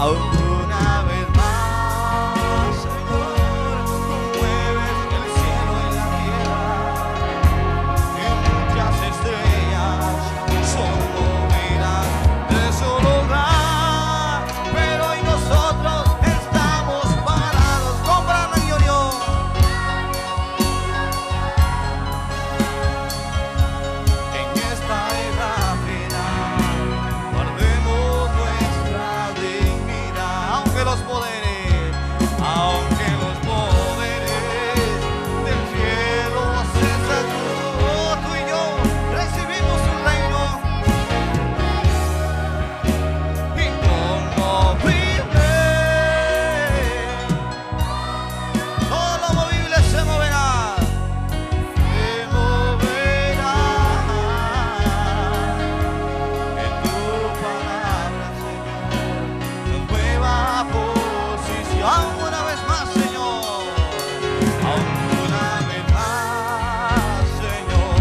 Una vez más, Señor, conmueves el cielo y la tierra, y muchas estrellas son movidas de su lugar, pero hoy nosotros estamos parados con Brana y Orión. En esta edad final, guardemos nuestra dignidad, aunque los poderes del cielo se sacudieron, tú y yo recibimos un reino inconmovible. Todo lo movible se moverá. Se moverá en tu palabra, Señor, nueva posición. Una vez más, Señor, una vez más, Señor,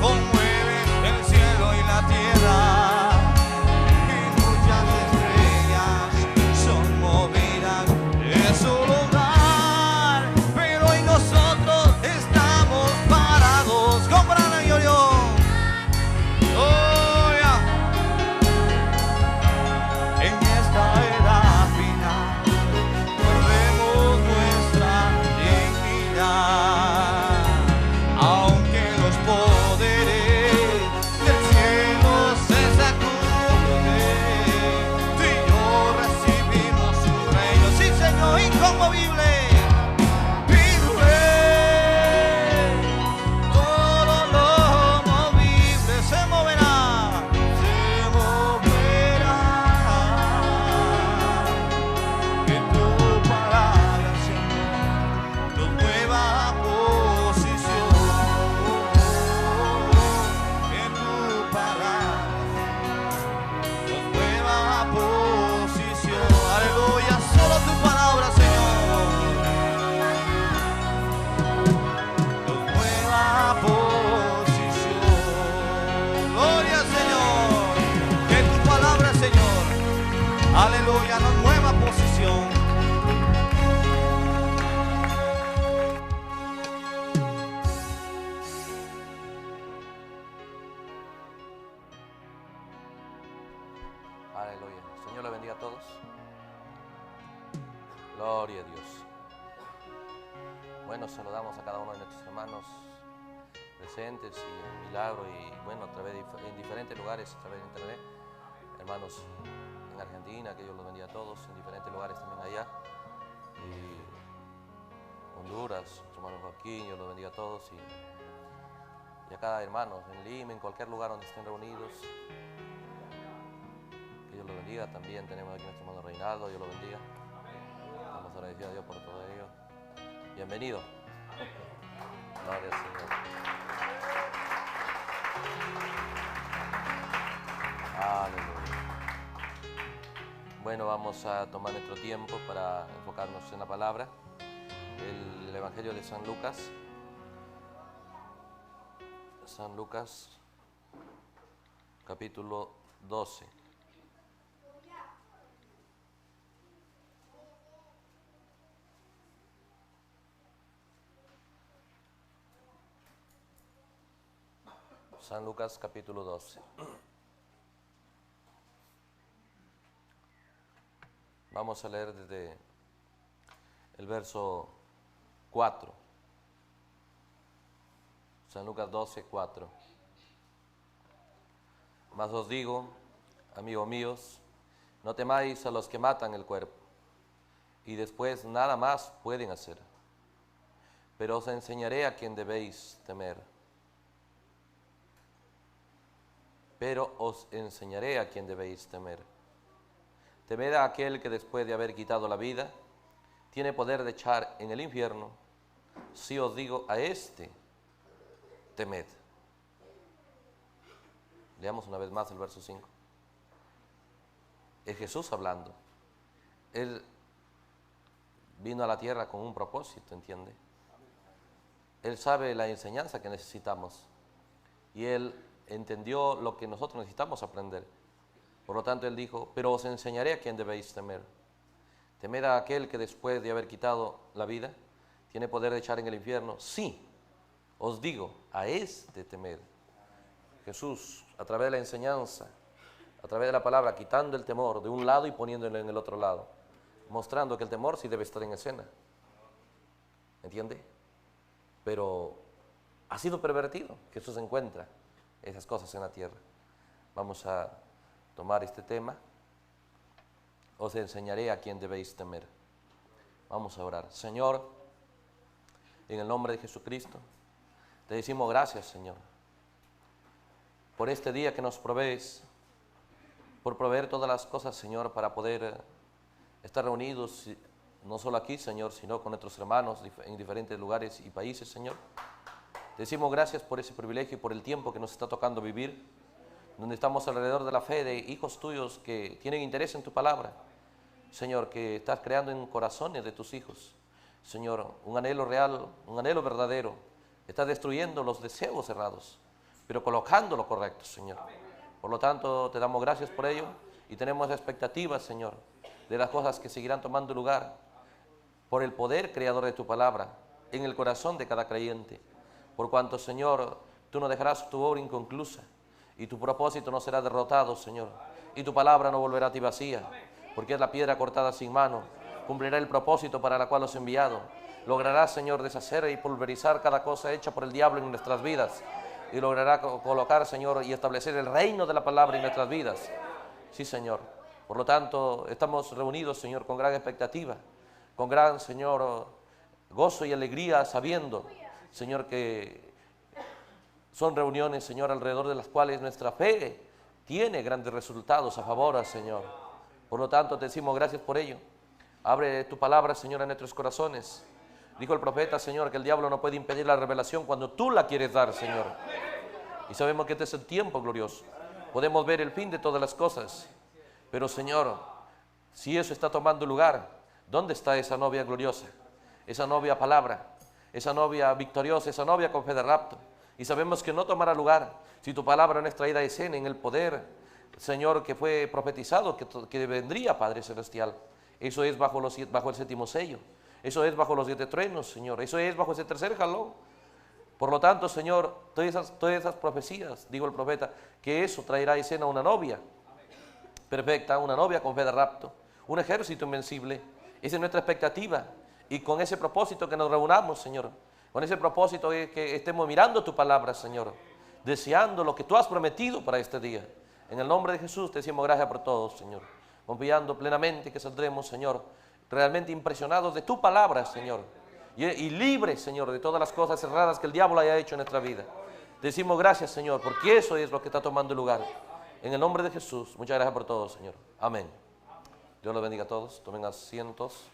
conmueves el cielo y la tierra, y muchas estrellas son movidas de su lugar, pero hoy nosotros estamos parados con Brana y Orión. Oh, yeah. En esta edad final, guardemos nuestra dignidad, aunque los poderes del cielo se sacuden, tú y yo recibimos un reino, sí, Señor, inconmovible. Todo lo movible se moverá, en tu palabra, Señor, tu nueva posición. En tu palabra, tu nueva posición. Aleluya, solo tu palabra, Señor. Tu nueva posición. Gloria al Señor. Que tu palabra, Señor. Aleluya, la nueva posición. Aleluya. Señor le bendiga a todos. Gloria a Dios. Bueno, saludamos a cada uno de nuestros hermanos presentes y en Milagro y bueno, a través en diferentes lugares, a través de internet. Hermanos en Argentina, que Dios los bendiga a todos, en diferentes lugares también allá. Y Honduras, nuestro hermano Joaquín, Dios los bendiga a todos. Y a cada hermano en Lima, en cualquier lugar donde estén reunidos. Que Dios los bendiga. También tenemos aquí a nuestro hermano Reinaldo, Dios los bendiga. Estamos agradecidos a Dios por todo ello. Bienvenido. Gloria al Señor. Aleluya. Bueno, vamos a tomar nuestro tiempo para enfocarnos en la palabra. El Evangelio de San Lucas. San Lucas, capítulo 12. San Lucas, capítulo 12. Vamos a leer desde el verso 4. San Lucas 12, 4. Mas os digo, amigos míos, no temáis a los que matan el cuerpo, y después nada más pueden hacer. Pero os enseñaré a quién debéis temer. Pero os enseñaré a quién debéis temer. Temed a aquel que después de haber quitado la vida, tiene poder de echar en el infierno. Si os digo a este, temed. Leamos una vez más el verso 5. Es Jesús hablando. Él vino a la tierra con un propósito, ¿entiende? Él sabe la enseñanza que necesitamos y Él entendió lo que nosotros necesitamos aprender. Por lo tanto, él dijo, pero os enseñaré a quién debéis temer. Temed a aquel que después de haber quitado la vida, tiene poder de echar en el infierno. Sí, os digo, a este temed. Jesús, a través de la enseñanza, a través de la palabra, quitando el temor de un lado y poniéndolo en el otro lado, mostrando que el temor sí debe estar en escena. ¿Entiende? Pero ha sido pervertido. Jesús encuentra esas cosas en la tierra. Vamos a tomar este tema. Os enseñaré a quién debéis temer. Vamos a orar. Señor, en el nombre de Jesucristo, te decimos gracias, Señor, por este día que nos provees, por proveer todas las cosas, Señor, para poder estar reunidos, no solo aquí, Señor, sino con nuestros hermanos en diferentes lugares y países, Señor. Te decimos gracias por ese privilegio y por el tiempo que nos está tocando vivir, donde estamos alrededor de la fe de hijos tuyos que tienen interés en tu palabra, Señor, que estás creando en corazones de tus hijos, Señor, un anhelo real, un anhelo verdadero. Estás destruyendo los deseos errados, pero colocando lo correcto, Señor. Por lo tanto, te damos gracias por ello y tenemos expectativas, Señor, de las cosas que seguirán tomando lugar por el poder creador de tu palabra en el corazón de cada creyente. Por cuanto, Señor, tú no dejarás tu obra inconclusa y tu propósito no será derrotado, Señor, y tu palabra no volverá a ti vacía, porque es la piedra cortada sin mano, cumplirá el propósito para la cual os he enviado. Logrará, Señor, deshacer y pulverizar cada cosa hecha por el diablo en nuestras vidas, y logrará colocar, Señor, y establecer el reino de la palabra en nuestras vidas. Sí, Señor. Por lo tanto, estamos reunidos, Señor, con gran expectativa, con gran, Señor, gozo y alegría, sabiendo, Señor, que son reuniones, Señor, alrededor de las cuales nuestra fe tiene grandes resultados a favor, Señor. Por lo tanto, te decimos gracias por ello. Abre tu palabra, Señor, en nuestros corazones. Dijo el profeta, Señor, que el diablo no puede impedir la revelación cuando tú la quieres dar, Señor. Y sabemos que este es el tiempo glorioso. Podemos ver el fin de todas las cosas. Pero, Señor, si eso está tomando lugar, ¿dónde está esa novia gloriosa? Esa novia palabra, esa novia victoriosa, esa novia con fe de rapto. Y sabemos que no tomará lugar si tu palabra no es traída a escena en el poder, Señor, que fue profetizado, que vendría, Padre Celestial. Eso es bajo el séptimo sello. Eso es bajo los 7 truenos, Señor. Eso es bajo ese tercer jalón. Por lo tanto, Señor, todas esas profecías, digo el profeta, que eso traerá a escena una novia perfecta, una novia con fe de rapto, un ejército invencible. Esa es nuestra expectativa. Y con ese propósito que nos reunamos, Señor, con ese propósito que estemos mirando tu palabra, Señor, deseando lo que tú has prometido para este día. En el nombre de Jesús te decimos gracias por todo, Señor. Confiando plenamente que saldremos, Señor, realmente impresionados de tu palabra, Señor, y libres, Señor, de todas las cosas erradas que el diablo haya hecho en nuestra vida. Te decimos gracias, Señor, porque eso es lo que está tomando lugar. En el nombre de Jesús, muchas gracias por todo, Señor. Amén. Dios los bendiga a todos. Tomen asientos.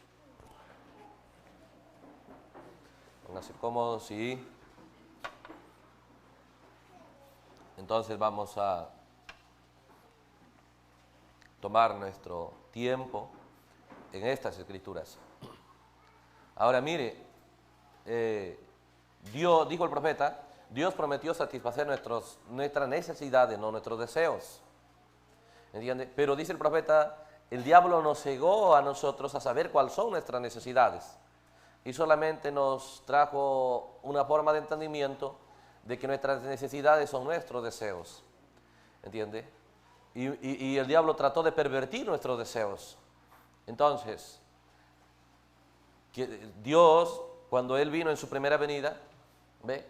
Pónganse cómodos y entonces vamos a tomar nuestro tiempo en estas escrituras. Ahora mire, Dios, dijo el profeta, Dios prometió satisfacer nuestras necesidades, no nuestros deseos. ¿Entiende? Pero dice el profeta, el diablo nos cegó a nosotros a saber cuáles son nuestras necesidades. Y solamente nos trajo una forma de entendimiento de que nuestras necesidades son nuestros deseos. ¿Entiende? Y el diablo trató de pervertir nuestros deseos. Entonces, Dios, cuando Él vino en su primera venida, ¿ve?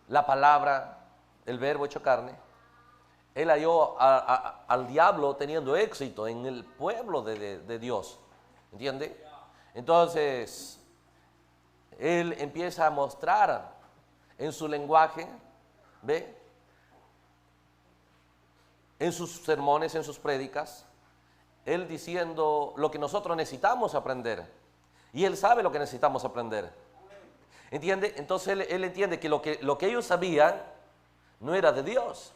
La palabra, el verbo hecho carne, Él halló al diablo teniendo éxito en el pueblo de Dios. ¿Entiende? Entonces, Él empieza a mostrar en su lenguaje, ¿ve? En sus sermones, en sus prédicas, Él diciendo lo que nosotros necesitamos aprender. Y Él sabe lo que necesitamos aprender. ¿Entiende? Entonces Él entiende que lo que ellos sabían no era de Dios.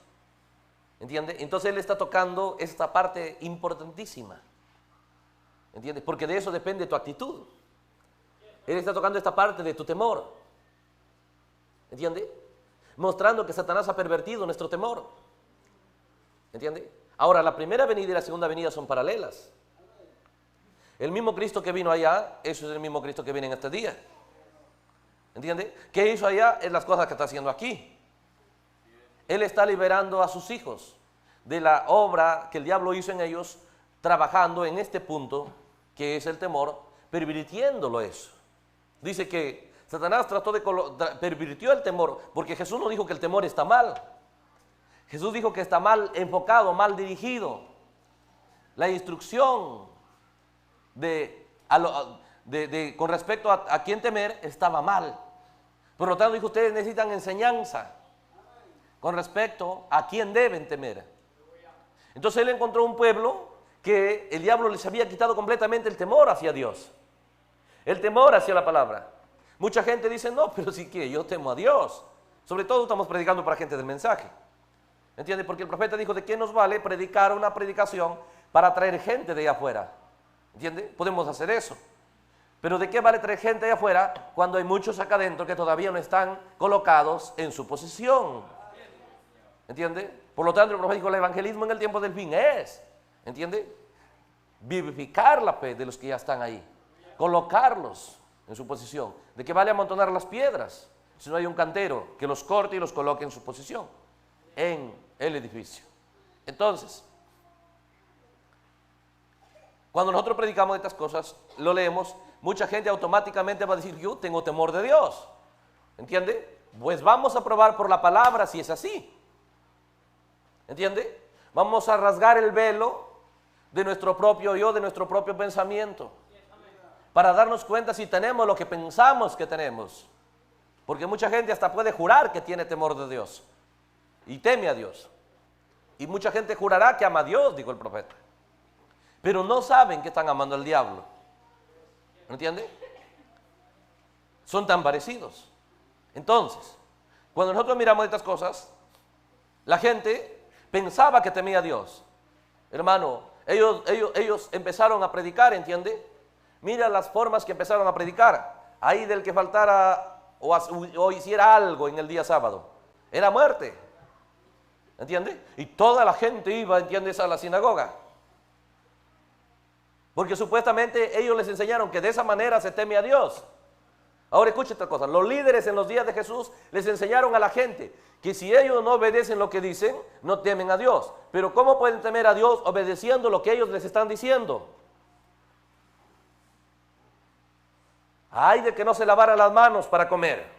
¿Entiende? Entonces Él está tocando esta parte importantísima. ¿Entiende? Porque de eso depende tu actitud. Él está tocando esta parte de tu temor. ¿Entiende? Mostrando que Satanás ha pervertido nuestro temor. ¿Entiende? Ahora, la primera venida y la segunda venida son paralelas. El mismo Cristo que vino allá, eso es el mismo Cristo que viene en este día. ¿Entiende? ¿Qué hizo allá? Es las cosas que está haciendo aquí. Él está liberando a sus hijos de la obra que el diablo hizo en ellos, trabajando en este punto, que es el temor, pervirtiéndolo eso. Dice que Satanás trató de pervirtió el temor, porque Jesús no dijo que el temor está mal. Jesús dijo que está mal enfocado, mal dirigido. La instrucción con respecto a quién temer estaba mal. Por lo tanto, dijo, ustedes necesitan enseñanza con respecto a quién deben temer. Entonces él encontró un pueblo que el diablo les había quitado completamente el temor hacia Dios, el temor hacia la palabra. Mucha gente dice, no, pero sí que yo temo a Dios. Sobre todo estamos predicando para gente del mensaje. ¿Entiende? Porque el profeta dijo, ¿de qué nos vale predicar una predicación para traer gente de allá afuera? ¿Entiende? Podemos hacer eso. Pero ¿de qué vale traer gente de allá afuera cuando hay muchos acá adentro que todavía no están colocados en su posición? ¿Entiende? Por lo tanto, el profeta dijo, el evangelismo en el tiempo del fin es, ¿entiende? Vivificar la fe de los que ya están ahí. Colocarlos en su posición. ¿De qué vale amontonar las piedras si no hay un cantero que los corte y los coloque en su posición, en el edificio? Entonces, cuando nosotros predicamos estas cosas, lo leemos, mucha gente automáticamente va a decir, yo tengo temor de Dios. ¿Entiende? Pues vamos a probar por la palabra si es así. ¿Entiende? Vamos a rasgar el velo de nuestro propio yo, de nuestro propio pensamiento, para darnos cuenta si tenemos lo que pensamos que tenemos. Porque mucha gente hasta puede jurar que tiene temor de Dios y teme a Dios. Y mucha gente jurará que ama a Dios, dijo el profeta. Pero no saben que están amando al diablo. ¿No entiende? Son tan parecidos. Entonces, cuando nosotros miramos estas cosas, la gente pensaba que temía a Dios. Hermano, ellos empezaron a predicar, ¿entiende? Mira las formas que empezaron a predicar. Ahí del que faltara o hiciera algo en el día sábado, era muerte. ¿Entiende? Y toda la gente iba, ¿entiendes?, a la sinagoga. Porque supuestamente ellos les enseñaron que de esa manera se teme a Dios. Ahora escucha esta cosa, los líderes en los días de Jesús les enseñaron a la gente que si ellos no obedecen lo que dicen, no temen a Dios. Pero ¿cómo pueden temer a Dios obedeciendo lo que ellos les están diciendo? Ay de que no se lavaran las manos para comer.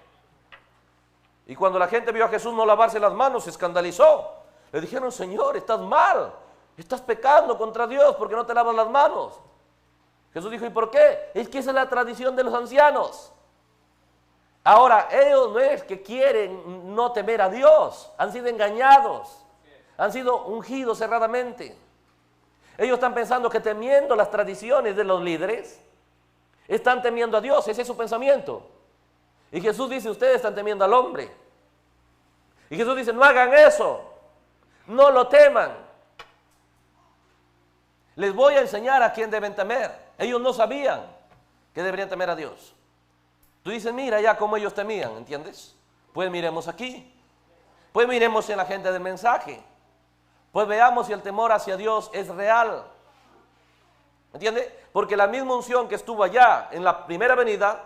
Y cuando la gente vio a Jesús no lavarse las manos, se escandalizó. Le dijeron, Señor, estás mal, estás pecando contra Dios porque no te lavas las manos. Jesús dijo, ¿y por qué? Es que esa es la tradición de los ancianos. Ahora, ellos no es que quieren no temer a Dios, han sido engañados, han sido ungidos erradamente. Ellos están pensando que temiendo las tradiciones de los líderes, están temiendo a Dios, ese es su pensamiento. Y Jesús dice, ustedes están temiendo al hombre. Y Jesús dice, no hagan eso, no lo teman. Les voy a enseñar a quién deben temer. Ellos no sabían que deberían temer a Dios. Tú dices, mira ya cómo ellos temían, ¿entiendes? Pues miremos aquí. Pues miremos en la gente del mensaje. Pues veamos si el temor hacia Dios es real. ¿Entiende? Porque la misma unción que estuvo allá en la primera venida,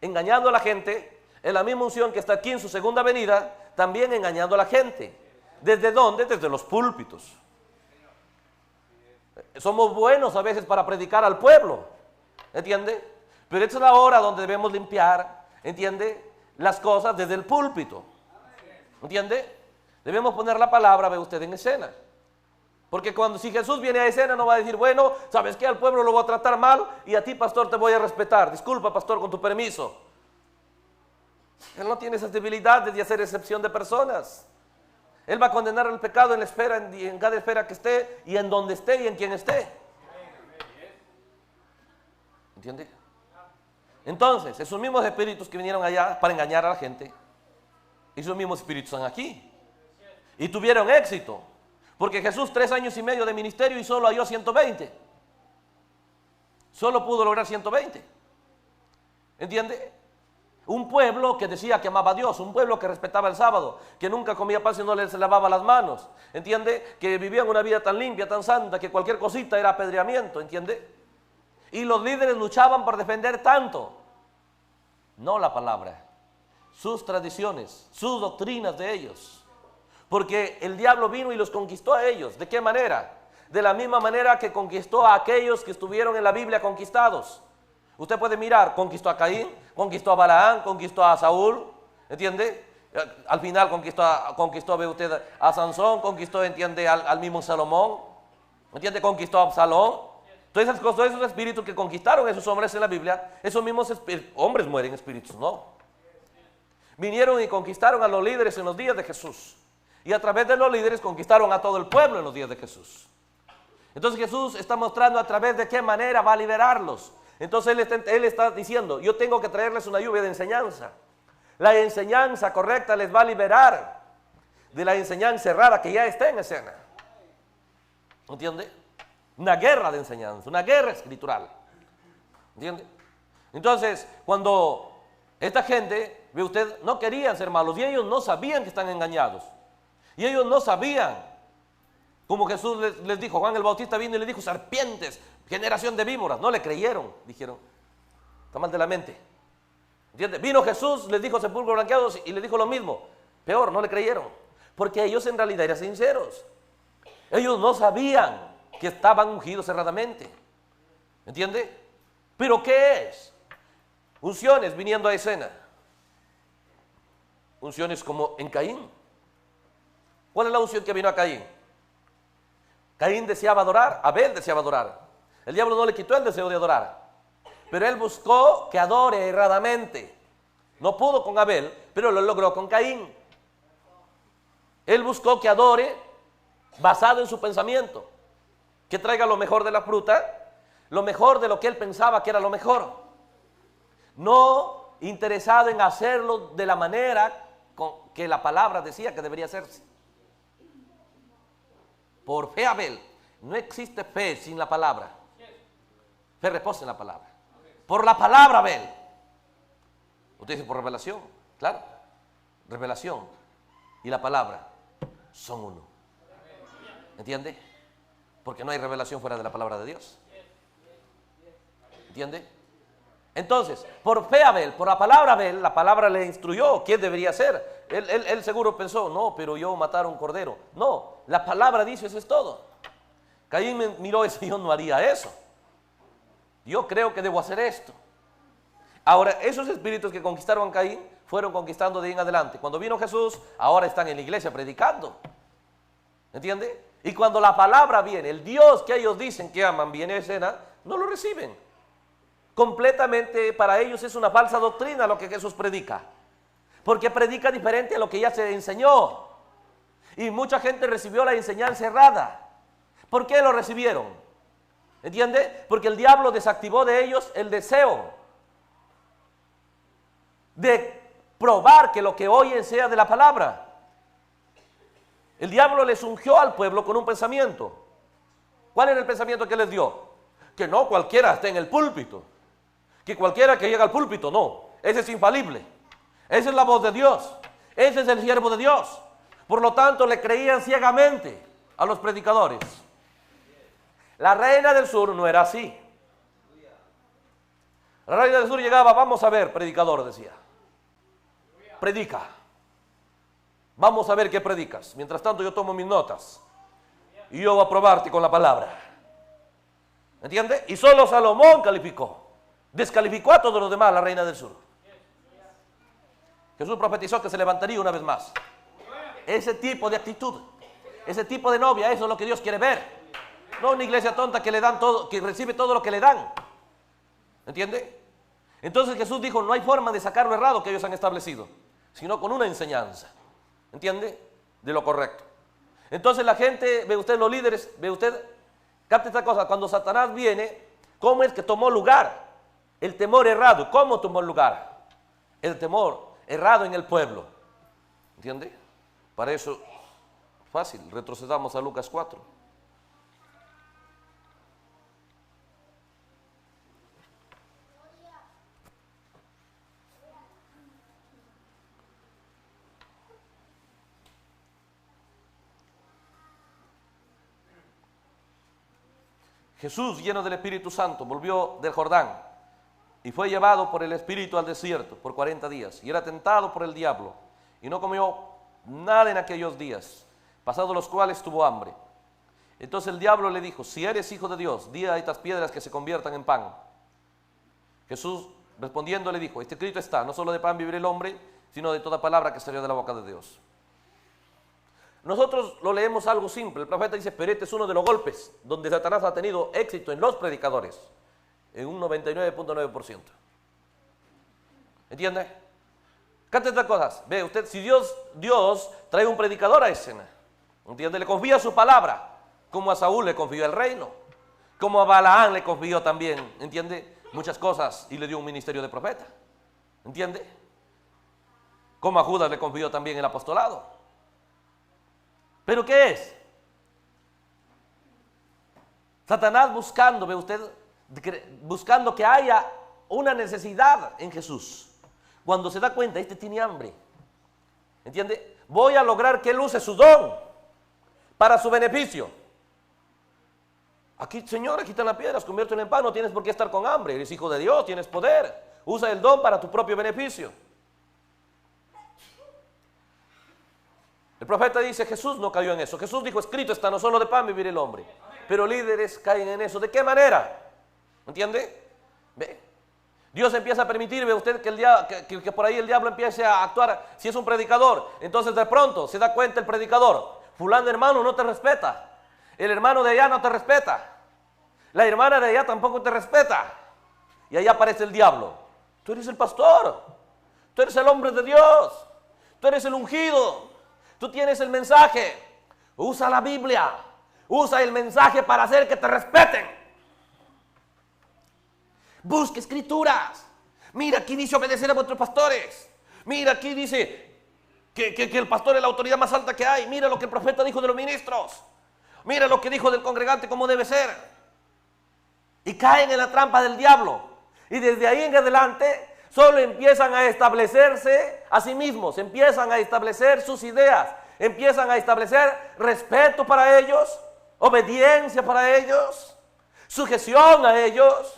engañando a la gente, es la misma unción que está aquí en su segunda venida, también engañando a la gente. ¿Desde dónde? Desde los púlpitos. Somos buenos a veces para predicar al pueblo, ¿entiende? Pero esta es la hora donde debemos limpiar, ¿entiende?, las cosas desde el púlpito, ¿entiende? Debemos poner la palabra, ve usted, en escena. Porque si Jesús viene a escena no va a decir, bueno, ¿sabes qué? Al pueblo lo voy a tratar mal y a ti, pastor, te voy a respetar. Disculpa, pastor, con tu permiso. Él no tiene esas debilidades de hacer excepción de personas. Él va a condenar el pecado en la esfera, en cada esfera que esté, y en donde esté y en quien esté. ¿Entiende? Entonces, esos mismos espíritus que vinieron allá para engañar a la gente, esos mismos espíritus están aquí. Y tuvieron éxito. Porque Jesús 3 años y medio de ministerio y solo halló 120. Solo pudo lograr 120. ¿Entiende? Un pueblo que decía que amaba a Dios, un pueblo que respetaba el sábado, que nunca comía pan si no les lavaba las manos, ¿entiende? Que vivían una vida tan limpia, tan santa, que cualquier cosita era apedreamiento, ¿entiende? Y los líderes luchaban por defender tanto, no la palabra, sus tradiciones, sus doctrinas de ellos. Porque el diablo vino y los conquistó a ellos. ¿De qué manera? De la misma manera que conquistó a aquellos que estuvieron en la Biblia conquistados. Usted puede mirar, conquistó a Caín, conquistó a Balaán, conquistó a Saúl, ¿entiende? Al final conquistó ve usted, a Sansón, conquistó, ¿entiende? Al mismo Salomón, ¿entiende? Conquistó a Absalón. Todas esas cosas, todos esos espíritus que conquistaron a esos hombres en la Biblia, esos mismos hombres mueren, espíritus no. Vinieron y conquistaron a los líderes en los días de Jesús. Y a través de los líderes conquistaron a todo el pueblo en los días de Jesús. Entonces Jesús está mostrando a través de qué manera va a liberarlos. Entonces Él está diciendo, yo tengo que traerles una lluvia de enseñanza. La enseñanza correcta les va a liberar de la enseñanza errada que ya está en escena. ¿Entiende? Una guerra de enseñanza, una guerra escritural. ¿Entiende? Entonces, cuando esta gente, ve usted, no querían ser malos y ellos no sabían que están engañados. Y ellos no sabían, como Jesús les dijo, Juan el Bautista vino y les dijo, serpientes, generación de víboras. No le creyeron, dijeron, está mal de la mente. ¿Entiende? Vino Jesús, les dijo sepulcros blanqueados y les dijo lo mismo. Peor, no le creyeron, porque ellos en realidad eran sinceros. Ellos no sabían que estaban ungidos erradamente. ¿Entiende? ¿Pero qué es? Unciones viniendo a escena. Unciones como en Caín. ¿Cuál es la unción que vino a Caín? Caín deseaba adorar, Abel deseaba adorar. El diablo no le quitó el deseo de adorar, pero él buscó que adore erradamente. No pudo con Abel, pero lo logró con Caín. Él buscó que adore basado en su pensamiento, que traiga lo mejor de la fruta, lo mejor de lo que él pensaba que era lo mejor. No interesado en hacerlo de la manera que la palabra decía que debería hacerse. Por fe Abel, no existe fe sin la palabra. Fe reposa en la palabra. Por la palabra Abel. Usted dice por revelación, claro. Revelación y la palabra son uno. ¿Entiende? Porque no hay revelación fuera de la palabra de Dios. ¿Entiende? Entonces, por fe Abel, por la palabra Abel, la palabra le instruyó qué debería hacer. Él seguro pensó, no, pero yo matar a un cordero. No, la palabra dice, eso es todo. Caín me miró y dice, yo no haría eso. Yo creo que debo hacer esto. Ahora, esos espíritus que conquistaron a Caín, fueron conquistando de ahí en adelante. Cuando vino Jesús, ahora están en la iglesia predicando. ¿Entiende? Y cuando la palabra viene, el Dios que ellos dicen que aman viene a escena, no lo reciben. Completamente para ellos es una falsa doctrina lo que Jesús predica. Porque predica diferente a lo que ya se enseñó. Y mucha gente recibió la enseñanza errada. ¿Por qué lo recibieron? ¿Entiende? Porque el diablo desactivó de ellos el deseo de probar que lo que oyen sea de la palabra. El diablo les ungió al pueblo con un pensamiento. ¿Cuál era el pensamiento que les dio? Que no cualquiera esté en el púlpito. Que cualquiera que llegue al púlpito, no. Ese es infalible. Esa es la voz de Dios. Ese es el siervo de Dios. Por lo tanto, le creían ciegamente a los predicadores. La reina del sur no era así. La reina del sur llegaba, vamos a ver, predicador, decía. Predica. Vamos a ver qué predicas. Mientras tanto yo tomo mis notas. Y yo voy a probarte con la palabra. ¿Entiende? Y solo Salomón calificó. Descalificó a todos los demás, la reina del sur. Jesús profetizó que se levantaría una vez más. Ese tipo de actitud, ese tipo de novia, eso es lo que Dios quiere ver. No una iglesia tonta que le dan todo, que recibe todo lo que le dan. ¿Entiende? Entonces Jesús dijo, no hay forma de sacar lo errado que ellos han establecido, sino con una enseñanza. ¿Entiende? De lo correcto. Entonces la gente, ve usted los líderes, ve usted, capte esta cosa, cuando Satanás viene, ¿cómo es que tomó lugar? El temor errado, ¿cómo tomó lugar? El temor errado en el pueblo. ¿Entiende? Para eso, fácil, retrocedamos a Lucas 4. Jesús, lleno del Espíritu Santo, volvió del Jordán y fue llevado por el Espíritu al desierto por 40 días. Y era tentado por el diablo y no comió nada en aquellos días, pasados los cuales tuvo hambre. Entonces el diablo le dijo: si eres hijo de Dios, di a estas piedras que se conviertan en pan. Jesús respondiendo le dijo: escrito está, no solo de pan vivirá el hombre, sino de toda palabra que salió de la boca de Dios. Nosotros lo leemos algo simple. El profeta dice, pero este es uno de los golpes donde Satanás ha tenido éxito en los predicadores, en un 99.9%. ¿Entiende? Cante estas cosas. Ve usted, si Dios trae un predicador a escena, ¿entiende? Le confía su palabra, como a Saúl le confió el reino, como a Balaán le confió también, ¿entiende? Muchas cosas y le dio un ministerio de profeta, ¿entiende? Como a Judas le confió también el apostolado. ¿Pero qué es? Satanás buscando, ve usted, buscando que haya una necesidad en Jesús. Cuando se da cuenta, este tiene hambre, ¿entiende? Voy a lograr que él use su don para su beneficio. Aquí, Señor, aquí están las piedras, conviértelo en pan, no tienes por qué estar con hambre, eres hijo de Dios, tienes poder, usa el don para tu propio beneficio. El profeta dice, Jesús no cayó en eso. Jesús dijo, escrito está, no solo de pan vivir el hombre. Pero líderes caen en eso. ¿De qué manera? ¿Entiende? Ve. Dios empieza a permitir, ve usted, que por ahí el diablo empiece a actuar. Si es un predicador, entonces de pronto se da cuenta el predicador, fulano hermano no te respeta, el hermano de allá no te respeta, la hermana de allá tampoco te respeta. Y ahí aparece el diablo. Tú eres el pastor, tú eres el hombre de Dios, tú eres el ungido. Tú tienes el mensaje, usa la Biblia, usa el mensaje para hacer que te respeten. Busca escrituras. Mira, aquí dice obedecer a vuestros pastores. Mira, aquí dice que el pastor es la autoridad más alta que hay. Mira lo que el profeta dijo de los ministros. Mira lo que dijo del congregante, cómo debe ser. Y caen en la trampa del diablo. Y desde ahí en adelante solo empiezan a establecerse a sí mismos, empiezan a establecer sus ideas, empiezan a establecer respeto para ellos, obediencia para ellos, sujeción a ellos,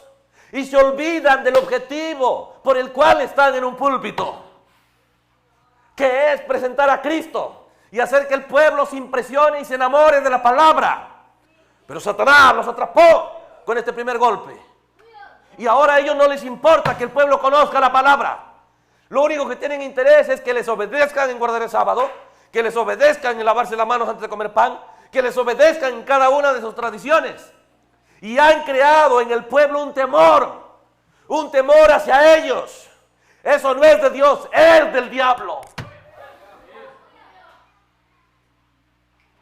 y se olvidan del objetivo por el cual están en un púlpito, que es presentar a Cristo y hacer que el pueblo se impresione y se enamore de la palabra. Pero Satanás los atrapó con este primer golpe. Y ahora a ellos no les importa que el pueblo conozca la palabra. Lo único que tienen interés es que les obedezcan en guardar el sábado, que les obedezcan en lavarse las manos antes de comer pan, que les obedezcan en cada una de sus tradiciones. Y han creado en el pueblo un temor hacia ellos. Eso no es de Dios, es del diablo.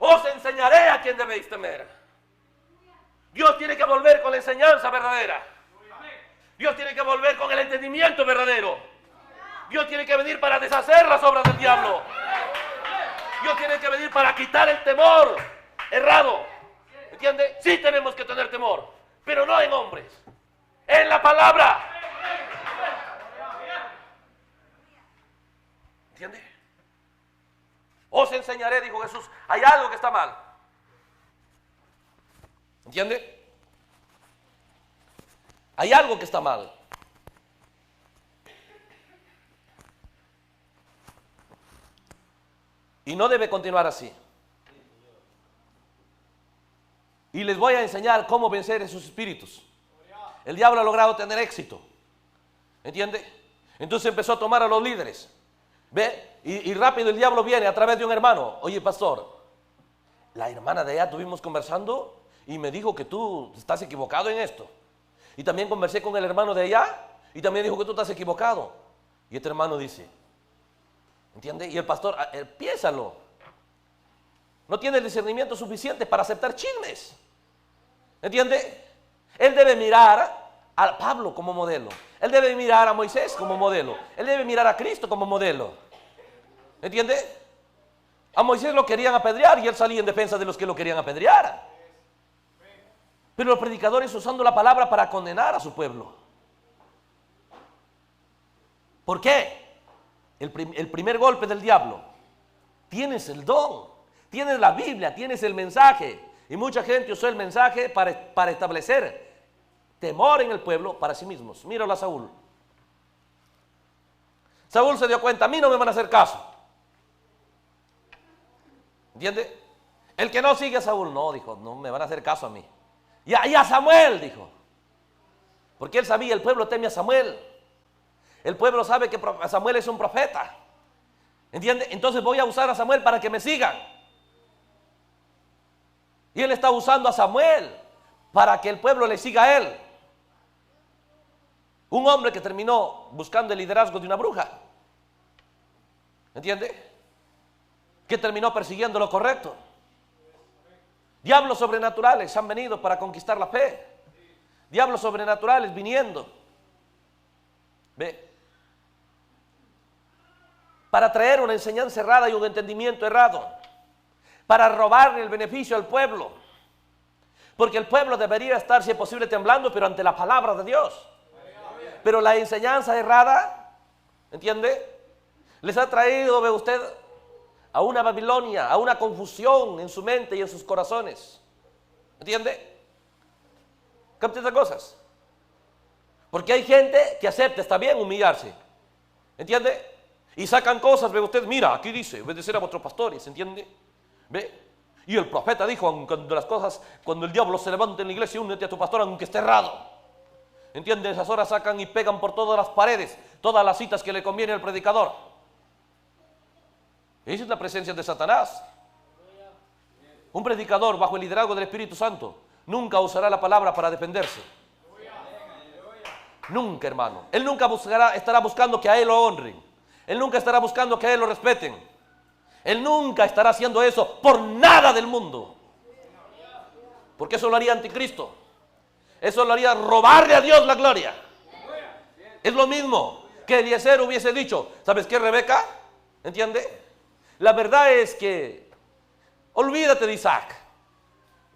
Os enseñaré a quién debéis temer. Dios tiene que volver con la enseñanza verdadera. Dios tiene que volver con el entendimiento verdadero. Dios tiene que venir para deshacer las obras del diablo. Dios tiene que venir para quitar el temor errado. ¿Entiende? Sí tenemos que tener temor, pero no en hombres, en la palabra. ¿Entiende? Os enseñaré, dijo Jesús, hay algo que está mal. ¿Entiende? Hay algo que está mal. Y no debe continuar así. Y les voy a enseñar cómo vencer esos espíritus. El diablo ha logrado tener éxito. ¿Entiende? Entonces empezó a tomar a los líderes. ¿Ve? Y rápido el diablo viene a través de un hermano. Oye, pastor, la hermana de allá estuvimos conversando y me dijo que tú estás equivocado en esto. Y también conversé con el hermano de allá y también dijo que tú estás equivocado. Y este hermano dice, ¿entiende? Y el pastor, piénsalo. No tiene el discernimiento suficiente para aceptar chismes. ¿Entiende? Él debe mirar a Pablo como modelo. Él debe mirar a Moisés como modelo. Él debe mirar a Cristo como modelo. ¿Entiende? A Moisés lo querían apedrear y él salía en defensa de los que lo querían apedrear. Pero los predicadores usando la palabra para condenar a su pueblo. ¿Por qué? El primer golpe del diablo. Tienes el don, tienes la Biblia, tienes el mensaje. Y mucha gente usó el mensaje para establecer temor en el pueblo para sí mismos. Míralo a Saúl. Saúl se dio cuenta, a mí no me van a hacer caso. ¿Entiende? El que no sigue a Saúl, no, dijo, no me van a hacer caso a mí. Y a Samuel, dijo. Porque él sabía, el pueblo teme a Samuel. El pueblo sabe que Samuel es un profeta. ¿Entiende? Entonces voy a usar a Samuel para que me sigan. Y él está usando a Samuel para que el pueblo le siga a él. Un hombre que terminó buscando el liderazgo de una bruja. ¿Entiende? Que terminó persiguiendo lo correcto. Diablos sobrenaturales han venido para conquistar la fe. Diablos sobrenaturales viniendo. ¿Ve? Para traer una enseñanza errada y un entendimiento errado. Para robarle el beneficio al pueblo. Porque el pueblo debería estar, si es posible, temblando, pero ante la palabra de Dios. Pero la enseñanza errada, ¿entiende? Les ha traído, ve usted, a una Babilonia, a una confusión en su mente y en sus corazones. ¿Entiende? ¿Capta estas cosas? Porque hay gente que acepta, está bien humillarse. ¿Entiende? Y sacan cosas, ve usted, mira, aquí dice, obedecer a vuestros pastores, ¿entiende? ¿Ve? Y el profeta dijo, cuando el diablo se levante en la iglesia, únete a tu pastor aunque esté errado. ¿Entiende? Esas horas sacan y pegan por todas las paredes, todas las citas que le conviene al predicador. Esa es la presencia de Satanás. Un predicador bajo el liderazgo del Espíritu Santo nunca usará la palabra para defenderse. Nunca, hermano. Él nunca estará buscando que a él lo honren. Él nunca estará buscando que a él lo respeten. Él nunca estará haciendo eso por nada del mundo. Porque eso lo haría anticristo. Eso lo haría robarle a Dios la gloria. Es lo mismo que Eliezer hubiese dicho, ¿sabes qué, Rebeca? ¿Entiende? La verdad es que olvídate de Isaac.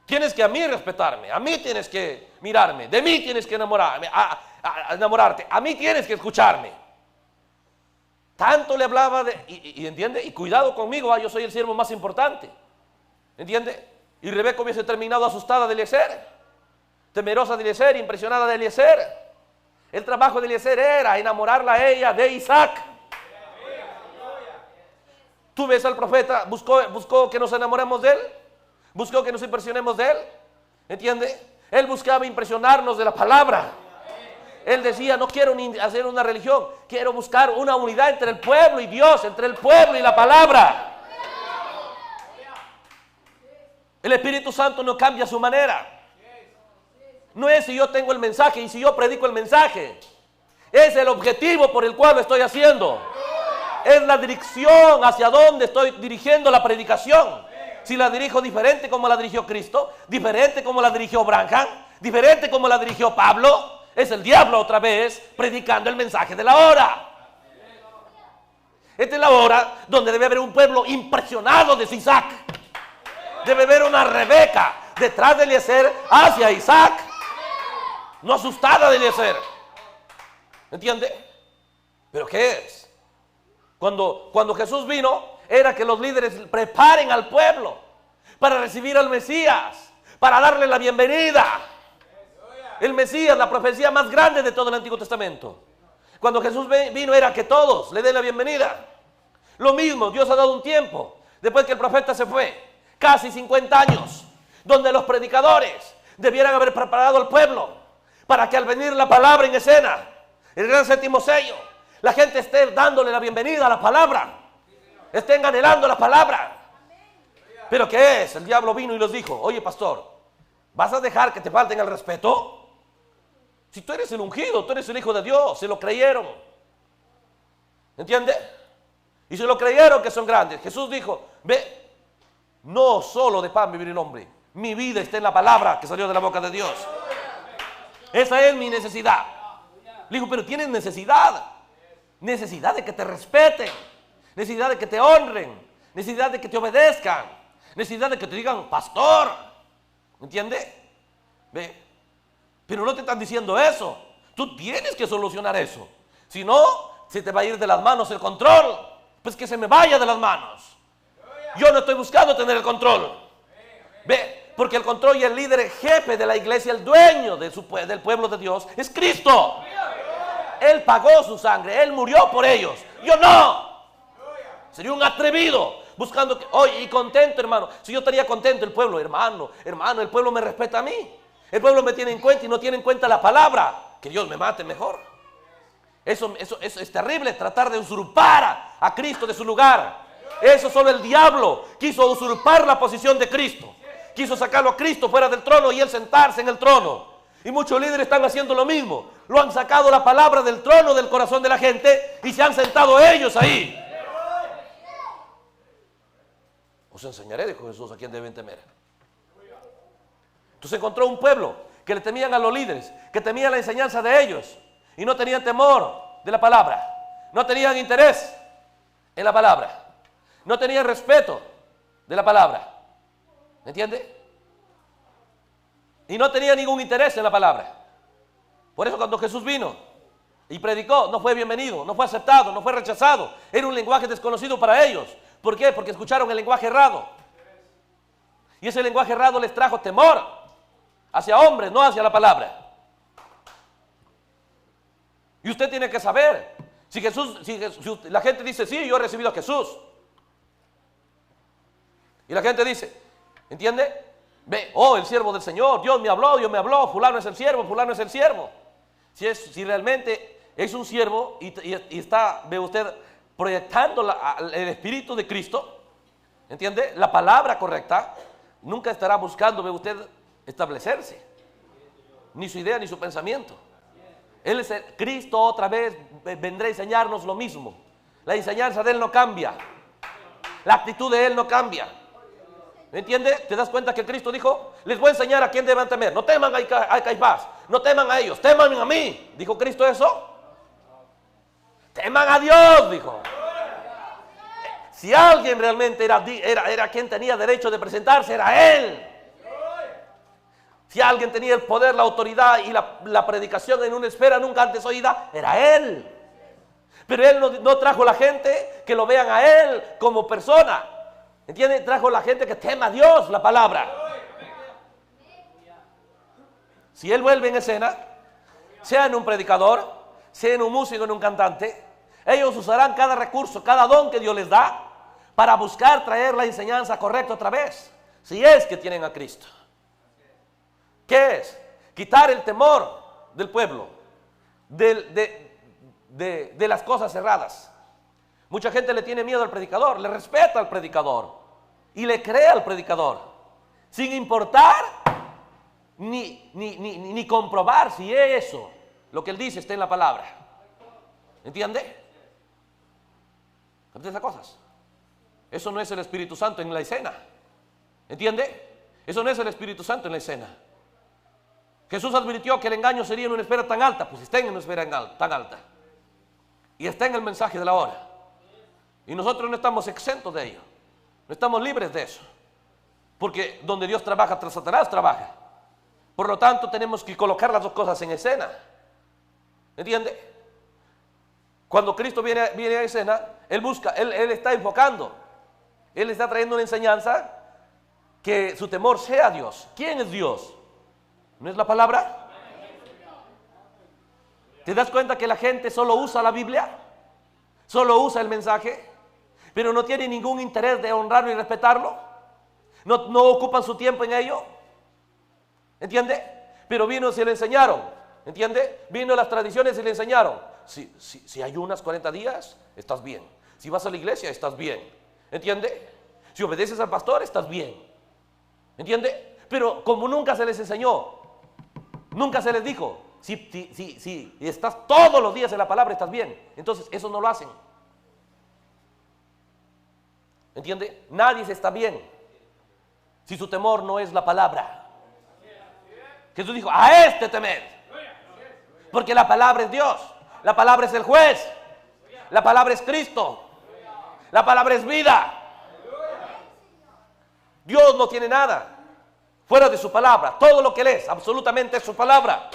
Tienes que a mí respetarme, a mí tienes que mirarme, de mí tienes que enamorarme, enamorarte, a mí tienes que escucharme. Tanto le hablaba y ¿entiende? Y cuidado conmigo, yo soy el siervo más importante. ¿Entiende? Y Rebeca hubiese terminado asustada de Eliezer, temerosa de Eliezer, impresionada de Eliezer. El trabajo de Eliezer era enamorarla a ella de Isaac. Tú ves al profeta, buscó que nos enamoremos de él, buscó que nos impresionemos de él, ¿entiende? Él buscaba impresionarnos de la palabra. Él decía, no quiero ni hacer una religión, quiero buscar una unidad entre el pueblo y Dios, entre el pueblo y la palabra. El Espíritu Santo no cambia su manera. No es si yo tengo el mensaje y si yo predico el mensaje. Es el objetivo por el cual lo estoy haciendo. Es la dirección hacia donde estoy dirigiendo la predicación. Si la dirijo diferente como la dirigió Cristo, diferente como la dirigió Branham, diferente como la dirigió Pablo, es el diablo otra vez predicando el mensaje de la hora. Esta es la hora donde debe haber un pueblo impresionado de Isaac. Debe haber una Rebeca detrás de Eliezer hacia Isaac, no asustada de Eliezer. ¿Entiende? ¿Pero qué es? Cuando Jesús vino, era que los líderes preparen al pueblo para recibir al Mesías, para darle la bienvenida. El Mesías, la profecía más grande de todo el Antiguo Testamento. Cuando Jesús vino era que todos le den la bienvenida. Lo mismo, Dios ha dado un tiempo, después que el profeta se fue, casi 50 años, donde los predicadores debieran haber preparado al pueblo para que al venir la palabra en escena, el gran séptimo sello, la gente esté dándole la bienvenida a la palabra, estén anhelando la palabra. ¿Pero qué es? El diablo vino y les dijo, oye pastor, ¿vas a dejar que te falten el respeto? Si tú eres el ungido, tú eres el Hijo de Dios, se lo creyeron. ¿Entiende? Y se lo creyeron que son grandes. Jesús dijo, ve, no solo de pan vivir el hombre, mi vida está en la palabra que salió de la boca de Dios. Esa es mi necesidad. Le dijo, pero tienes necesidad. Necesidad de que te respeten, necesidad de que te honren, necesidad de que te obedezcan, necesidad de que te digan pastor. ¿Entiende? Ve, pero no te están diciendo eso. Tú tienes que solucionar eso. Si no, se te va a ir de las manos el control. Pues que se me vaya de las manos. Yo no estoy buscando tener el control. Ve, Porque el control y el líder, el jefe de la iglesia, el dueño de del pueblo de Dios, es Cristo. Él pagó su sangre, Él murió por ellos. Yo no. Sería un atrevido buscando que, oye, y contento, hermano. Si yo estaría contento, el pueblo, hermano, el pueblo me respeta a mí. El pueblo me tiene en cuenta y no tiene en cuenta la palabra. Que Dios me mate mejor. Eso es terrible, tratar de usurpar a Cristo de su lugar. Eso solo el diablo quiso usurpar la posición de Cristo. Quiso sacarlo a Cristo fuera del trono y Él sentarse en el trono. Y muchos líderes están haciendo lo mismo. Lo han sacado la palabra del trono del corazón de la gente y se han sentado ellos ahí. Os enseñaré, dijo Jesús, a quién deben temer. Entonces encontró un pueblo que le temían a los líderes, que temían la enseñanza de ellos y no tenían temor de la palabra. No tenían interés en la palabra. No tenían respeto de la palabra. ¿Me entiende? Y no tenía ningún interés en la palabra. Por eso cuando Jesús vino y predicó, no fue bienvenido, no fue aceptado, no fue rechazado. Era un lenguaje desconocido para ellos. ¿Por qué? Porque escucharon el lenguaje errado. Y ese lenguaje errado les trajo temor hacia hombres, no hacia la palabra. Y usted tiene que saber, si la gente dice, sí, yo he recibido a Jesús. Y la gente dice, ¿entiende? Ve, oh, el siervo del Señor, Dios me habló, fulano es el siervo, fulano es el siervo. Si realmente es un siervo y está, ve usted, proyectando el Espíritu de Cristo, ¿entiende? La palabra correcta, nunca estará buscando, ve usted, establecerse. Ni su idea, ni su pensamiento. Él es Cristo otra vez vendrá a enseñarnos lo mismo. La enseñanza de Él no cambia. La actitud de Él no cambia. ¿Me entiendes? ¿Te das cuenta que Cristo dijo? Les voy a enseñar a quién deben temer. No teman a Caifás, no teman a ellos, teman a mí. ¿Dijo Cristo eso? Teman a Dios, dijo. Si alguien realmente era quien tenía derecho de presentarse, era Él. Si alguien tenía el poder, la autoridad y la predicación en una esfera nunca antes oída, era Él. Pero Él no trajo la gente que lo vean a Él como persona. ¿Entiende? Trajo la gente que tema a Dios, la palabra. Si Él vuelve en escena, sea en un predicador, sea en un músico, en un cantante, ellos usarán cada recurso, cada don que Dios les da para buscar traer la enseñanza correcta otra vez. Si es que tienen a Cristo. ¿Qué es? Quitar el temor del pueblo, de las cosas cerradas. Mucha gente le tiene miedo al predicador, le respeta al predicador y le cree al predicador, sin importar ni comprobar si eso, lo que él dice, está en la palabra. ¿Entiende? ¿Entiende esas cosas? Eso no es el Espíritu Santo en la escena. ¿Entiende? Eso no es el Espíritu Santo en la escena. Jesús advirtió que el engaño sería en una esfera tan alta, pues está en una esfera tan alta. Y está en el mensaje de la hora. Y nosotros no estamos exentos de ello. No estamos libres de eso. Porque donde Dios trabaja, tras Satanás trabaja. Por lo tanto, tenemos que colocar las dos cosas en escena. ¿Entiende? Cuando Cristo viene a escena, Él está enfocando. Él está trayendo una enseñanza que su temor sea Dios. ¿Quién es Dios? ¿No es la palabra? ¿Te das cuenta que la gente solo usa la Biblia? Solo usa el mensaje, pero no tiene ningún interés de honrarlo y respetarlo. No ocupan su tiempo en ello. ¿Entiende? Pero vino y se le enseñaron. ¿Entiende? Vino las tradiciones y le enseñaron. Si ayunas 40 días, estás bien. Si vas a la iglesia, estás bien. ¿Entiende? Si obedeces al pastor, estás bien. ¿Entiende? Pero como nunca se les enseñó, nunca se les dijo, si estás todos los días en la palabra, estás bien. Entonces, eso no lo hacen. ¿Entiende? Nadie se está bien si su temor no es la palabra. Jesús dijo, a este temer. Porque la palabra es Dios. La palabra es el juez. La palabra es Cristo. La palabra es vida. Dios no tiene nada fuera de su palabra. Todo lo que Él es, absolutamente es su palabra.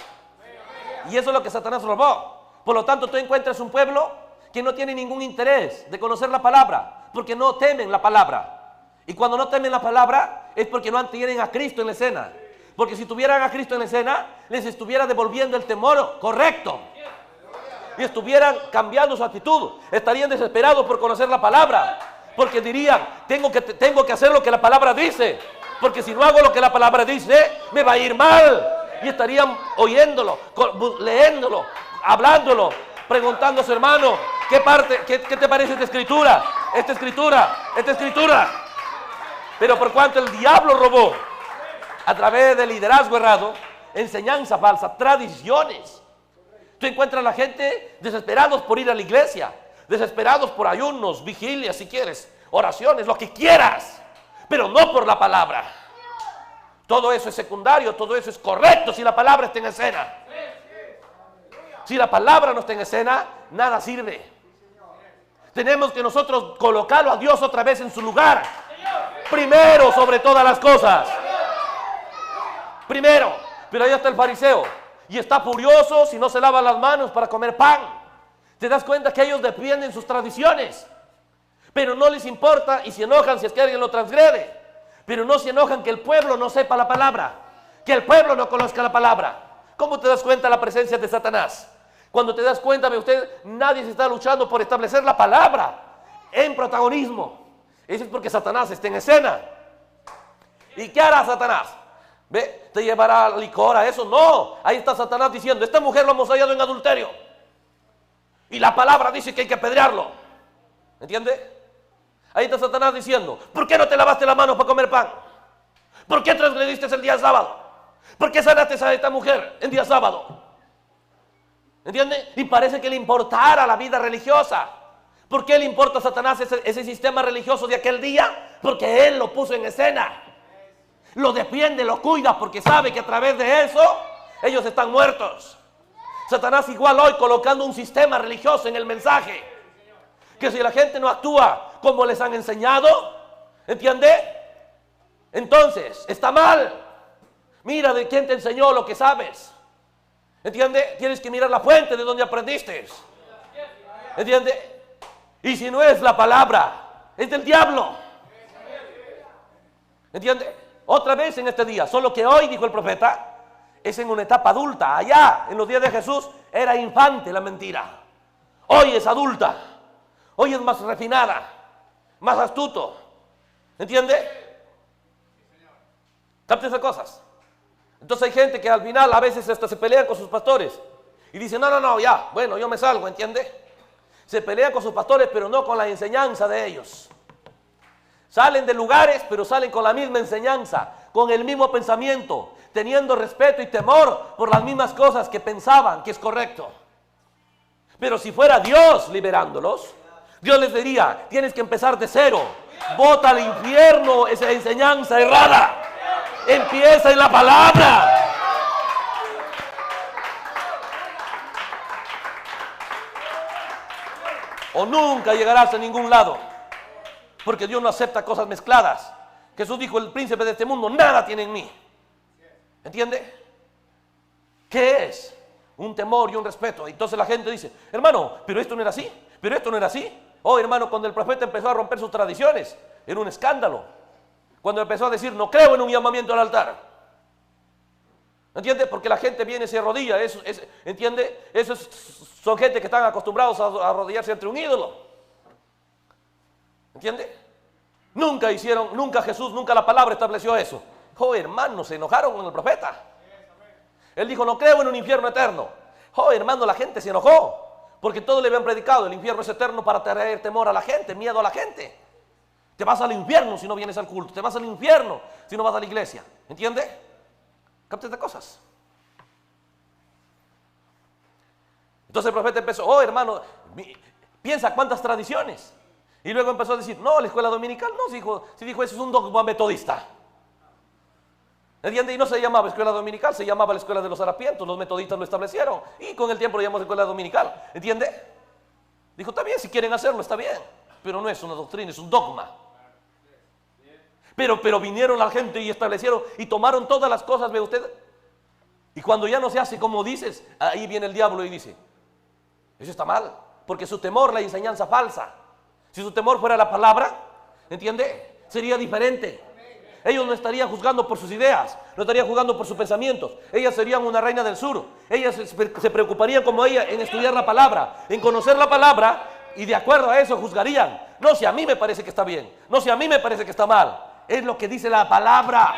Y eso es lo que Satanás robó. Por lo tanto, tú encuentras un pueblo que no tiene ningún interés de conocer la palabra, porque no temen la palabra. Y cuando no temen la palabra, es porque no tienen a Cristo en la escena. Porque si tuvieran a Cristo en la escena, les estuviera devolviendo el temor correcto. Y estuvieran cambiando su actitud. Estarían desesperados por conocer la palabra. Porque dirían, tengo que hacer lo que la palabra dice. Porque si no hago lo que la palabra dice, me va a ir mal. Y estarían oyéndolo, leyéndolo, hablándolo, preguntándose, hermano, ¿qué te parece esta escritura? Esta escritura. Pero por cuanto el diablo robó, a través del liderazgo errado, enseñanza falsa, tradiciones. Tú encuentras a la gente desesperados por ir a la iglesia, desesperados por ayunos, vigilias si quieres, oraciones, lo que quieras, pero no por la palabra. Todo eso es secundario, todo eso es correcto si la palabra está en escena. Si la palabra no está en escena, nada sirve. Tenemos que nosotros colocarlo a Dios otra vez en su lugar. Primero sobre todas las cosas. Primero. Pero ahí está el fariseo. Y está furioso si no se lava las manos para comer pan. Te das cuenta que ellos defienden sus tradiciones. Pero no les importa y se enojan si es que alguien lo transgrede. Pero no se enojan que el pueblo no sepa la palabra. Que el pueblo no conozca la palabra. ¿Cómo te das cuenta de la presencia de Satanás? Cuando te das cuenta, ve usted, nadie se está luchando por establecer la palabra en protagonismo. Eso es porque Satanás está en escena. ¿Y qué hará Satanás? ¿Ve? ¿Te llevará licor a eso? No. Ahí está Satanás diciendo, esta mujer lo hemos hallado en adulterio. Y la palabra dice que hay que apedrearlo. ¿Entiende? Ahí está Satanás diciendo, ¿por qué no te lavaste las manos para comer pan? ¿Por qué transgrediste el día sábado? ¿Por qué sanaste a esta mujer en día sábado? ¿Entiende? Y parece que le importara la vida religiosa. ¿Por qué le importa a Satanás ese sistema religioso de aquel día? Porque él lo puso en escena. Lo defiende, lo cuida, porque sabe que a través de eso ellos están muertos. Satanás igual hoy colocando un sistema religioso en el mensaje. Que si la gente no actúa como les han enseñado, ¿entiende? Entonces, está mal. Mira de quién te enseñó lo que sabes. ¿Entiende? Tienes que mirar la fuente de donde aprendiste. ¿Entiende? Y si no es la palabra, es del diablo. ¿Entiende? Otra vez en este día, solo que hoy, dijo el profeta, es en una etapa adulta. Allá, en los días de Jesús, era infante la mentira. Hoy es adulta. Hoy es más refinada, más astuto. ¿Entiende? Capta esas cosas. Entonces hay gente que al final a veces hasta se pelean con sus pastores. Y dicen, no, ya, bueno, yo me salgo, ¿entiende? Se pelean con sus pastores, pero no con la enseñanza de ellos. Salen de lugares, pero salen con la misma enseñanza, con el mismo pensamiento, teniendo respeto y temor por las mismas cosas que pensaban que es correcto. Pero si fuera Dios liberándolos, Dios les diría, tienes que empezar de cero. Bota al infierno esa enseñanza errada. Empieza en la palabra. O nunca llegarás a ningún lado. Porque Dios no acepta cosas mezcladas. Jesús dijo, el príncipe de este mundo nada tiene en mí. ¿Entiende? ¿Qué es? Un temor y un respeto. Entonces la gente dice, hermano, pero esto no era así. Pero esto no era así. Oh, hermano, cuando el profeta empezó a romper sus tradiciones, era un escándalo. Cuando empezó a decir, no creo en un llamamiento al altar. ¿Entiende? Porque la gente viene y se arrodilla. ¿Entiende? Esos son gente que están acostumbrados a arrodillarse ante un ídolo. ¿Entiende? Nunca Jesús, nunca la palabra estableció eso. Oh, hermano, se enojaron con el profeta. Él dijo, no creo en un infierno eterno. Oh, hermano, la gente se enojó. Porque todos le habían predicado, el infierno es eterno para traer temor a la gente, miedo a la gente. Te vas al infierno si no vienes al culto. Te vas al infierno si no vas a la iglesia. ¿Entiende? Capta estas cosas. Entonces el profeta empezó, oh hermano, piensa cuántas tradiciones. Y luego empezó a decir, no, la escuela dominical no, si dijo eso es un dogma metodista. ¿Entiende? Y no se llamaba escuela dominical, se llamaba la escuela de los harapientos, los metodistas lo establecieron. Y con el tiempo lo llamamos escuela dominical. ¿Entiende? Dijo, está bien, si quieren hacerlo, está bien. Pero no es una doctrina, es un dogma. Pero vinieron la gente y establecieron y tomaron todas las cosas, ve usted. Y cuando ya no se hace como dices, ahí viene el diablo y dice, eso está mal, porque su temor, la enseñanza falsa. Si su temor fuera la palabra, ¿entiende? Sería diferente. Ellos no estarían juzgando por sus ideas, no estarían juzgando por sus pensamientos. Ellas serían una reina del sur. Ellas se preocuparían como ella en estudiar la palabra, en conocer la palabra, y de acuerdo a eso juzgarían. No si a mí me parece que está bien, no si a mí me parece que está mal. Es lo que dice la palabra.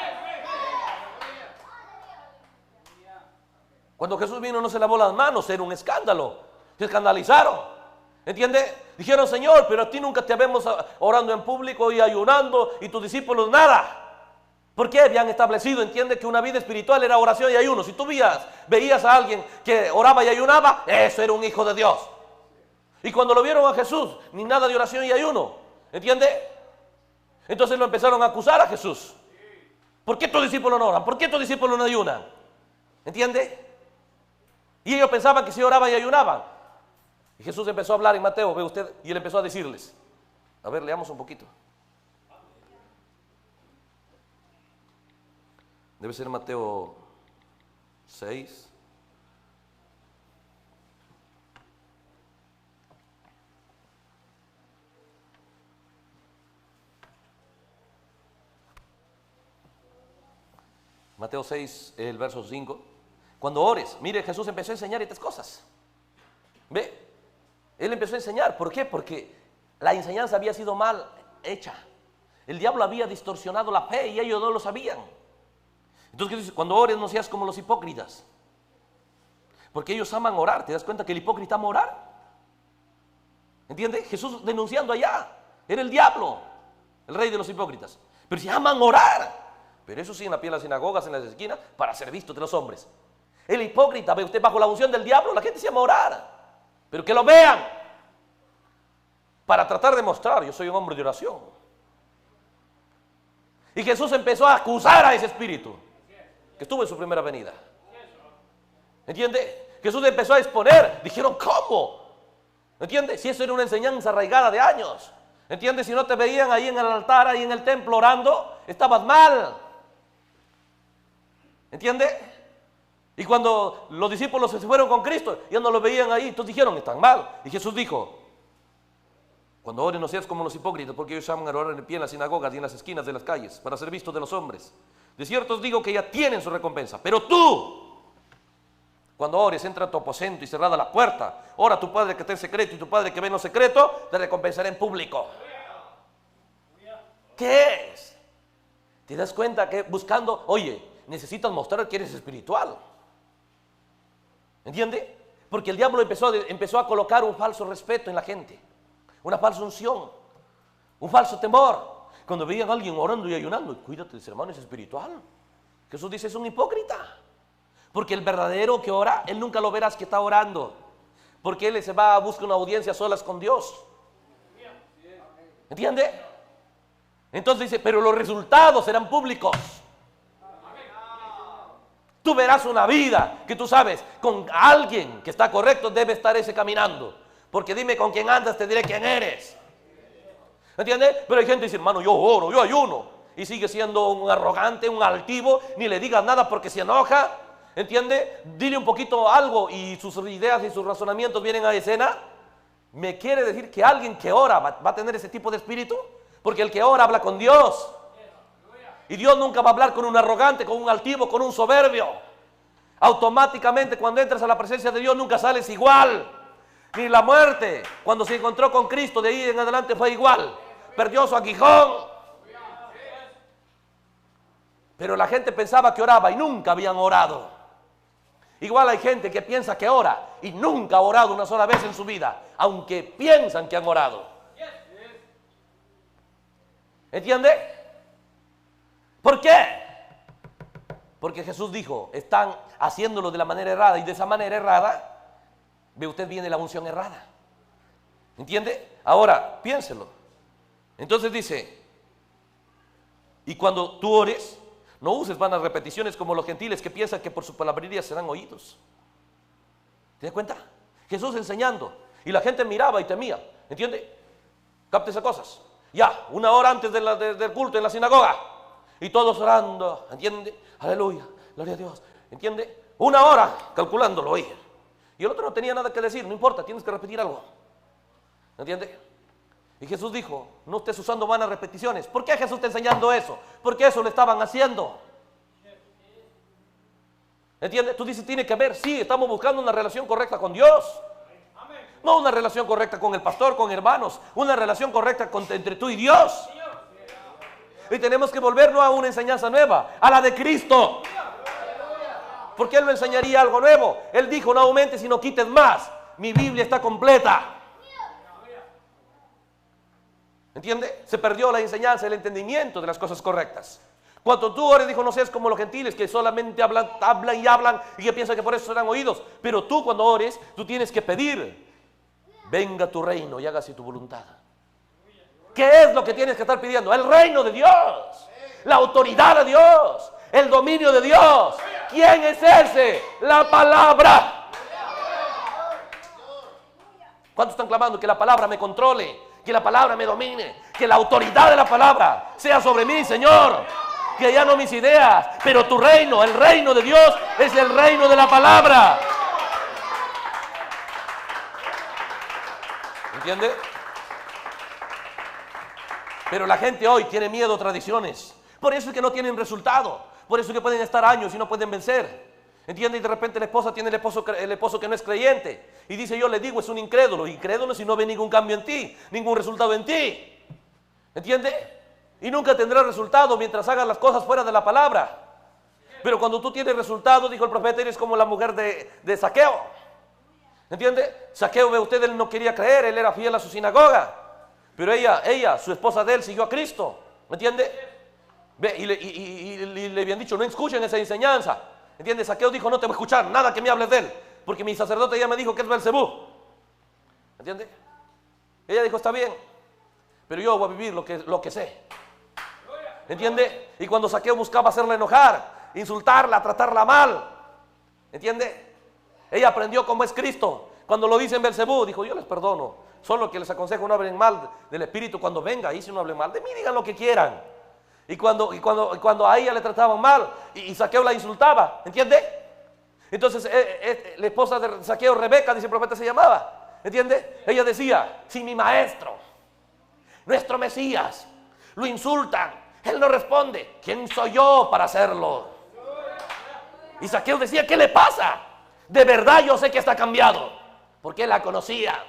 Cuando Jesús vino no se lavó las manos, era un escándalo. Se escandalizaron. ¿Entiende? Dijeron, Señor, pero a ti nunca te vemos orando en público y ayunando, y tus discípulos nada. ¿Por qué? Habían establecido, entiende, que una vida espiritual era oración y ayuno. Si tú veías a alguien que oraba y ayunaba, eso era un hijo de Dios. Y cuando lo vieron a Jesús, ni nada de oración y ayuno. ¿Entiende? Entonces lo empezaron a acusar a Jesús. ¿Por qué tus discípulos no oran? ¿Por qué tus discípulos no ayunan? ¿Entiende? Y ellos pensaban que sí oraban y ayunaban. Y Jesús empezó a hablar en Mateo, ve usted, y él empezó a decirles. A ver, leamos un poquito. Debe ser Mateo 6. Mateo 6, el verso 5. Cuando ores, mire, Jesús empezó a enseñar estas cosas. ¿Ve? Él empezó a enseñar. ¿Por qué? Porque la enseñanza había sido mal hecha. El diablo había distorsionado la fe y ellos no lo sabían. Entonces, ¿qué dice? Cuando ores no seas como los hipócritas. Porque ellos aman orar. ¿Te das cuenta que el hipócrita ama orar? ¿Entiendes? Jesús denunciando allá. Era el diablo, el rey de los hipócritas. Pero si aman orar. Pero eso sí, en las sinagogas, en las esquinas, para ser visto de los hombres. El hipócrita, ve usted, bajo la unción del diablo, la gente se llama orar. Pero que lo vean. Para tratar de mostrar, yo soy un hombre de oración. Y Jesús empezó a acusar a ese espíritu que estuvo en su primera venida. ¿Entiende? Jesús empezó a exponer. Dijeron, ¿cómo? ¿Entiende? Si eso era una enseñanza arraigada de años. ¿Entiende? Si no te veían ahí en el altar, ahí en el templo orando, estabas mal. ¿Entiende? Y cuando los discípulos se fueron con Cristo, ya no lo veían ahí, entonces dijeron, están mal. Y Jesús dijo, cuando ores no seas como los hipócritas, porque ellos aman orar en pie en las sinagogas y en las esquinas de las calles, para ser vistos de los hombres. De cierto os digo que ya tienen su recompensa. Pero tú, cuando ores, entra a tu aposento y cerrada la puerta. Ora a tu Padre que está en secreto, y tu Padre que ve en lo secreto, te recompensará en público. ¿Qué es? ¿Te das cuenta que buscando, oye, necesitas mostrar que eres espiritual? ¿Entiende? Porque el diablo empezó a colocar un falso respeto en la gente, una falsa unción, un falso temor. Cuando veían a alguien orando y ayunando, cuídate, ese hermano es espiritual. Jesús dice, es un hipócrita. Porque el verdadero que ora, él nunca lo verás que está orando. Porque él se va a buscar una audiencia a solas con Dios. ¿Entiende? Entonces dice, pero los resultados serán públicos. Tú verás una vida que tú sabes, con alguien que está correcto debe estar ese caminando. Porque dime con quién andas, te diré quién eres. ¿Entiendes? Pero hay gente que dice, hermano, yo oro, yo ayuno. Y sigue siendo un arrogante, un altivo, ni le digas nada porque se enoja. ¿Entiende? Dile un poquito algo y sus ideas y sus razonamientos vienen a escena. ¿Me quiere decir que alguien que ora va a tener ese tipo de espíritu? Porque el que ora habla con Dios. Y Dios nunca va a hablar con un arrogante, con un altivo, con un soberbio. Automáticamente cuando entras a la presencia de Dios nunca sales igual. Ni la muerte, cuando se encontró con Cristo, de ahí en adelante fue igual. Perdió su aguijón. Pero la gente pensaba que oraba y nunca habían orado. Igual hay gente que piensa que ora y nunca ha orado una sola vez en su vida, aunque piensan que han orado. ¿Entiende? ¿Por qué? Porque Jesús dijo, están haciéndolo de la manera errada, y de esa manera errada, ve usted, viene la unción errada. ¿Entiende? Ahora, piénselo. Entonces dice, y cuando tú ores, no uses vanas repeticiones como los gentiles que piensan que por su palabrería serán oídos. ¿Te das cuenta? Jesús enseñando, y la gente miraba y temía. ¿Entiende? Capte esas cosas. Ya, una hora antes del culto en la sinagoga, y todos orando, ¿entiende? Aleluya, gloria a Dios, ¿entiende? Una hora calculándolo, oye. Y el otro no tenía nada que decir, no importa, tienes que repetir algo. ¿Entiende? Y Jesús dijo, no estés usando vanas repeticiones. ¿Por qué Jesús está enseñando eso? Porque eso lo estaban haciendo. ¿Entiendes? Tú dices, tiene que ver, sí, estamos buscando una relación correcta con Dios. No una relación correcta con el pastor, con hermanos. Una relación correcta entre tú y Dios. Y tenemos que volvernos a una enseñanza nueva, a la de Cristo. Porque Él no enseñaría algo nuevo. Él dijo, no aumentes y no quites más. Mi Biblia está completa. ¿Entiende? Se perdió la enseñanza, el entendimiento de las cosas correctas. Cuando tú ores, dijo, no seas como los gentiles que solamente hablan y que piensan que por eso serán oídos. Pero tú cuando ores, tú tienes que pedir, venga tu reino y hágase tu voluntad. ¿Qué es lo que tienes que estar pidiendo? El reino de Dios, la autoridad de Dios, el dominio de Dios. ¿Quién es ese? La palabra. ¿Cuántos están clamando que la palabra me controle, que la palabra me domine, que la autoridad de la palabra sea sobre mí, Señor? Que ya no mis ideas, pero tu reino, el reino de Dios es el reino de la palabra. ¿Entiende? Pero la gente hoy tiene miedo a tradiciones. Por eso es que no tienen resultado. Por eso es que pueden estar años y no pueden vencer. ¿Entiende? Y de repente la esposa tiene el esposo que no es creyente. Y dice, yo le digo, es un incrédulo. Incrédulo si no ve ningún cambio en ti, ningún resultado en ti. ¿Entiende? Y nunca tendrá resultado mientras hagas las cosas fuera de la palabra. Pero cuando tú tienes resultado, dijo el profeta, eres como la mujer de Zaqueo. ¿Entiende? Zaqueo, ve usted, él no quería creer, él era fiel a su sinagoga. Pero ella, su esposa de él, siguió a Cristo. ¿Me entiende? Ve, y le habían dicho, no escuchen esa enseñanza. ¿Entiende? Zaqueo dijo, no te voy a escuchar nada que me hables de él, porque mi sacerdote ya me dijo que es Belcebú. ¿Entiende? Ella dijo, está bien, pero yo voy a vivir lo que sé. ¿Entiende? Y cuando Zaqueo buscaba hacerla enojar, insultarla, tratarla mal, ¿entiende? Ella aprendió cómo es Cristo. Cuando lo dice en Belcebú, dijo, yo les perdono. Solo que les aconsejo no hablen mal del Espíritu cuando venga. Y si no hablen mal de mí, digan lo que quieran. Y cuando a ella le trataban mal y Zaqueo la insultaba, ¿entiende? Entonces la esposa de Zaqueo, Rebeca, dice el profeta, se llamaba, ¿entiende? Ella decía, si mi maestro, nuestro Mesías, lo insultan, él no responde, ¿quién soy yo para hacerlo? Y Zaqueo decía, ¿qué le pasa? De verdad yo sé que está cambiado, porque él la conocía.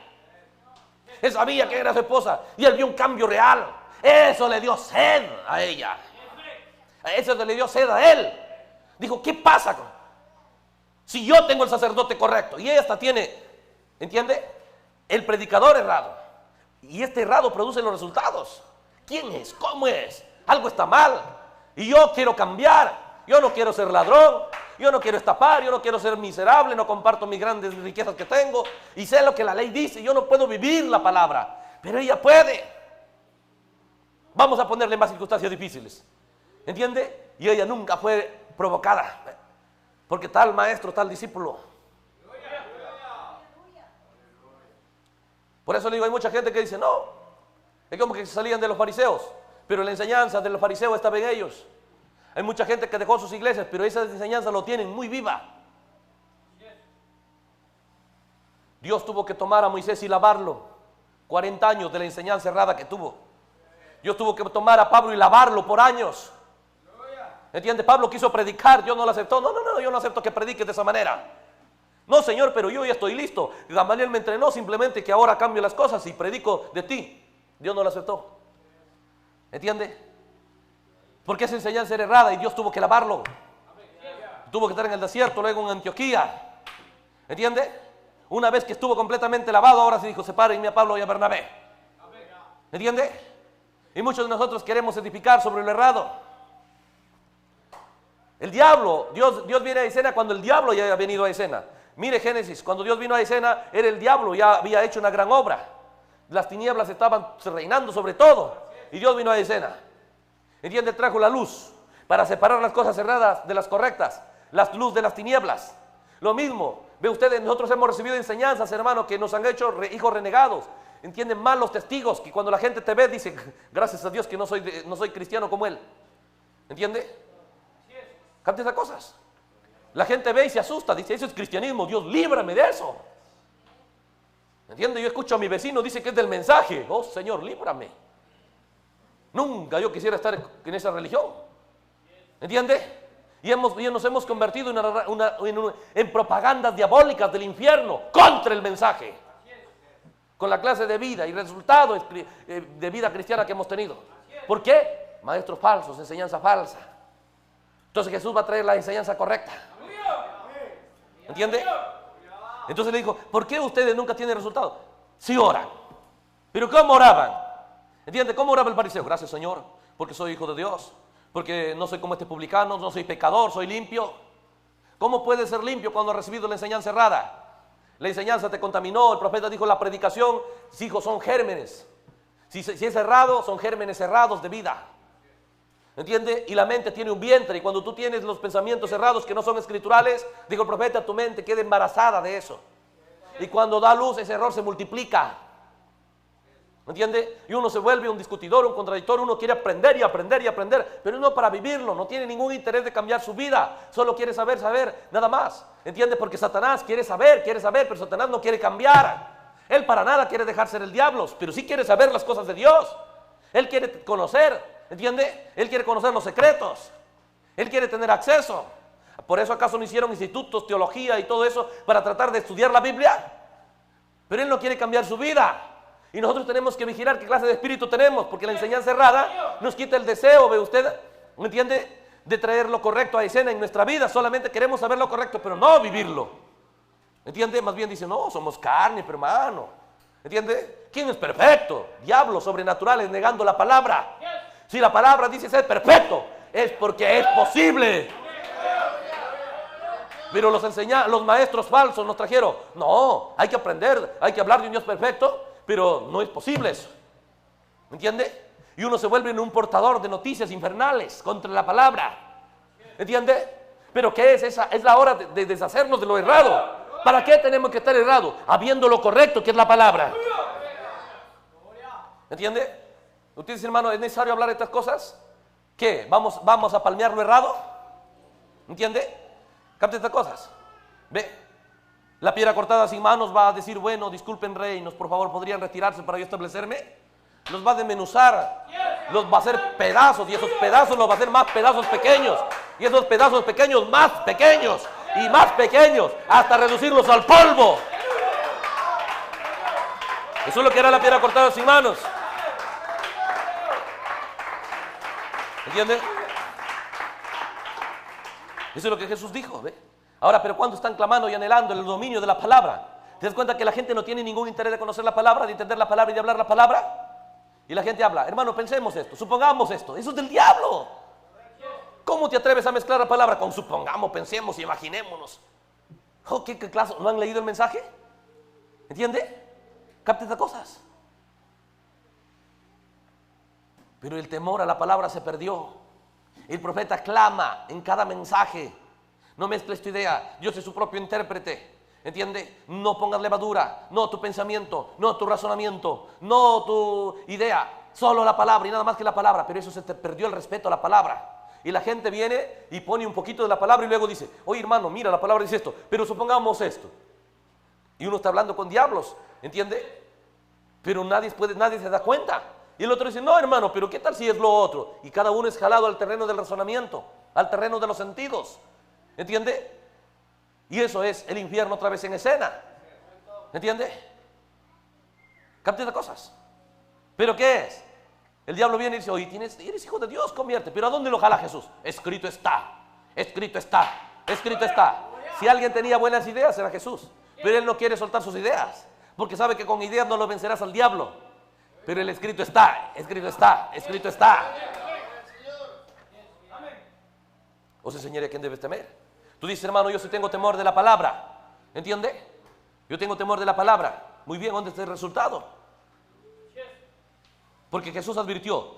Él sabía que era su esposa y él vio un cambio real. Eso le dio sed a ella. Eso le dio sed a él. Dijo, ¿qué pasa? Si yo tengo el sacerdote correcto y ella hasta tiene, ¿entiende? El predicador errado. Y este errado produce los resultados. ¿Quién es? ¿Cómo es? Algo está mal. Y yo quiero cambiar. Yo no quiero ser ladrón. Yo no quiero estafar, yo no quiero ser miserable, no comparto mis grandes riquezas que tengo y sé lo que la ley dice, yo no puedo vivir la palabra, pero ella puede. Vamos a ponerle más circunstancias difíciles, ¿entiende? Y ella nunca fue provocada, porque tal maestro, tal discípulo. Por eso le digo, hay mucha gente que dice, no, es como que salían de los fariseos, pero la enseñanza de los fariseos estaba en ellos. Hay mucha gente que dejó sus iglesias, pero esa enseñanza lo tienen muy viva. Dios tuvo que tomar a Moisés y lavarlo. 40 años de la enseñanza errada que tuvo. Dios tuvo que tomar a Pablo y lavarlo por años. ¿Entiende? Pablo quiso predicar, Dios no lo aceptó. No, yo no acepto que prediques de esa manera. No, Señor, pero yo ya estoy listo. Gamaliel me entrenó simplemente que ahora cambio las cosas y predico de ti. Dios no lo aceptó. ¿Entiende? Porque esa enseñanza era errada y Dios tuvo que lavarlo. Tuvo que estar en el desierto, luego en Antioquía. ¿Entiende? Una vez que estuvo completamente lavado, ahora se dijo, sepárenme a Pablo y a Bernabé. ¿Entiende? Y muchos de nosotros queremos edificar sobre lo errado. El diablo, Dios viene a escena cuando el diablo ya había venido a escena. Mire Génesis, cuando Dios vino a escena, era el diablo, ya había hecho una gran obra. Las tinieblas estaban reinando sobre todo. Y Dios vino a escena. ¿Entiende? Trajo la luz para separar las cosas erradas de las correctas, la luz de las tinieblas. Lo mismo, ve ustedes, nosotros hemos recibido enseñanzas, hermano, que nos han hecho hijos renegados. ¿Entienden? Malos testigos, que cuando la gente te ve, dice, gracias a Dios que no soy cristiano como él. ¿Entiende? Capta esas cosas. La gente ve y se asusta, dice, eso es cristianismo, Dios líbrame de eso. ¿Entiende? Yo escucho a mi vecino, dice que es del mensaje. Oh, Señor, líbrame. Nunca yo quisiera estar en esa religión. ¿Entiende? Y nos hemos convertido en propagandas diabólicas del infierno contra el mensaje. Con la clase de vida y resultados de vida cristiana que hemos tenido. ¿Por qué? Maestros falsos, enseñanza falsa. Entonces Jesús va a traer la enseñanza correcta. ¿Entiende? Entonces le dijo, ¿por qué ustedes nunca tienen resultados? Sí oran. ¿Pero cómo oraban? ¿Entiende? ¿Cómo oraba el fariseo? Gracias, Señor, porque soy hijo de Dios. Porque no soy como este publicano, no soy pecador, soy limpio. ¿Cómo puede ser limpio cuando ha recibido la enseñanza errada? La enseñanza te contaminó. El profeta dijo, la predicación, hijos, son gérmenes. Si es errado, son gérmenes errados de vida. ¿Entiende? Y la mente tiene un vientre, y cuando tú tienes los pensamientos errados que no son escriturales, dijo el profeta, tu mente queda embarazada de eso. Y cuando da luz, ese error se multiplica. ¿Entiende? Y uno se vuelve un discutidor, un contradictor, uno quiere aprender y aprender y aprender, pero no para vivirlo, no tiene ningún interés de cambiar su vida, solo quiere saber, nada más. ¿Entiende? Porque Satanás quiere saber, pero Satanás no quiere cambiar. Él para nada quiere dejar ser el diablo, pero sí quiere saber las cosas de Dios. Él quiere conocer. ¿Entiende? Él quiere conocer los secretos. Él quiere tener acceso. ¿Por eso acaso no hicieron institutos, teología y todo eso para tratar de estudiar la Biblia? Pero él no quiere cambiar su vida. Y nosotros tenemos que vigilar qué clase de espíritu tenemos, porque la enseñanza errada nos quita el deseo, ¿ve usted? ¿Me entiende? De traer lo correcto a escena en nuestra vida. Solamente queremos saber lo correcto, pero no vivirlo. ¿Entiende? Más bien dice, no, somos carne, pero hermano. ¿Entiende? ¿Quién es perfecto? Diablos sobrenaturales negando la palabra. Si la palabra dice ser perfecto, es porque es posible. Pero los maestros falsos nos trajeron, no, hay que aprender, hay que hablar de un Dios perfecto, pero no es posible eso. ¿Me entiende? Y uno se vuelve en un portador de noticias infernales contra la palabra. ¿Entiende? Pero ¿qué es esa? Es la hora de deshacernos de lo errado. ¿Para qué tenemos que estar errado? Habiendo lo correcto, que es la palabra. ¿Entiende? Usted dice, hermano, ¿es necesario hablar de estas cosas? ¿Qué? ¿Vamos a palmear lo errado? ¿Entiende? Capte estas cosas. Ve, la piedra cortada sin manos va a decir, bueno, disculpen reinos, por favor, ¿podrían retirarse para yo establecerme? Los va a desmenuzar, los va a hacer pedazos, y esos pedazos los va a hacer más pedazos pequeños, y esos pedazos pequeños más pequeños, y más pequeños, hasta reducirlos al polvo. Eso es lo que era la piedra cortada sin manos. ¿Entiende? Eso es lo que Jesús dijo, ¿ve? Ahora, pero cuando están clamando y anhelando el dominio de la palabra, ¿te das cuenta que la gente no tiene ningún interés de conocer la palabra, de entender la palabra y de hablar la palabra? Y la gente habla, hermano, pensemos esto, supongamos esto, eso es del diablo. ¿Cómo te atreves a mezclar la palabra con supongamos, pensemos y imaginémonos? Oh, ¿qué clase? ¿No han leído el mensaje? ¿Entiende? Capte estas cosas. Pero el temor a la palabra se perdió. El profeta clama en cada mensaje. No mezcles tu idea, Dios es su propio intérprete. ¿Entiende? No pongas levadura, no tu pensamiento, no tu razonamiento, no tu idea, solo la palabra y nada más que la palabra. Pero eso se te perdió el respeto a la palabra. Y la gente viene y pone un poquito de la palabra y luego dice, oye hermano, mira, la palabra dice esto, pero supongamos esto. Y uno está hablando con diablos, ¿entiende? Pero nadie se da cuenta. Y el otro dice, no hermano, pero ¿qué tal si es lo otro? Y cada uno es jalado al terreno del razonamiento, al terreno de los sentidos. ¿Entiende? Y eso es el infierno otra vez en escena. ¿Entiende? Capte las cosas. ¿Pero qué es? El diablo viene y dice, oye, eres hijo de Dios, convierte. ¿Pero a dónde lo jala Jesús? Escrito está, escrito está, escrito está. Si alguien tenía buenas ideas era Jesús. Pero él no quiere soltar sus ideas, porque sabe que con ideas no lo vencerás al diablo. Pero el escrito está, escrito está, escrito está. Os enseñaré a quién debes temer. Tú dices, hermano, yo sí tengo temor de la palabra. ¿Entiende? Yo tengo temor de la palabra. Muy bien, ¿dónde está el resultado? Porque Jesús advirtió,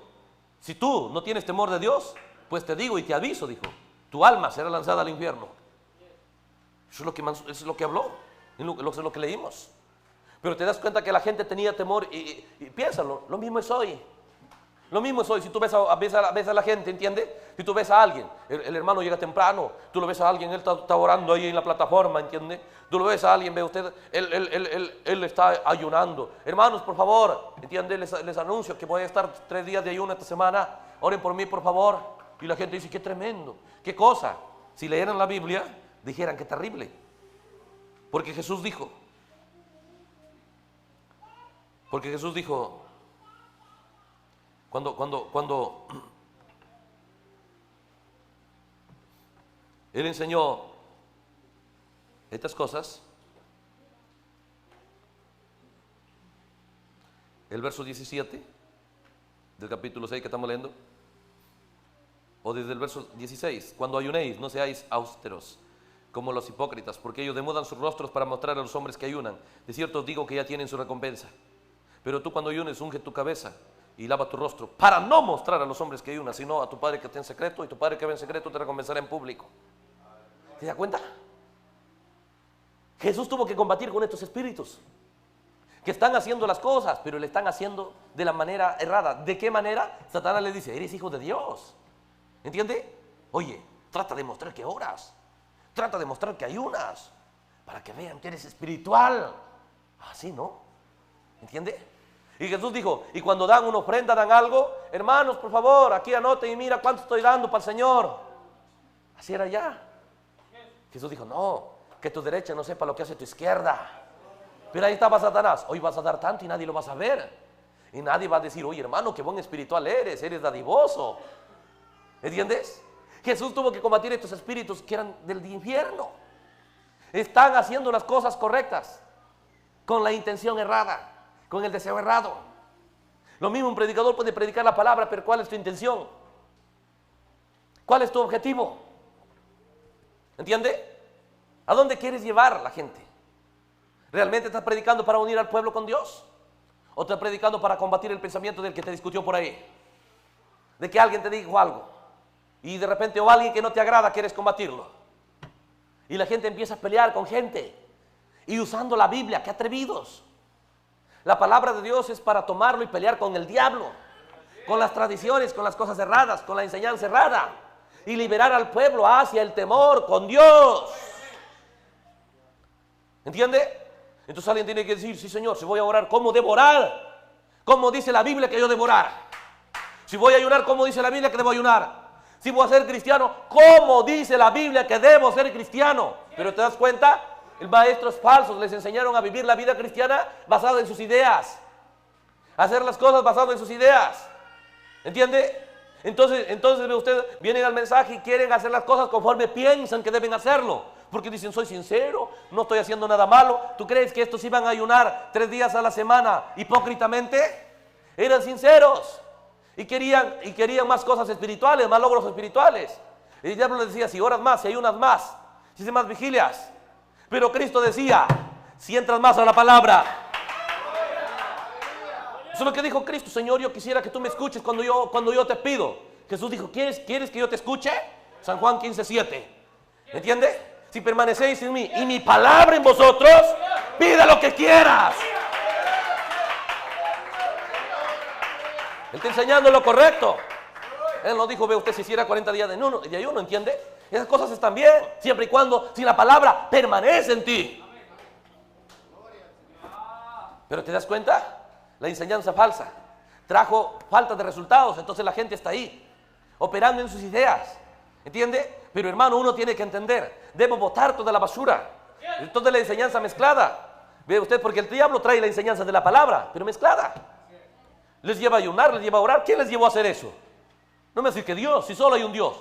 si tú no tienes temor de Dios, pues te digo y te aviso, dijo, tu alma será lanzada al infierno. Eso es lo que habló, eso es lo que leímos. Pero te das cuenta que la gente tenía temor y piénsalo, lo mismo es hoy. Lo mismo es hoy, si tú ves a la gente, ¿entiende? Si tú ves a alguien, el hermano llega temprano, tú lo ves a alguien, él está orando ahí en la plataforma, ¿entiende? Tú lo ves a alguien, ve usted, él está ayunando. Hermanos, por favor, ¿entiende? Les anuncio que voy a estar 3 días de ayuno esta semana, oren por mí, por favor. Y la gente dice, qué tremendo, qué cosa. Si leyeran la Biblia, dijeran, qué terrible. Porque Jesús dijo, cuando Él enseñó estas cosas, el verso 17 del capítulo 6 que estamos leyendo, o desde el verso 16, cuando ayunéis, no seáis austeros como los hipócritas, porque ellos demudan sus rostros para mostrar a los hombres que ayunan. De cierto os digo que ya tienen su recompensa. Pero tú cuando ayunes, unge tu cabeza y lava tu rostro, para no mostrar a los hombres que ayunan, sino a tu Padre que está en secreto, y tu Padre que ve en secreto te recompensará en público. ¿Te das cuenta? Jesús tuvo que combatir con estos espíritus que están haciendo las cosas, pero le están haciendo de la manera errada. ¿De qué manera? Satanás le dice, eres hijo de Dios. ¿Entiende? Oye, trata de mostrar que oras, trata de mostrar que ayunas, para que vean que eres espiritual. Así, ¿no? ¿Entiende? Y Jesús dijo, y cuando dan una ofrenda, dan algo, hermanos, por favor, aquí anoten y mira cuánto estoy dando para el Señor. Así era ya. Jesús dijo, no, que tu derecha no sepa lo que hace tu izquierda. Pero ahí estaba Satanás, hoy vas a dar tanto y nadie lo va a saber. Y nadie va a decir, oye hermano, qué buen espiritual eres dadivoso. ¿Entiendes? Jesús tuvo que combatir estos espíritus que eran del infierno. Están haciendo las cosas correctas, con la intención errada, con el deseo errado. Lo mismo un predicador puede predicar la palabra, pero ¿cuál es tu intención? ¿Cuál es tu objetivo? ¿Entiende? ¿A dónde quieres llevar a la gente? ¿Realmente estás predicando para unir al pueblo con Dios? ¿O estás predicando para combatir el pensamiento del que te discutió por ahí? De que alguien te dijo algo y de repente, o alguien que no te agrada, quieres combatirlo. Y la gente empieza a pelear con gente y usando la Biblia. ¡Qué atrevidos! La palabra de Dios es para tomarlo y pelear con el diablo, con las tradiciones, con las cosas erradas, con la enseñanza errada, y liberar al pueblo hacia el temor con Dios. ¿Entiende? Entonces alguien tiene que decir, sí Señor, si voy a orar, ¿cómo debo orar? ¿Cómo dice la Biblia que yo debo orar? Si voy a ayunar, ¿cómo dice la Biblia que debo ayunar? Si voy a ser cristiano, ¿cómo dice la Biblia que debo ser cristiano? Pero ¿te das cuenta? Maestros falsos les enseñaron a vivir la vida cristiana basada en sus ideas, a hacer las cosas basadas en sus ideas. ¿Entiende? Entonces ve usted, vienen al mensaje y quieren hacer las cosas conforme piensan que deben hacerlo, porque dicen, soy sincero, no estoy haciendo nada malo. ¿Tú crees que estos iban a ayunar 3 días a la semana hipócritamente? Eran sinceros y querían más cosas espirituales, más logros espirituales. Y el diablo les decía, si oras más, si ayunas más, si haces más vigilias. Pero Cristo decía, si entras más a la palabra. Eso es lo que dijo Cristo. Señor, yo quisiera que tú me escuches cuando yo te pido. Jesús dijo, ¿quieres que yo te escuche? San Juan 15:7. ¿Entiende? Si permanecéis en mí y mi palabra en vosotros, pide lo que quieras. Él está enseñando lo correcto. Él no dijo, ve usted, si hiciera 40 días de ayuno, ¿entiende? Esas cosas están bien, siempre y cuando, si la palabra permanece en ti. Pero ¿te das cuenta? La enseñanza falsa trajo falta de resultados, entonces la gente está ahí, operando en sus ideas, ¿entiende? Pero hermano, uno tiene que entender, debo botar toda la basura, toda la enseñanza mezclada. Ve usted, porque el diablo trae la enseñanza de la palabra, pero mezclada. Les lleva a ayunar, les lleva a orar. ¿Quién les llevó a hacer eso? No me decir que Dios, si solo hay un Dios.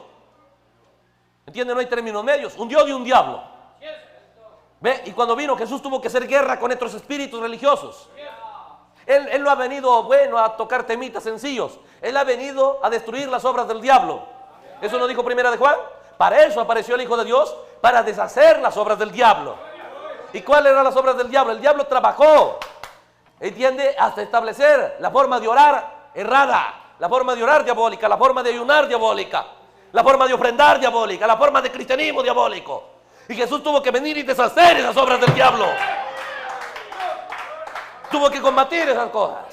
¿Entiende? No hay términos medios, un Dios y un diablo. ¿Ve? Y cuando vino Jesús tuvo que hacer guerra con estos espíritus religiosos. Él no ha venido, a tocar temitas sencillos. Él ha venido a destruir las obras del diablo. ¿Eso no dijo Primera de Juan? Para eso apareció el Hijo de Dios, para deshacer las obras del diablo. ¿Y cuáles eran las obras del diablo? El diablo trabajó, ¿entiende? Hasta establecer la forma de orar errada, la forma de orar diabólica, la forma de ayunar diabólica, la forma de ofrendar diabólica, la forma de cristianismo diabólico. Y Jesús tuvo que venir y deshacer esas obras del diablo. Tuvo que combatir esas cosas.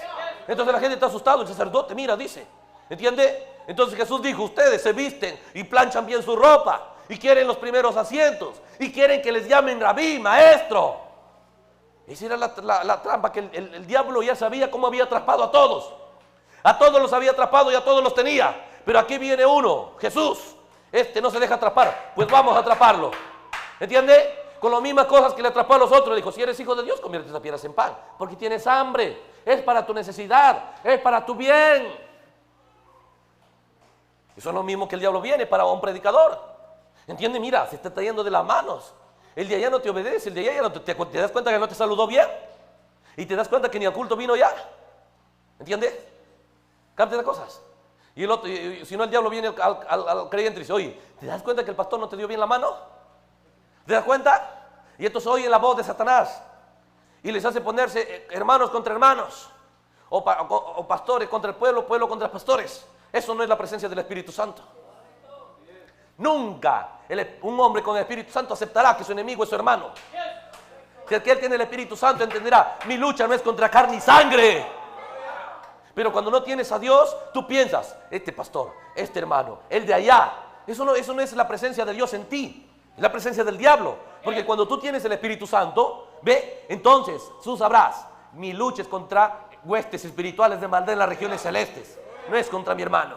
Entonces la gente está asustada. El sacerdote, mira, dice, ¿Entiende? Entonces Jesús dijo, ustedes se visten y planchan bien su ropa y quieren los primeros asientos y quieren que les llamen rabí, maestro. Esa era la trampa, que el diablo ya sabía cómo había atrapado a todos. A todos los había atrapado y a todos los tenía. Pero aquí viene uno, Jesús. Este no se deja atrapar, pues vamos a atraparlo. ¿Entiende? Con las mismas cosas que le atrapó a los otros. Dijo, si eres hijo de Dios, convierte esas piedras en pan. Porque tienes hambre, es para tu necesidad, es para tu bien. Eso es lo mismo que el diablo viene para un predicador. ¿Entiende? Mira, se está trayendo de las manos. El de allá no te obedece, el de allá ya no te das cuenta que no te saludó bien. Y te das cuenta que ni al culto vino ya. ¿Entiende? Cambia de cosas. Y el otro, si no, el diablo viene al creyente y dice, oye, ¿te das cuenta que el pastor no te dio bien la mano? ¿Te das cuenta? Y entonces oye la voz de Satanás y les hace ponerse hermanos contra hermanos, o pastores contra el pueblo, pueblo contra pastores. Eso no es la presencia del Espíritu Santo. Nunca un hombre con el Espíritu Santo aceptará que su enemigo es su hermano. Si el que él tiene el Espíritu Santo entenderá, mi lucha no es contra carne y sangre. Pero cuando no tienes a Dios, tú piensas, este pastor, este hermano, el de allá. Eso no es la presencia de Dios en ti, es la presencia del diablo. Porque cuando tú tienes el Espíritu Santo, ve, entonces tú sabrás, mi lucha es contra huestes espirituales de maldad en las regiones celestes, no es contra mi hermano.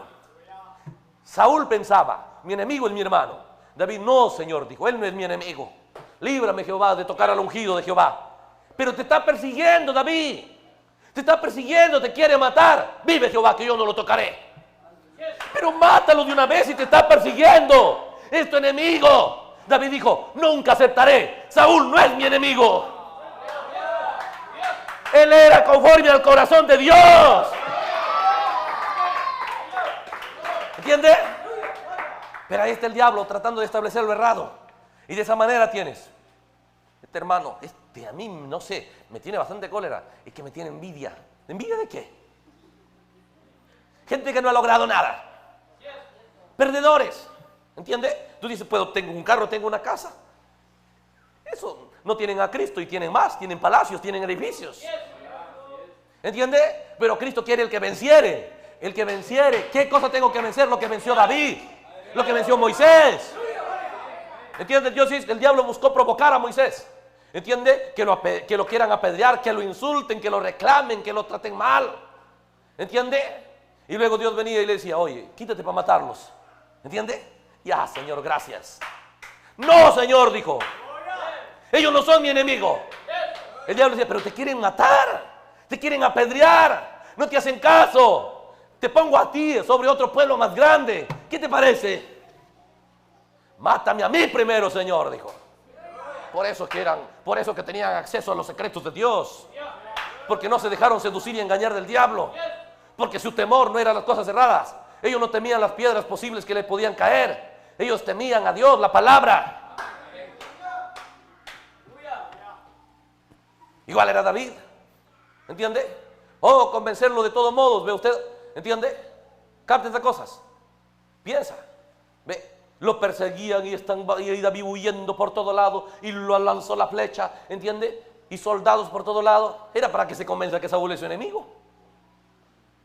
Saúl pensaba, mi enemigo es mi hermano. David, no, Señor, dijo, él no es mi enemigo. Líbrame, Jehová, de tocar al ungido de Jehová. Pero te está persiguiendo, David. Te está persiguiendo, te quiere matar. Vive, Jehová, que yo no lo tocaré. Pero mátalo de una vez si te está persiguiendo. Es tu enemigo. David dijo, nunca aceptaré. Saúl no es mi enemigo. Él era conforme al corazón de Dios. ¿Entiende? Pero ahí está el diablo tratando de establecer lo errado. Y de esa manera tienes, este hermano, a mí no sé, me tiene bastante cólera, es que me tiene envidia. ¿Envidia de qué? Gente que no ha logrado nada. Perdedores. ¿Entiende? Tú dices, pues tengo un carro, tengo una casa. Eso, no tienen a Cristo y tienen más, tienen palacios, tienen edificios. ¿Entiende? Pero Cristo quiere el que venciere. El que venciere, ¿qué cosa tengo que vencer? Lo que venció David, lo que venció Moisés. ¿Entiende? El diablo buscó provocar a Moisés. ¿Entiende? Que lo quieran apedrear, que lo insulten, que lo reclamen, que lo traten mal. ¿Entiende? Y luego Dios venía y le decía, oye, quítate para matarlos. ¿Entiende? Ya, Señor, gracias. No, Señor, dijo. Ellos no son mi enemigo. El diablo decía, pero te quieren matar, te quieren apedrear, no te hacen caso. Te pongo a ti sobre otro pueblo más grande. ¿Qué te parece? Mátame a mí primero, Señor, dijo. Por eso que tenían acceso a los secretos de Dios. Porque no se dejaron seducir y engañar del diablo. Porque su temor no eran las cosas cerradas. Ellos no temían las piedras posibles que le podían caer. Ellos temían a Dios, la palabra. Igual era David. ¿Entiende? Convencerlo de todos modos, ¿ve usted? ¿Entiende? Capta estas cosas. Piensa. Ve. Lo perseguían y David huyendo por todo lado y lo lanzó la flecha, ¿entiende? Y soldados por todo lado. Era para que se convenza que Saúl es su enemigo.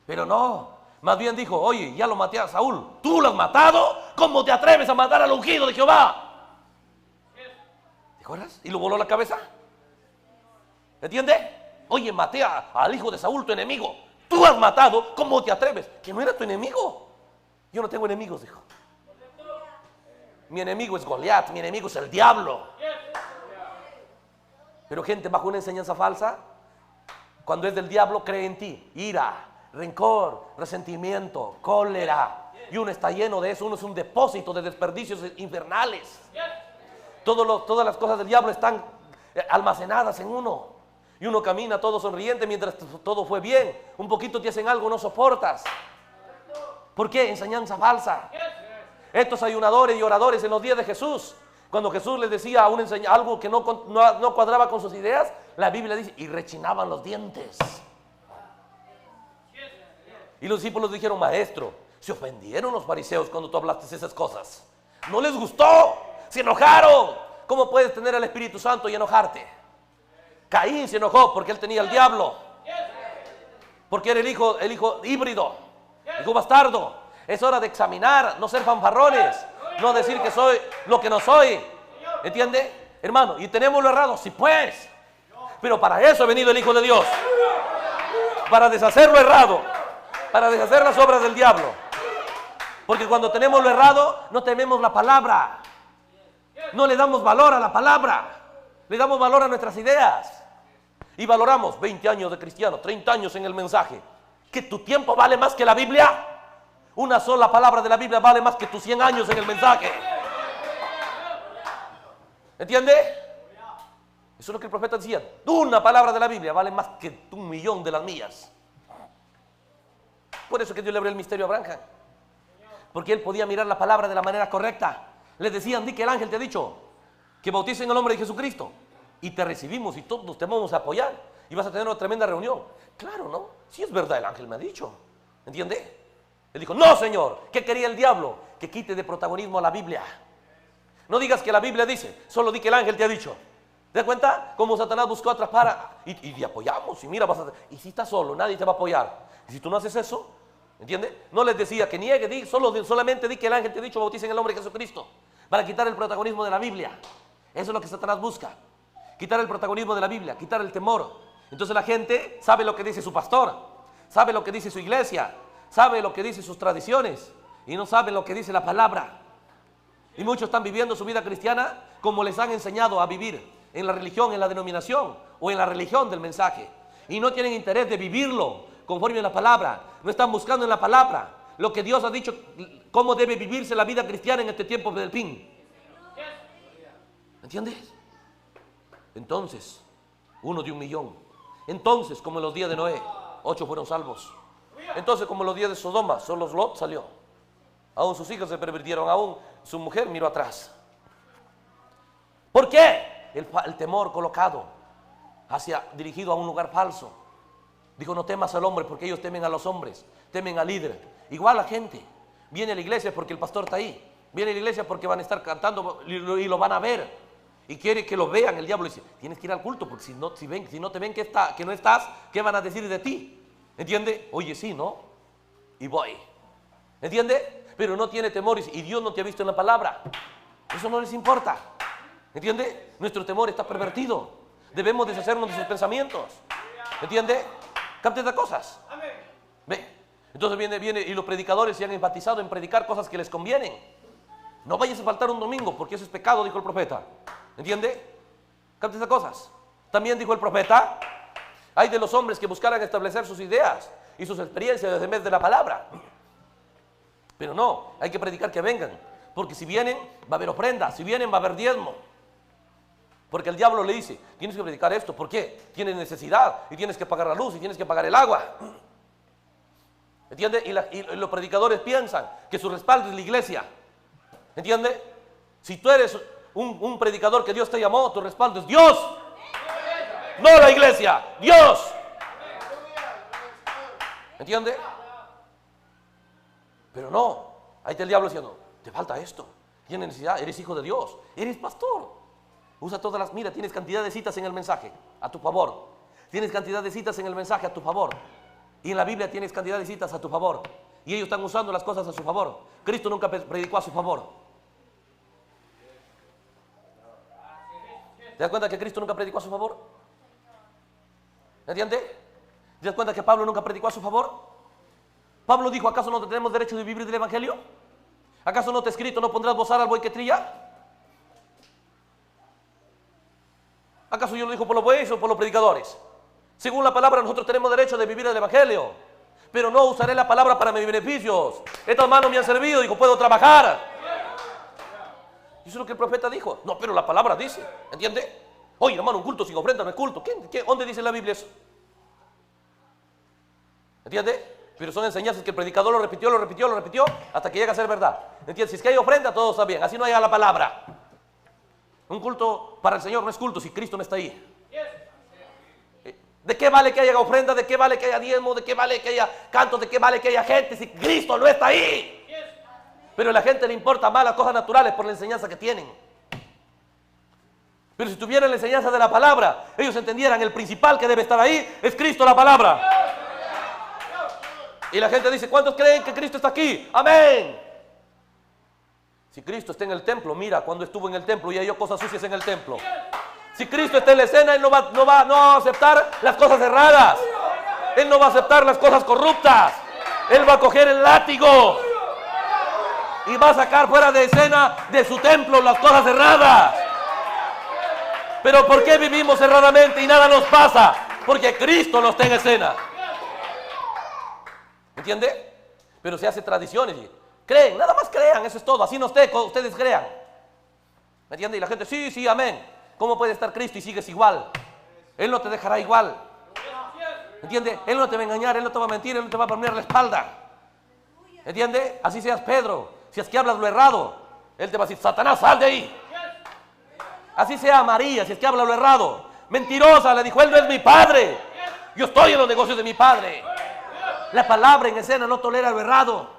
Pero no, más bien dijo, oye, ya lo maté a Saúl. ¿Tú lo has matado? ¿Cómo te atreves a matar al ungido de Jehová? ¿Te acuerdas? Y lo voló la cabeza. ¿Entiende? Oye, maté al hijo de Saúl, tu enemigo. Tú has matado, ¿cómo te atreves? Que no era tu enemigo. Yo no tengo enemigos, dijo. Mi enemigo es Goliat, mi enemigo es el diablo. Pero gente bajo una enseñanza falsa, cuando es del diablo, cree en ti. Ira, rencor, resentimiento, cólera. Y uno está lleno de eso, uno es un depósito de desperdicios infernales. Todas las cosas del diablo están almacenadas en uno. Y uno camina todo sonriente mientras todo fue bien. Un poquito te hacen algo, no soportas. ¿Por qué? Enseñanza falsa. Estos ayunadores y oradores en los días de Jesús, cuando Jesús les decía algo que no cuadraba con sus ideas, la Biblia dice, y rechinaban los dientes. Y los discípulos dijeron, maestro, se ofendieron los fariseos cuando tú hablaste esas cosas. No les gustó, se enojaron. ¿Cómo puedes tener el Espíritu Santo y enojarte? Caín se enojó porque él tenía el diablo, porque era el hijo híbrido. Hijo bastardo, es hora de examinar, no ser fanfarrones, no decir que soy lo que no soy. ¿Entiende? Hermano, ¿y tenemos lo errado? Sí, pues. Pero para eso ha venido el Hijo de Dios. Para deshacer lo errado. Para deshacer las obras del diablo. Porque cuando tenemos lo errado, no tememos la palabra. No le damos valor a la palabra. Le damos valor a nuestras ideas. Y valoramos 20 años de cristiano, 30 años en el mensaje. ¿Que tu tiempo vale más que la Biblia? Una sola palabra de la Biblia vale más que tus 100 años en el mensaje. ¿Entiende? Eso es lo que el profeta decía. Una palabra de la Biblia vale más que 1.000.000 de las mías. Por eso que Dios le abrió el misterio a Branham. Porque él podía mirar la palabra de la manera correcta. Les decían, di que el ángel te ha dicho que bautices en el nombre de Jesucristo. Y te recibimos y todos te vamos a apoyar. Y vas a tener una tremenda reunión. Claro, ¿no? Sí es verdad, el ángel me ha dicho. ¿Entiende? Él dijo, no, Señor. ¿Qué quería el diablo? Que quite de protagonismo a la Biblia. No digas que la Biblia dice, solo di que el ángel te ha dicho. ¿Te das cuenta? Como Satanás buscó atrapar y te apoyamos. Y mira, y si estás solo, nadie te va a apoyar. Y si tú no haces eso, ¿entiendes? No les decía que niegue, solamente di que el ángel te ha dicho, bautiza en el nombre de Jesucristo. Para quitar el protagonismo de la Biblia. Eso es lo que Satanás busca. Quitar el protagonismo de la Biblia, quitar el temor. Entonces la gente sabe lo que dice su pastor, sabe lo que dice su iglesia, sabe lo que dice sus tradiciones y no sabe lo que dice la palabra. Y muchos están viviendo su vida cristiana como les han enseñado a vivir, en la religión, en la denominación o en la religión del mensaje. Y no tienen interés de vivirlo conforme a la palabra. No están buscando en la palabra lo que Dios ha dicho, cómo debe vivirse la vida cristiana en este tiempo del fin. ¿Entiendes? Entonces, 1 de 1.000.000. Entonces, como en los días de Noé, 8 fueron salvos. Entonces, como en los días de Sodoma, solo Lot salió. Aún sus hijos se pervirtieron, aún su mujer miró atrás. ¿Por qué? El temor colocado, dirigido a un lugar falso. Dijo, no temas al hombre, porque ellos temen a los hombres, temen al líder. Igual la gente viene a la iglesia porque el pastor está ahí. Viene a la iglesia porque van a estar cantando y lo van a ver. Y quiere que lo vean. El diablo dice, tienes que ir al culto, porque si no te ven que no estás, ¿qué van a decir de ti? ¿Entiende? Oye, sí, ¿no? Y voy. ¿Entiende? Pero no tiene temor y Dios no te ha visto en la palabra. Eso no les importa. ¿Entiende? Nuestro temor está pervertido. Debemos deshacernos de sus pensamientos. ¿Entiende? Capte estas cosas. Ve. Entonces viene y los predicadores se han enfatizado en predicar cosas que les convienen. No vayas a faltar un domingo porque eso es pecado, dijo el profeta. ¿Entiende? Capte estas cosas. También dijo el profeta, hay de los hombres que buscaran establecer sus ideas y sus experiencias en vez de la palabra. Pero no, hay que predicar que vengan. Porque si vienen, va a haber ofrenda. Si vienen, va a haber diezmo. Porque el diablo le dice, tienes que predicar esto. ¿Por qué? Tienes necesidad y tienes que pagar la luz y tienes que pagar el agua. ¿Entiende? Y los predicadores piensan que su respaldo es la iglesia. ¿Entiende? Si tú eres un predicador que Dios te llamó, tu respaldo es Dios. No la iglesia, Dios. ¿Entiende? Pero no, ahí está el diablo diciendo, te falta esto, tienes necesidad, eres hijo de Dios, eres pastor. Usa todas las, mira, tienes cantidad de citas en el mensaje, a tu favor. Tienes cantidad de citas en el mensaje a tu favor. Y en la Biblia tienes cantidad de citas a tu favor. Y ellos están usando las cosas a su favor. Cristo nunca predicó a su favor. ¿Te das cuenta que Cristo nunca predicó a su favor? ¿Entiendes? ¿Te das cuenta que Pablo nunca predicó a su favor? Pablo dijo, ¿acaso no tenemos derecho de vivir del Evangelio? ¿Acaso no te he escrito, no pondrás bozar al buey que trilla? ¿Acaso yo lo dijo por los bueyes o por los predicadores? Según la palabra, nosotros tenemos derecho de vivir del Evangelio. Pero no usaré la palabra para mis beneficios. Estas manos me han servido, dijo, puedo trabajar. Eso es lo que el profeta dijo. No, pero la palabra dice, ¿entiende? Oye, hermano, un culto sin ofrenda no es culto. ¿Dónde dice la Biblia eso? ¿Entiende? Pero son enseñanzas que el predicador lo repitió, hasta que llega a ser verdad. ¿Entiendes? Si es que hay ofrenda, todo está bien. Así no haya la palabra. Un culto para el Señor no es culto si Cristo no está ahí. ¿De qué vale que haya ofrenda? ¿De qué vale que haya diezmo? ¿De qué vale que haya cantos? ¿De qué vale que haya gente si Cristo no está ahí? Pero a la gente le importa más las cosas naturales por la enseñanza que tienen. Pero si tuvieran la enseñanza de la palabra, ellos entendieran el principal que debe estar ahí es Cristo, la palabra. Y la gente dice, ¿cuántos creen que Cristo está aquí? Amén. Si Cristo está en el templo, mira cuando estuvo en el templo y halló cosas sucias en el templo. Si Cristo está en la escena, Él no va a aceptar las cosas erradas. Él no va a aceptar las cosas corruptas. Él va a coger el látigo y va a sacar fuera de escena de su templo las cosas erradas. Pero ¿por qué vivimos erradamente y nada nos pasa? Porque Cristo no está en escena. ¿Entiende? Pero se hace tradiciones. Creen, nada más crean, eso es todo. Así no esté, ustedes crean. ¿Me entiende? Y la gente, sí, sí, amén. ¿Cómo puede estar Cristo y sigues igual? Él no te dejará igual. ¿Entiende? Él no te va a engañar, Él no te va a mentir, Él no te va a poner la espalda. ¿Entiende? Así seas Pedro. Si es que hablas lo errado, Él te va a decir, Satanás, sal de ahí. Así sea María, si es que habla lo errado. Mentirosa, le dijo, Él no es mi padre. Yo estoy en los negocios de mi padre. La palabra en escena no tolera lo errado.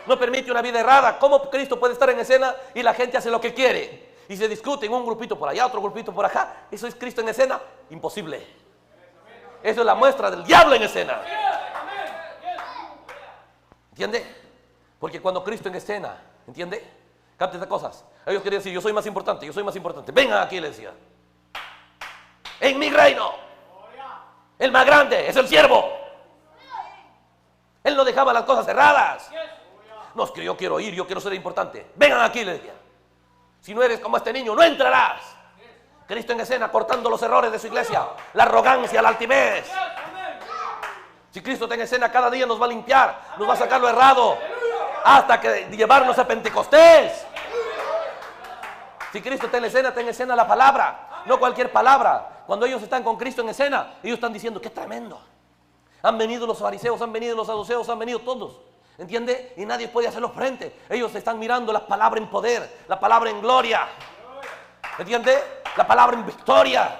No permite una vida errada. ¿Cómo Cristo puede estar en escena y la gente hace lo que quiere? Y se discuten un grupito por allá, otro grupito por acá. ¿Eso es Cristo en escena? Imposible. Eso es la muestra del diablo en escena. ¿Entiende? Porque cuando Cristo en escena, ¿entiende? Capte estas cosas. Ellos querían decir, yo soy más importante, yo soy más importante. Vengan aquí, les decía. En mi reino, el más grande es el siervo. Él no dejaba las cosas cerradas. No, es que yo quiero ir, yo quiero ser importante. Vengan aquí, les decía. Si no eres como este niño, no entrarás. Cristo en escena, cortando los errores de su iglesia, la arrogancia, la altivez. Si Cristo está en escena, cada día nos va a limpiar, nos va a sacar lo errado, hasta que llevarnos a Pentecostés. Si Cristo está en escena la palabra, no cualquier palabra. Cuando ellos están con Cristo en escena, ellos están diciendo, qué tremendo. Han venido los fariseos, han venido los saduceos, han venido todos. ¿Entiende? Y nadie puede hacerlo frente. Ellos están mirando la palabra en poder, la palabra en gloria. ¿Entiende? La palabra en victoria.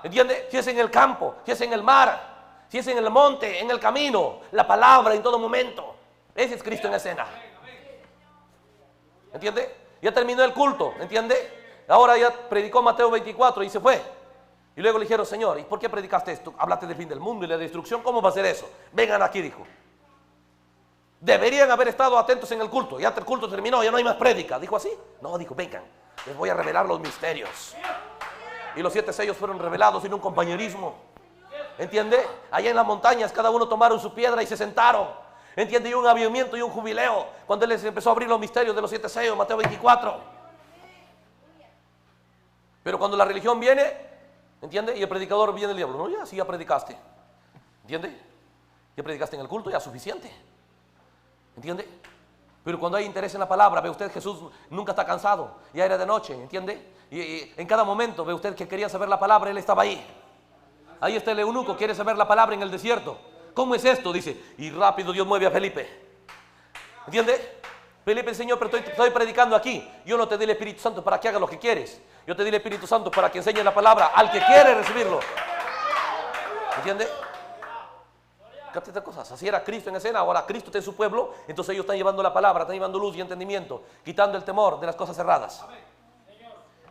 ¿Entiende? Si es en el campo, si es en el mar, si es en el monte, en el camino, la palabra en todo momento. Ese es Cristo en escena. ¿Entiende? Ya terminó el culto, ¿entiende? Ahora ya predicó Mateo 24 y se fue. Y luego le dijeron, Señor, ¿y por qué predicaste esto? Hablaste del fin del mundo y la destrucción, ¿cómo va a ser eso? Vengan aquí, dijo. Deberían haber estado atentos en el culto. Ya el culto terminó, ya no hay más prédica. ¿Dijo así? No, dijo, vengan, les voy a revelar los misterios. Y los 7 sellos fueron revelados en un compañerismo. ¿Entiende? Allá en las montañas cada uno tomaron su piedra y se sentaron. ¿Entiende? Y un avivamiento y un jubileo cuando Él les empezó a abrir los misterios de los 7 sellos, Mateo 24. Pero cuando la religión viene, ¿entiende? Y el predicador viene el diablo. No, ya, sí, ya predicaste. ¿Entiende? Ya predicaste en el culto, ya suficiente. ¿Entiende? Pero cuando hay interés en la palabra, ve usted, Jesús nunca está cansado. Ya era de noche, ¿entiende? Y en cada momento, ve usted que quería saber la palabra, Él estaba ahí. Ahí está el eunuco, quiere saber la palabra en el desierto. ¿Cómo es esto? Dice, y rápido Dios mueve a Felipe. ¿Entiende? Felipe enseñó, pero estoy predicando aquí. Yo no te di el Espíritu Santo para que haga lo que quieres. Yo te di el Espíritu Santo para que enseñe la palabra al que quiere recibirlo. ¿Entiende? Capte estas cosas. Así era Cristo en escena. Ahora Cristo está en su pueblo. Entonces ellos están llevando la palabra, están llevando luz y entendimiento, quitando el temor de las cosas cerradas.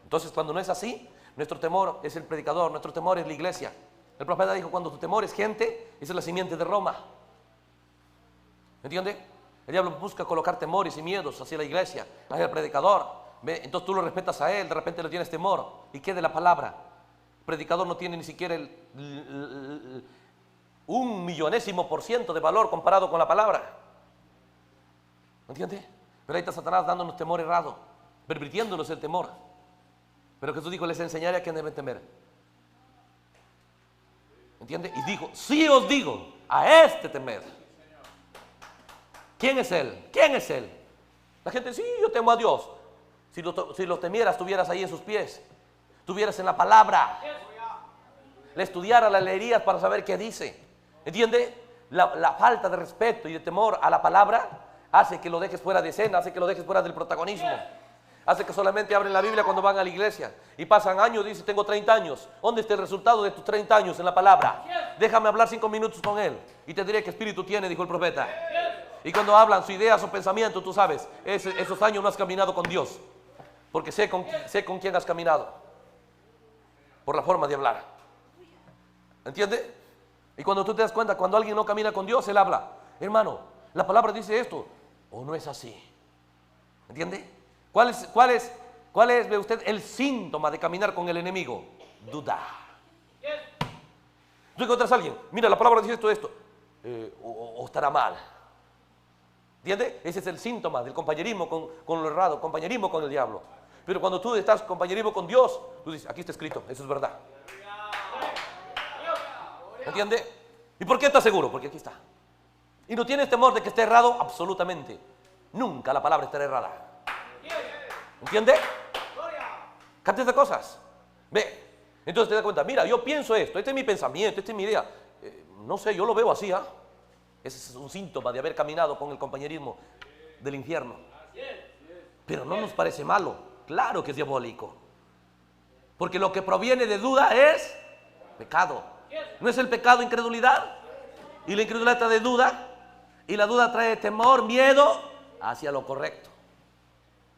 Entonces cuando no es así, nuestro temor es el predicador, nuestro temor es la iglesia. El profeta dijo, cuando tu temor es gente, esa es la simiente de Roma. ¿Entiende? El diablo busca colocar temores y miedos hacia la iglesia, hacia el predicador. ¿Ve? Entonces tú lo respetas a él, de repente le tienes temor. ¿Y qué de la palabra? El predicador no tiene ni siquiera el 1/1000% de valor comparado con la palabra. ¿Entiende? Pero ahí está Satanás dándonos temor errado, pervirtiéndonos el temor. Pero Jesús dijo, les enseñaré a quién deben temer. ¿Entiende? Y dijo, sí os digo, a este temed. ¿Quién es Él? ¿Quién es Él? La gente, sí, yo temo a Dios. Si lo temieras, estuvieras ahí en sus pies. Estuvieras en la palabra. Le estudiaras, la leerías para saber qué dice. ¿Entiende? La falta de respeto y de temor a la palabra hace que lo dejes fuera de escena, hace que lo dejes fuera del protagonismo. Hace que solamente abren la Biblia cuando van a la iglesia. Y pasan años, dice, tengo 30 años. ¿Dónde está el resultado de tus 30 años en la palabra? Déjame hablar 5 minutos con él y te diré qué espíritu tiene, dijo el profeta. Y cuando hablan sus ideas o pensamientos, tú sabes, esos años no has caminado con Dios. Porque sé con quién has caminado. Por la forma de hablar. ¿Entiende? Y cuando tú te das cuenta, cuando alguien no camina con Dios, él habla, hermano, la palabra dice esto, o no es así. ¿Entiende? ¿Cuál es, ve usted, el síntoma de caminar con el enemigo? Dudar. Tú encuentras a alguien, mira, la palabra dice esto, o estará mal. ¿Entiende? Ese es el síntoma del compañerismo con lo errado, compañerismo con el diablo. Pero cuando tú estás compañerismo con Dios, tú dices, aquí está escrito, eso es verdad. ¿Entiende? ¿Y por qué estás seguro? Porque aquí está. Y no tienes temor de que esté errado, absolutamente. Nunca la palabra estará errada. ¿Entiende? Capta estas cosas. Ve. Entonces te das cuenta, mira, yo pienso esto, este es mi pensamiento, esta es mi idea. No sé, yo lo veo así, ¿ah? Ese es un síntoma de haber caminado con el compañerismo del infierno. Pero no nos parece malo. Claro que es diabólico. Porque lo que proviene de duda es pecado. ¿No es el pecado incredulidad? Y la incredulidad trae duda. Y la duda trae temor, miedo hacia lo correcto.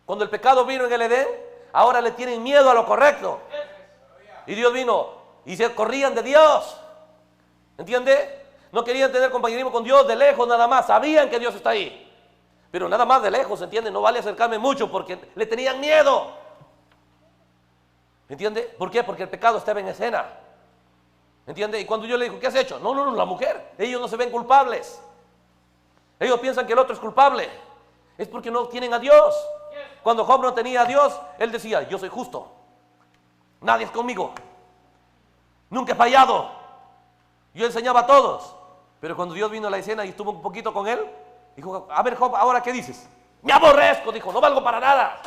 Cuando el pecado vino en el Edén, ahora le tienen miedo a lo correcto. Y Dios vino y se corrían de Dios. ¿Entiende? No querían tener compañerismo con Dios de lejos nada más. Sabían que Dios está ahí. Pero nada más de lejos, ¿entiende? No vale acercarme mucho porque le tenían miedo. ¿Entiende? ¿Por qué? Porque el pecado estaba en escena. ¿Entiende? Y cuando yo le digo, ¿qué has hecho? No, la mujer. Ellos no se ven culpables. Ellos piensan que el otro es culpable. Es porque no tienen a Dios. Cuando Job no tenía a Dios, él decía, yo soy justo. Nadie es conmigo. Nunca he fallado. Yo enseñaba a todos. Pero cuando Dios vino a la escena y estuvo un poquito con él, dijo, a ver Job, ¿ahora qué dices? Me aborrezco, dijo, no valgo para nada.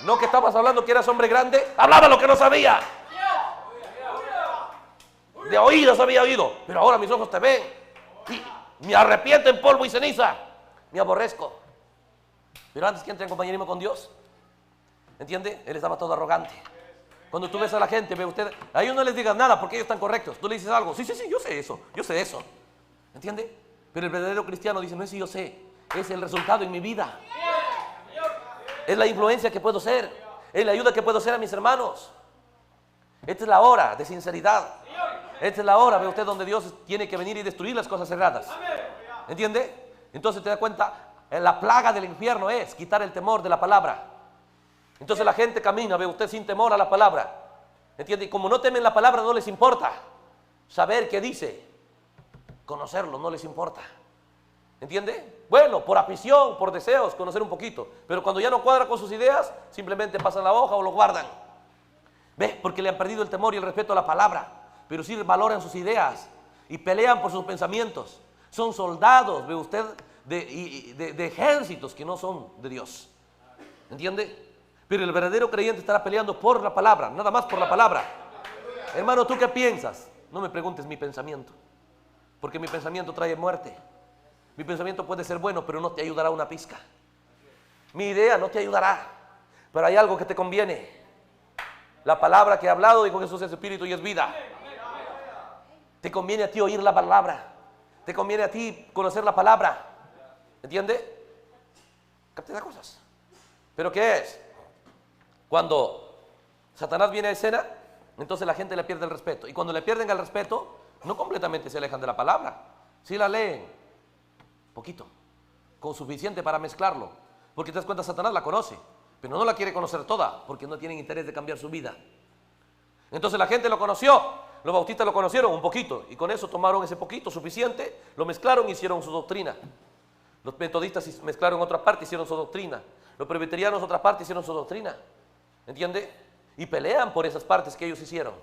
No que estabas hablando que eras hombre grande, hablaba lo que no sabía. De oídos había oído, pero ahora mis ojos te ven. Y me arrepiento en polvo y ceniza. Me aborrezco. Pero antes que entre en compañerismo con Dios, ¿entiende? Él estaba todo arrogante. Cuando tú ves a la gente, ve usted, a ellos no les digas nada porque ellos están correctos. Tú le dices algo, sí, yo sé eso. ¿Entiende? Pero el verdadero cristiano dice, no es si yo sé, es el resultado en mi vida. Es la influencia que puedo ser, es la ayuda que puedo ser a mis hermanos. Esta es la hora de sinceridad. Esta es la hora, ve usted, donde Dios tiene que venir y destruir las cosas erradas. ¿Entiende? Entonces te das cuenta, la plaga del infierno es quitar el temor de la palabra. Entonces la gente camina, ve usted, sin temor a la palabra. ¿Entiende? Y como no temen la palabra, no les importa saber qué dice. Conocerlo no les importa. ¿Entiende? Bueno, por afición, por deseos, conocer un poquito. Pero cuando ya no cuadra con sus ideas, simplemente pasan la hoja o lo guardan. ¿Ve? Porque le han perdido el temor y el respeto a la palabra. Pero sí valoran sus ideas y pelean por sus pensamientos. Son soldados, ve usted, de ejércitos que no son de Dios. ¿Entiende? Pero el verdadero creyente estará peleando por la palabra, nada más por la palabra. Hermano, ¿tú qué piensas? No me preguntes mi pensamiento, porque mi pensamiento trae muerte. Mi pensamiento puede ser bueno, pero no te ayudará una pizca. Mi idea no te ayudará, pero hay algo que te conviene. La palabra que he hablado, dijo Jesús, es espíritu y es vida. Te conviene a ti oír la palabra. Te conviene a ti conocer la palabra. ¿Entiende? Capta las cosas. ¿Pero qué es? Cuando Satanás viene a escena, entonces la gente le pierde el respeto. Y cuando le pierden el respeto, no completamente se alejan de la palabra. Sí la leen, poquito, con suficiente para mezclarlo. Porque te das cuenta, Satanás la conoce, pero no la quiere conocer toda, porque no tienen interés de cambiar su vida. Entonces la gente lo conoció, los bautistas lo conocieron un poquito, y con eso tomaron ese poquito suficiente, lo mezclaron y hicieron su doctrina. Los metodistas mezclaron otra parte, hicieron su doctrina. Los presbiterianos otra parte, hicieron su doctrina. ¿Entiende? Y pelean por esas partes que ellos hicieron.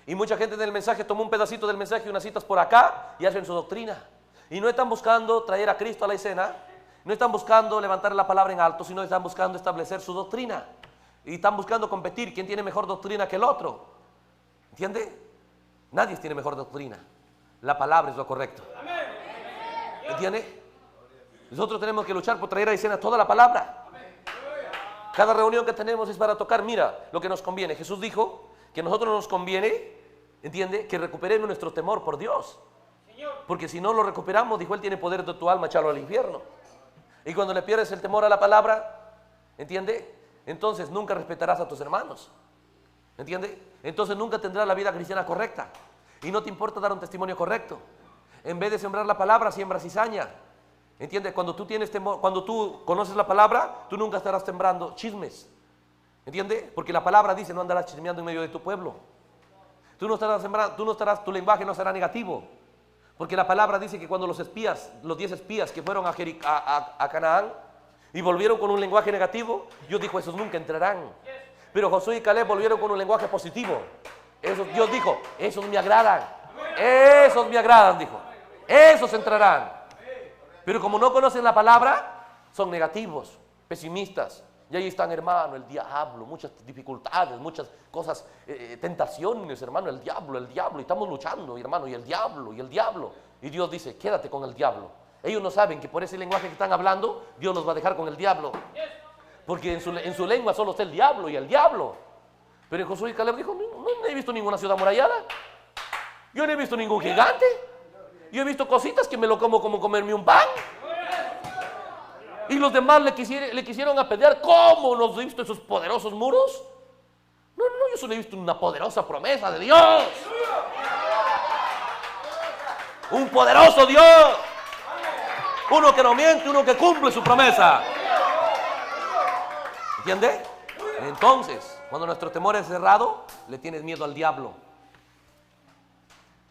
Y mucha gente en el mensaje tomó un pedacito del mensaje y unas citas por acá y hacen su doctrina. Y no están buscando traer a Cristo a la escena, no están buscando levantar la palabra en alto, sino están buscando establecer su doctrina. Y están buscando competir, quién tiene mejor doctrina que el otro. ¿Entiende? Nadie tiene mejor doctrina. La palabra es lo correcto. ¿Entiende? Nosotros tenemos que luchar por traer a escena toda la palabra. Cada reunión que tenemos es para tocar, mira, lo que nos conviene. Jesús dijo que a nosotros nos conviene, ¿entiende? Que recuperemos nuestro temor por Dios. Porque si no lo recuperamos, dijo él, tiene poder de tu alma echarlo al infierno. Y cuando le pierdes el temor a la palabra, ¿entiende? Entonces nunca respetarás a tus hermanos. ¿Entiende? Entonces nunca tendrás la vida cristiana correcta. Y no te importa dar un testimonio correcto. En vez de sembrar la palabra, siembras cizaña. ¿Entiendes? Cuando tú tienes temor, cuando tú conoces la palabra, tú nunca estarás sembrando chismes. ¿Entiendes? Porque la palabra dice, no andarás chismeando en medio de tu pueblo. Tú no estarás sembrando, tu lenguaje no será negativo. Porque la palabra dice que cuando los 10 espías que fueron a Canaán y volvieron con un lenguaje negativo, Dios dijo, esos nunca entrarán. Pero Josué y Caleb volvieron con un lenguaje positivo. Dios dijo, esos me agradan. Esos me agradan, dijo. Esos entrarán. Pero como no conocen la palabra, son negativos, pesimistas. Y ahí están, hermano, el diablo, muchas dificultades, muchas cosas, tentaciones, hermano, el diablo, y estamos luchando, hermano, y el diablo. Y Dios dice, quédate con el diablo. Ellos no saben que por ese lenguaje que están hablando, Dios los va a dejar con el diablo. Porque en su lengua solo está el diablo y el diablo. Pero Josué y Caleb dijo, no he visto ninguna ciudad amurallada. Yo no he visto ningún gigante. Yo he visto cositas que me lo como comerme un pan. Y los demás le quisieron apedrear. ¿Cómo no has visto esos poderosos muros? No, yo solo he visto una poderosa promesa de Dios. Un poderoso Dios. Uno que no miente, uno que cumple su promesa. ¿Entiende? Entonces, cuando nuestro temor es cerrado, le tienes miedo al diablo.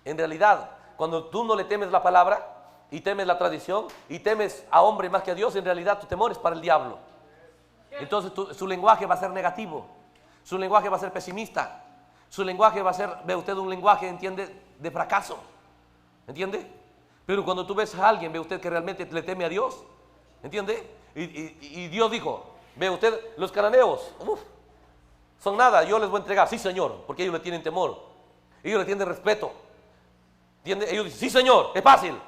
En realidad, cuando tú no le temes la palabra y temes la tradición y temes a hombre más que a Dios, en realidad tu temor es para el diablo. Entonces su lenguaje va a ser negativo, su lenguaje va a ser pesimista, su lenguaje va a ser, ve usted, un lenguaje, ¿entiende?, de fracaso. ¿Entiende? Pero cuando tú ves a alguien, ve usted que realmente le teme a Dios, ¿entiende? Y Dios dijo, ve usted, los cananeos, son nada, yo les voy a entregar, sí Señor, porque ellos le tienen temor, ellos le tienen respeto. ¿Entiende? Ellos dicen, sí Señor, es fácil.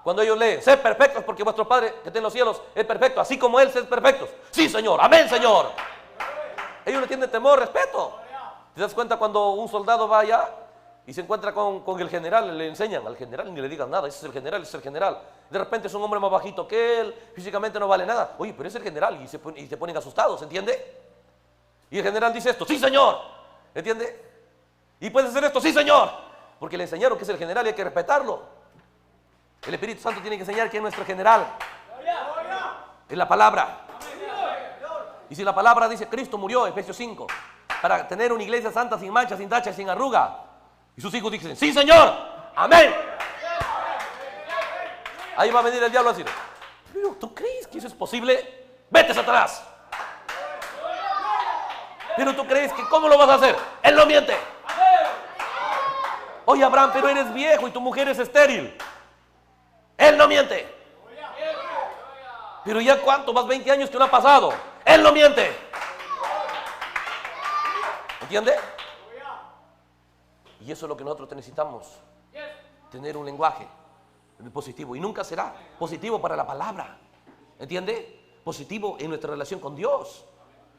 Cuando ellos leen, sed perfectos porque vuestro Padre que está en los cielos es perfecto, así como Él, sed perfectos. Sí Señor, amén Señor. Ellos le tienen temor, respeto. ¿Te das cuenta cuando un soldado va allá y se encuentra con el general? Le enseñan al general, ni le digan nada, ese es el general, ese es el general. De repente es un hombre más bajito que él, físicamente no vale nada. Oye, pero es el general, y se ponen asustados, ¿entiende? Y el general dice esto, sí Señor, ¿entiende? Y puede hacer esto, sí Señor, porque le enseñaron que es el general y hay que respetarlo. El Espíritu Santo tiene que enseñar que es nuestro general. Es la palabra. Y si la palabra dice Cristo murió, Efesios 5, para tener una iglesia santa, sin mancha, sin tacha, sin arruga. Y sus hijos dicen, sí Señor, amén. Ahí va a venir el diablo a decir, pero ¿tú crees que eso es posible? Vete, Satanás. Pero tú crees que ¿cómo lo vas a hacer? Él no miente. Oye Abraham, pero eres viejo y tu mujer es estéril. Él no miente. Pero ya cuánto, más 20 años que no ha pasado. Él no miente. ¿Entiende? Y eso es lo que nosotros necesitamos. Tener un lenguaje positivo. Y nunca será positivo para la palabra. ¿Entiende? Positivo en nuestra relación con Dios.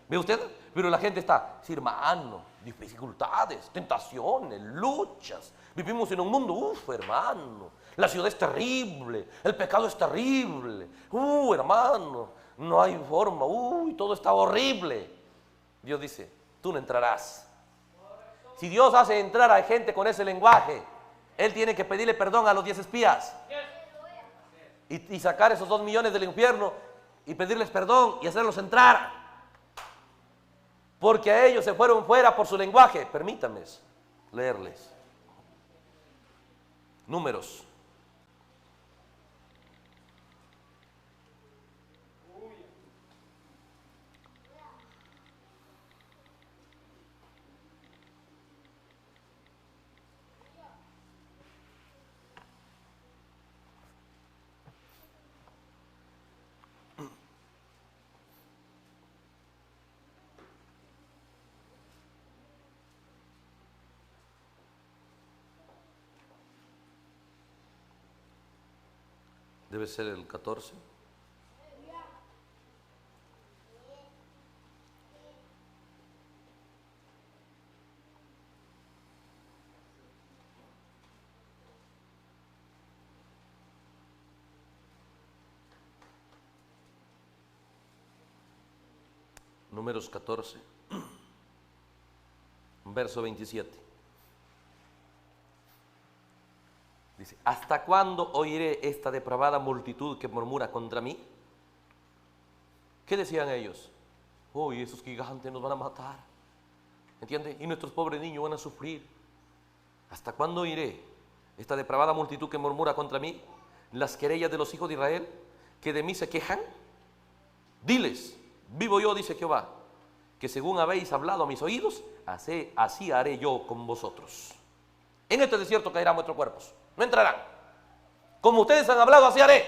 ¿Ve usted? Pero la gente está, sí, hermano, dificultades, tentaciones, luchas. Vivimos en un mundo, hermano, la ciudad es terrible, el pecado es terrible. Hermano, no hay forma, todo está horrible. Dios dice, tú no entrarás. Si Dios hace entrar a gente con ese lenguaje, Él tiene que pedirle perdón a los 10 espías. Y sacar esos 2 millones del infierno y pedirles perdón y hacerlos entrar. Porque a ellos se fueron fuera por su lenguaje. Permítanme leerles. Números. Debe ser el 14. Números 14, verso 27. Dice, ¿hasta cuándo oiré esta depravada multitud que murmura contra mí? ¿Qué decían ellos? Hoy esos gigantes nos van a matar. ¿Entiende? Y nuestros pobres niños van a sufrir. ¿Hasta cuándo oiré esta depravada multitud que murmura contra mí? Las querellas de los hijos de Israel, que de mí se quejan. Diles, vivo yo, dice Jehová, que según habéis hablado a mis oídos, así haré yo con vosotros. En este desierto caerán vuestros cuerpos, no entrarán. Como ustedes han hablado, así haré.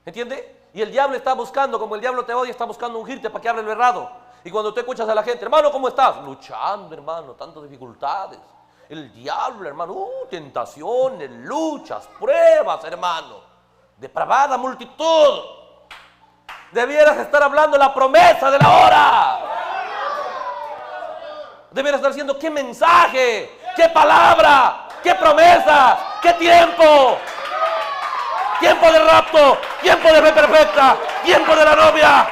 ¿Entiende? Y el diablo está buscando, como el diablo te odia, está buscando ungirte para que hable lo errado. Y cuando tú escuchas a la gente, hermano, ¿cómo estás? Luchando, hermano, tantas dificultades. El diablo, hermano, tentaciones, luchas, pruebas, hermano. Depravada multitud. Debieras estar hablando la promesa de la hora. Debieras estar diciendo qué mensaje, qué palabra, qué promesa, qué tiempo. Tiempo de rapto, tiempo de fe perfecta, tiempo de la novia.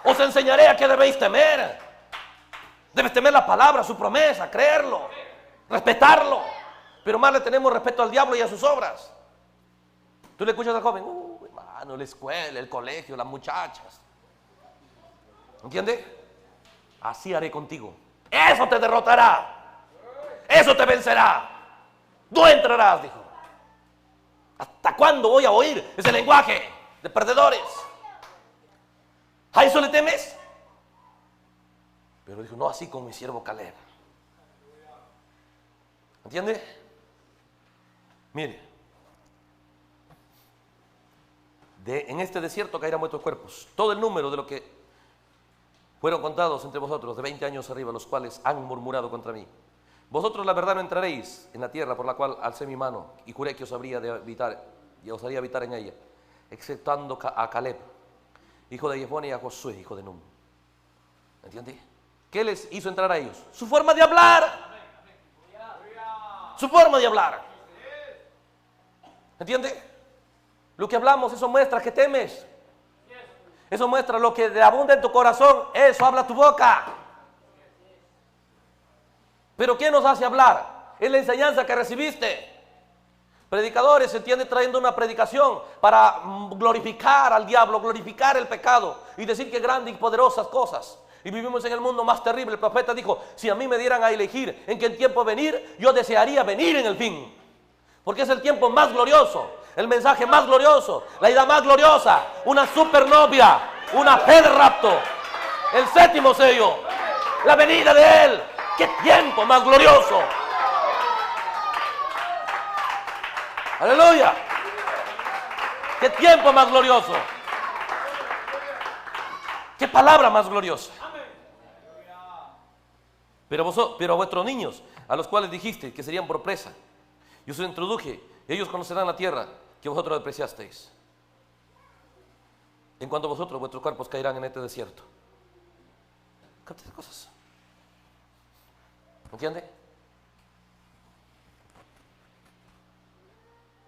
Os enseñaré a qué debéis temer. Debes temer la palabra, su promesa, creerlo, respetarlo. Pero más le tenemos respeto al diablo y a sus obras. Tú le escuchas al joven, hermano, la escuela, el colegio, las muchachas. ¿Entiendes? Así haré contigo. Eso te derrotará. Eso te vencerá. No entrarás, dijo. ¿Hasta cuándo voy a oír ese lenguaje de perdedores? ¿A eso le temes? Pero dijo, no así con mi siervo Caleb. ¿Entiende? Mire, en este desierto caerán vuestros cuerpos. Todo el número de lo que fueron contados entre vosotros, de 20 años arriba, los cuales han murmurado contra mí. Vosotros la verdad no entraréis en la tierra por la cual alcé mi mano y juré que os habría de habitar, y os haría habitar en ella, exceptando a Caleb, hijo de Jefone, y a Josué, hijo de Nun. ¿Entiende? ¿Qué les hizo entrar a ellos? Su forma de hablar. Su forma de hablar. ¿Entiende? Lo que hablamos, eso muestra que temes. Eso muestra lo que abunda en tu corazón. Eso habla tu boca. Pero ¿qué nos hace hablar? Es la enseñanza que recibiste. Predicadores, se entiende, trayendo una predicación para glorificar al diablo, glorificar el pecado y decir que grandes y poderosas cosas. Y vivimos en el mundo más terrible. El profeta dijo, si a mí me dieran a elegir en qué tiempo venir, yo desearía venir en el fin. Porque es el tiempo más glorioso, el mensaje más glorioso, la idea más gloriosa, una supernovia, una fe de rapto, el séptimo sello, la venida de Él. ¡Qué tiempo más glorioso! ¡Aleluya! ¡Qué tiempo más glorioso! ¡Qué palabra más gloriosa! Pero a vuestros niños, a los cuales dijiste que serían por presa, yo os introduje, ellos conocerán la tierra que vosotros despreciasteis. En cuanto a vosotros, vuestros cuerpos caerán en este desierto. Capta esas cosas. ¿Entiende?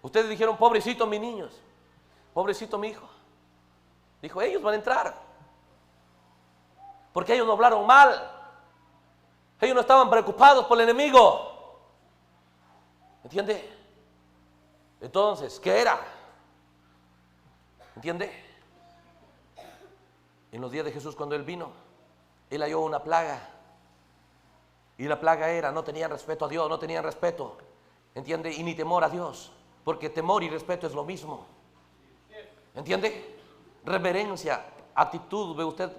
Ustedes dijeron, pobrecito mis niños, pobrecito mi hijo. Dijo, ellos van a entrar. Porque ellos no hablaron mal. Ellos no estaban preocupados por el enemigo. ¿Entiende? Entonces, ¿qué era? ¿Entiende? En los días de Jesús, cuando Él vino, Él halló una plaga. Y la plaga era, no tenían respeto a Dios, no tenían respeto, ¿entiende? Y ni temor a Dios, porque temor y respeto es lo mismo. ¿Entiende? Reverencia, actitud, ve usted,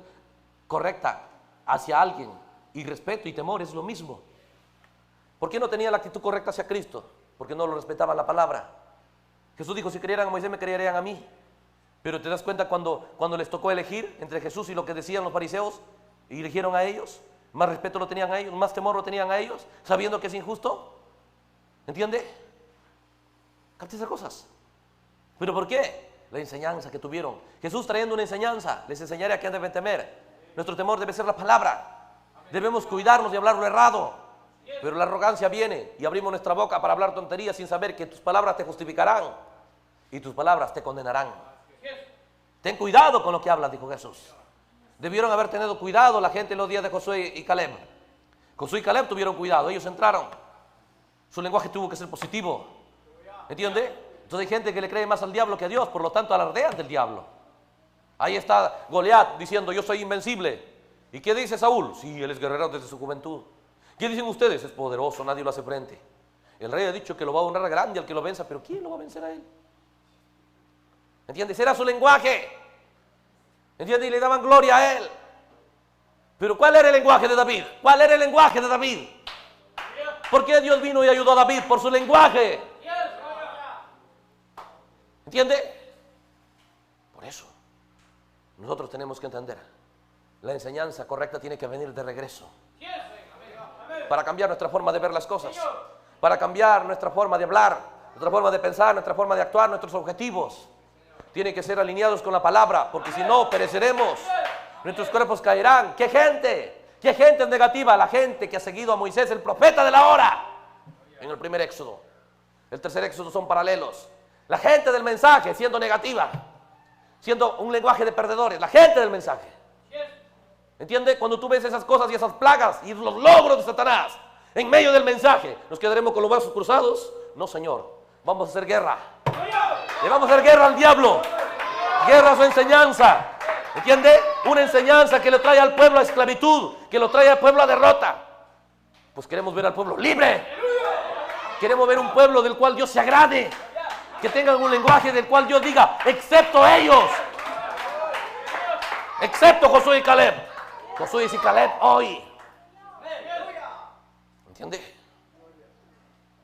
correcta hacia alguien, y respeto y temor es lo mismo. ¿Por qué no tenía la actitud correcta hacia Cristo? Porque no lo respetaba la palabra. Jesús dijo, si creyeran a Moisés me creerían a mí. Pero te das cuenta cuando les tocó elegir entre Jesús y lo que decían los fariseos, y eligieron a ellos. Más respeto lo tenían a ellos, más temor lo tenían a ellos, sabiendo que es injusto. ¿Entiende? Capta esas cosas. ¿Pero por qué? La enseñanza que tuvieron. Jesús trayendo una enseñanza, les enseñaré a qué deben temer. Nuestro temor debe ser la palabra. Debemos cuidarnos de hablar lo errado. Pero la arrogancia viene y abrimos nuestra boca para hablar tonterías sin saber que tus palabras te justificarán y tus palabras te condenarán. Ten cuidado con lo que hablas, dijo Jesús. Debieron haber tenido cuidado la gente en los días de Josué y Caleb. Josué y Caleb tuvieron cuidado, ellos entraron. Su lenguaje tuvo que ser positivo. ¿Entiende? Entonces hay gente que le cree más al diablo que a Dios, por lo tanto alardean del diablo. Ahí está Goliat diciendo, yo soy invencible. ¿Y qué dice Saúl? Sí, él es guerrero desde su juventud. ¿Qué dicen ustedes? Es poderoso, nadie lo hace frente. El rey ha dicho que lo va a honrar grande al que lo venza, pero ¿quién lo va a vencer a él? ¿Entiendes? Era su lenguaje. ¿Entiendes? Y le daban gloria a él. Pero ¿cuál era el lenguaje de David? ¿Cuál era el lenguaje de David? ¿Por qué Dios vino y ayudó a David? Por su lenguaje. ¿Entiende? Por eso, nosotros tenemos que entender, la enseñanza correcta tiene que venir de regreso. Para cambiar nuestra forma de ver las cosas. Para cambiar nuestra forma de hablar, nuestra forma de pensar, nuestra forma de actuar, nuestros objetivos. Tienen que ser alineados con la palabra, porque si no, pereceremos. Nuestros cuerpos caerán. ¿Qué gente? ¿Qué gente es negativa? La gente que ha seguido a Moisés, el profeta de la hora, en el primer éxodo. El tercer éxodo son paralelos. La gente del mensaje siendo negativa, siendo un lenguaje de perdedores. La gente del mensaje. ¿Entiende? Cuando tú ves esas cosas y esas plagas y los logros de Satanás en medio del mensaje, ¿nos quedaremos con los brazos cruzados? No, Señor. Vamos a hacer guerra. Le vamos a hacer guerra al diablo. Guerra a su enseñanza. ¿Entiende? Una enseñanza que le trae al pueblo a esclavitud, que lo trae al pueblo a derrota. Pues queremos ver al pueblo libre. Queremos ver un pueblo del cual Dios se agrade. Que tengan un lenguaje del cual Dios diga, excepto ellos. Excepto Josué y Caleb. Josué y Caleb hoy. ¿Entiende?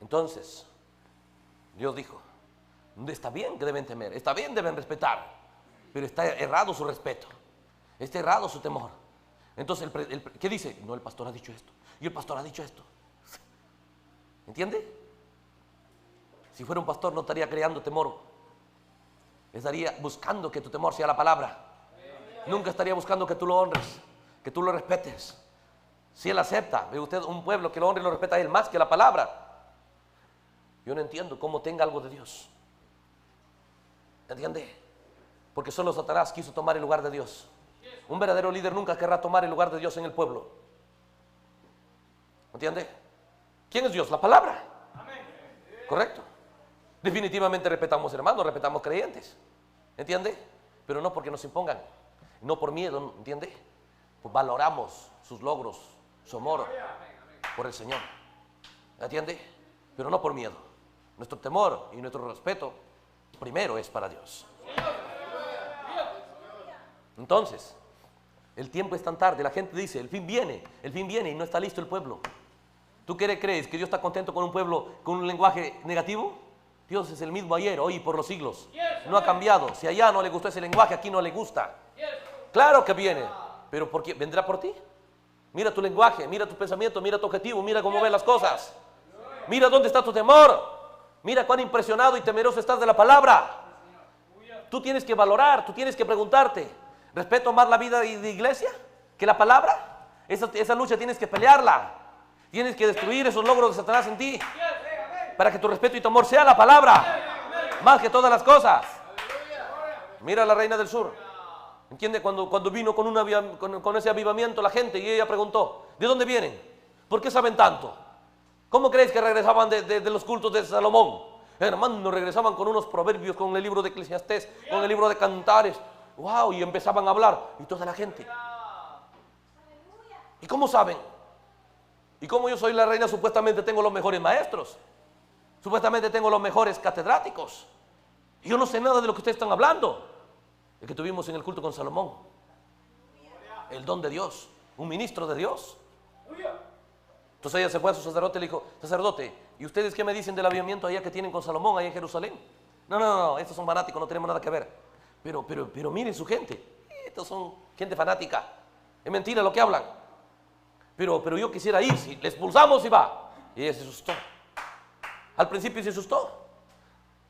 Entonces, Dios dijo, está bien que deben temer, está bien deben respetar, pero está errado su respeto, está errado su temor. Entonces, ¿qué dice? No, el pastor ha dicho esto, y el pastor ha dicho esto. ¿Entiende? Si fuera un pastor no estaría creando temor, estaría buscando que tu temor sea la palabra. Nunca estaría buscando que tú lo honres, que tú lo respetes. Si él acepta, ve usted un pueblo que lo honre y lo respeta a él más que la palabra. Yo no entiendo cómo tenga algo de Dios. ¿Entiende? Porque solo Satanás quiso tomar el lugar de Dios. Un verdadero líder nunca querrá tomar el lugar de Dios en el pueblo. ¿Entiende? ¿Quién es Dios? La palabra. ¿Correcto? Definitivamente respetamos hermanos, respetamos creyentes. ¿Entiende? Pero no porque nos impongan. No por miedo, ¿entiende? Pues valoramos sus logros, su amor por el Señor. ¿Entiende? Pero no por miedo. Nuestro temor y nuestro respeto primero es para Dios. Entonces, el tiempo es tan tarde. La gente dice, el fin viene y no está listo el pueblo. ¿Tú qué crees? ¿Que Dios está contento con un pueblo con un lenguaje negativo? Dios es el mismo ayer, hoy y por los siglos. No ha cambiado. Si allá no le gustó ese lenguaje, aquí no le gusta. Claro que viene, pero ¿por qué? ¿Vendrá por ti? Mira tu lenguaje, mira tu pensamiento, mira tu objetivo, mira cómo ves las cosas. Mira dónde está tu temor. Mira cuán impresionado y temeroso estás de la palabra. Tú tienes que valorar, tú tienes que preguntarte, ¿respeto más la vida de iglesia que la palabra? Esa lucha tienes que pelearla. Tienes que destruir esos logros de Satanás en ti, para que tu respeto y tu amor sea la palabra, más que todas las cosas. Mira a la reina del sur. ¿Entiende? Cuando vino con ese avivamiento la gente y ella preguntó, ¿de dónde vienen? ¿Por qué saben tanto? ¿Cómo crees que regresaban de los cultos de Salomón? Hermano, regresaban con unos proverbios, con el libro de Eclesiastés, con el libro de Cantares. ¡Wow! Y empezaban a hablar. Y toda la gente. ¿Y cómo saben? Y como yo soy la reina, supuestamente tengo los mejores maestros. Supuestamente tengo los mejores catedráticos. Y yo no sé nada de lo que ustedes están hablando. El que tuvimos en el culto con Salomón. El don de Dios. Un ministro de Dios. Entonces ella se fue a su sacerdote y le dijo, sacerdote, ¿y ustedes qué me dicen del avivamiento allá que tienen con Salomón, allá en Jerusalén? No, estos son fanáticos, no tenemos nada que ver. Pero miren su gente. Estos son gente fanática. Es mentira lo que hablan. Pero yo quisiera ir, si le expulsamos y va. Y ella se asustó. Al principio se asustó.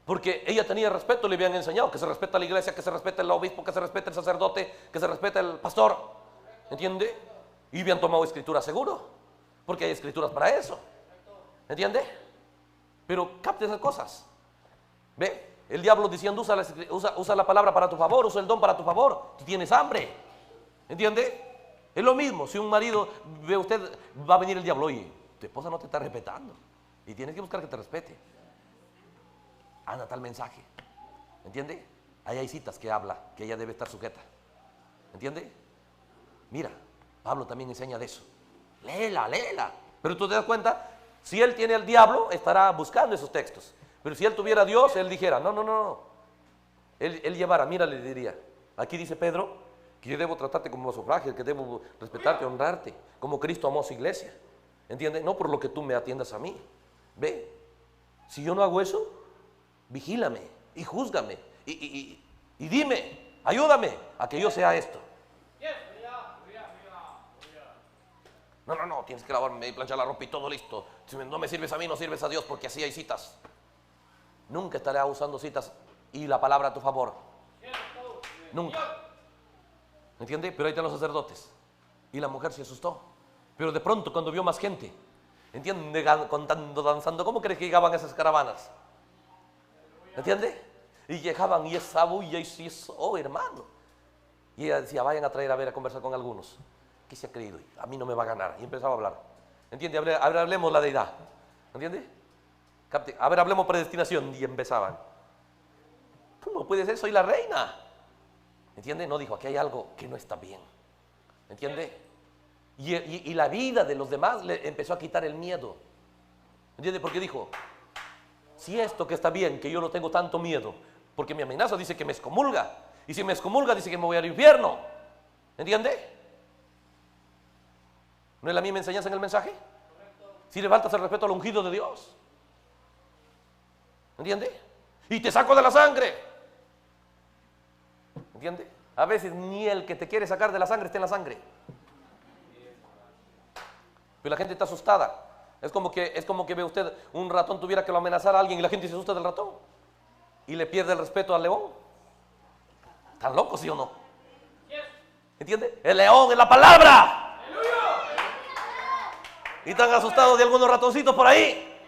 Porque ella tenía respeto, le habían enseñado que se respeta la iglesia, que se respeta el obispo, que se respeta el sacerdote, que se respeta el pastor. ¿Entiende? Y habían tomado escritura seguro. Porque hay escrituras para eso. ¿Entiende? Pero capte esas cosas. Ve, el diablo diciendo usa la palabra para tu favor, usa el don para tu favor. Tú tienes hambre. ¿Entiende? Es lo mismo, si un marido ve a usted, va a venir el diablo, oye, tu esposa no te está respetando y tienes que buscar que te respete. Anda tal mensaje, ¿entiende? Ahí hay citas que habla, que ella debe estar sujeta, ¿entiende? Mira, Pablo también enseña de eso. Léela, léela. Pero tú te das cuenta, si él tiene al diablo, estará buscando esos textos. Pero si él tuviera a Dios, él dijera, no. Él llevara, mira, le diría, aquí dice Pedro, que yo debo tratarte como vaso frágil, que debo respetarte, honrarte, como Cristo amó a su iglesia. ¿Entiendes? No por lo que tú me atiendas a mí. Ve, si yo no hago eso, vigílame y júzgame y dime, ayúdame a que yo sea esto. No, tienes que lavarme y planchar la ropa y todo listo. Si no me sirves a mí, no sirves a Dios, porque así hay citas. Nunca estaré usando citas y la palabra a tu favor. Nunca. ¿Entiende? Pero ahí están los sacerdotes. Y la mujer se asustó. Pero de pronto, cuando vio más gente, ¿entiende? Contando, danzando, ¿cómo crees que llegaban esas caravanas? ¿Entiende? Y llegaban y esa bulla y eso, oh hermano. Y ella decía, vayan a traer a ver a conversar con algunos. ¿Qué se ha creído? A mí no me va a ganar. Y empezaba a hablar. ¿Entiende? A ver, hablemos la deidad. ¿Entiende? A ver, hablemos predestinación. Y empezaban. ¿Cómo puede ser? Soy la reina. ¿Entiende? No, dijo, aquí hay algo que no está bien. ¿Entiende? Y la vida de los demás le empezó a quitar el miedo. ¿Entiende? Porque dijo, si esto que está bien, que yo no tengo tanto miedo, porque mi amenaza dice que me excomulga. Y si me excomulga dice que me voy al infierno. ¿Entiende? ¿No es la misma enseñanza en el mensaje? Si le faltas el respeto al ungido de Dios. ¿Entiende? Y te saco de la sangre. ¿Entiende? A veces ni el que te quiere sacar de la sangre está en la sangre. Pero la gente está asustada. Es como que ve usted un ratón tuviera que lo amenazar a alguien y la gente se asusta del ratón. Y le pierde el respeto al león. ¿Están locos, sí o no? ¿Entiende? El león es la palabra. Y están asustados de algunos ratoncitos por ahí.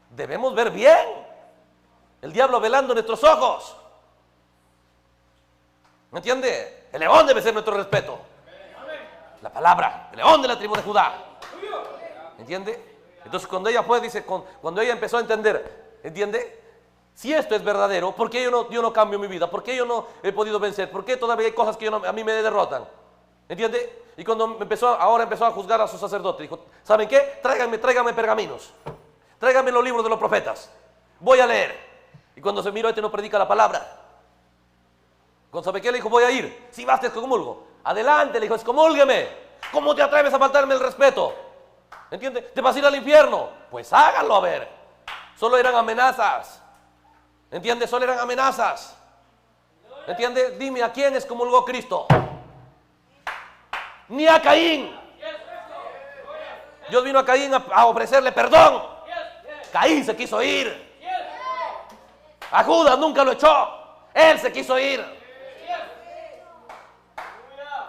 Debemos ver bien. El diablo velando nuestros ojos. ¿Me entiende? El león debe ser nuestro respeto. La palabra, el león de la tribu de Judá. ¿Entiende? Entonces cuando ella fue, dice, cuando ella empezó a entender, ¿entiende? Si esto es verdadero, ¿por qué yo no cambio mi vida? ¿Por qué yo no he podido vencer? ¿Por qué todavía hay cosas que a mí me derrotan? ¿Entiende? Y cuando ahora empezó a juzgar a sus sacerdotes, dijo, ¿saben qué? Tráiganme pergaminos. Tráiganme los libros de los profetas. Voy a leer. Y cuando se miró, no predica la palabra. Cuando sabe qué, le dijo, voy a ir. Si vas, te excomulgo. Adelante, le dijo, excomúlgueme. ¿Cómo te atreves a faltarme el respeto? ¿Entiende? ¿Te vas a ir al infierno? Pues háganlo a ver. Solo eran amenazas. ¿Entiende? Solo eran amenazas. ¿Entiende? Dime, ¿a quién excomulgó Cristo? Ni a Caín. Dios vino a Caín a ofrecerle perdón. Caín se quiso ir. A Judas nunca lo echó. Él se quiso ir.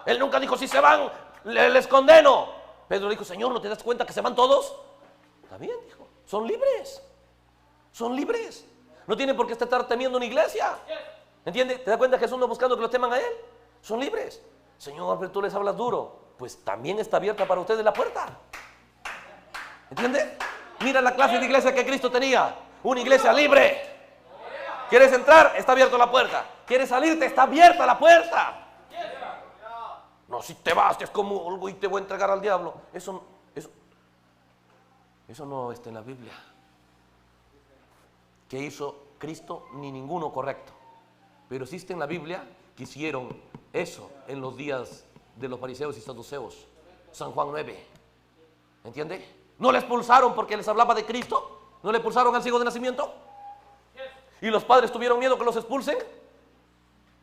Él nunca dijo, si se van, les condeno. Pedro dijo, Señor, ¿no te das cuenta que se van todos? Está bien, dijo, son libres. Son libres. No tienen por qué estar temiendo una iglesia. ¿Entiende? ¿Te das cuenta que Jesús no buscando que lo teman a Él? Son libres. Señor, pero tú les hablas duro. Pues también está abierta para ustedes la puerta. ¿Entiende? Mira la clase de iglesia que Cristo tenía. Una iglesia libre. ¿Quieres entrar? Está abierta la puerta. ¿Quieres salirte? Está abierta la puerta. No, si te vas, te excomulgo y te voy a entregar al diablo. Eso no está en la Biblia. ¿Qué hizo Cristo? Ni ninguno correcto. Pero existe en la Biblia que hicieron eso en los días de los fariseos y saduceos. San Juan 9. ¿Entiende? ¿No le expulsaron porque les hablaba de Cristo? ¿No le expulsaron al ciego de nacimiento? ¿Y los padres tuvieron miedo que los expulsen?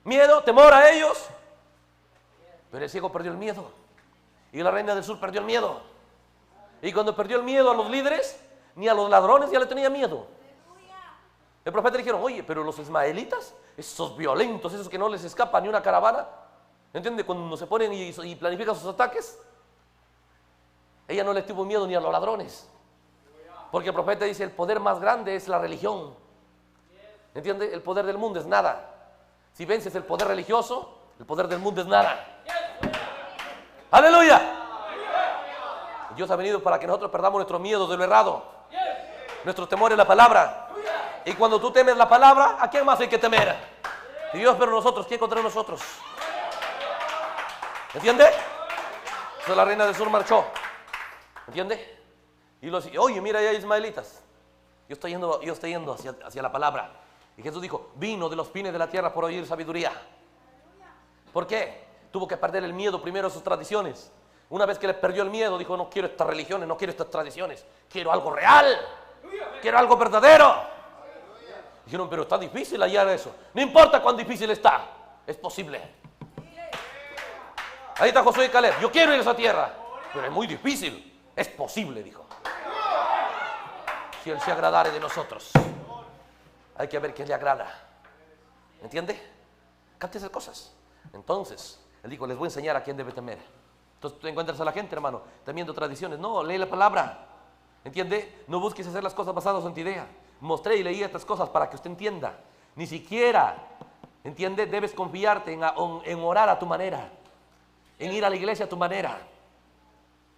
¿Miedo? ¿Temor a ellos? Pero el ciego perdió el miedo. Y la reina del sur perdió el miedo. Y cuando perdió el miedo a los líderes, ni a los ladrones ya le tenía miedo. El profeta le dijeron, oye, pero los ismaelitas, esos violentos, esos que no les escapa ni una caravana, ¿entiende? Cuando se ponen y planifican sus ataques, ella no le tuvo miedo ni a los ladrones. Porque el profeta dice, el poder más grande es la religión. ¿Entiende? El poder del mundo es nada. Si vences el poder religioso, el poder del mundo es nada. Aleluya. Dios ha venido para que nosotros perdamos nuestro miedo de lo errado, nuestro temor en la palabra. Y cuando tú temes la palabra, ¿a quién más hay que temer? Dios, pero nosotros, ¿quién contra nosotros? ¿Entiende? Entonces la reina del sur marchó. ¿Entiende? Y los, oye, mira, ya hay ismaelitas. Yo estoy yendo hacia la palabra. Y Jesús dijo, vino de los fines de la tierra por oír sabiduría. ¿Por qué? Tuvo que perder el miedo primero a sus tradiciones. Una vez que le perdió el miedo, dijo, no quiero estas religiones, no quiero estas tradiciones. Quiero algo real. Quiero algo verdadero. Dijeron, pero está difícil hallar eso. No importa cuán difícil está, es posible. Ahí está Josué y Caleb. Yo quiero ir a esa tierra, pero es muy difícil. Es posible, dijo. Si Él se agradare de nosotros, hay que ver qué le agrada. ¿Entiende? Capte esas cosas. Entonces, Él dijo, les voy a enseñar a quién debe temer. Entonces tú encuentras a la gente, hermano, temiendo tradiciones. No, lee la palabra. ¿Entiende? No busques hacer las cosas basadas en tu idea. Mostré y leí estas cosas para que usted entienda. Ni siquiera, ¿entiende? Debes confiarte en orar a tu manera, en ir a la iglesia a tu manera,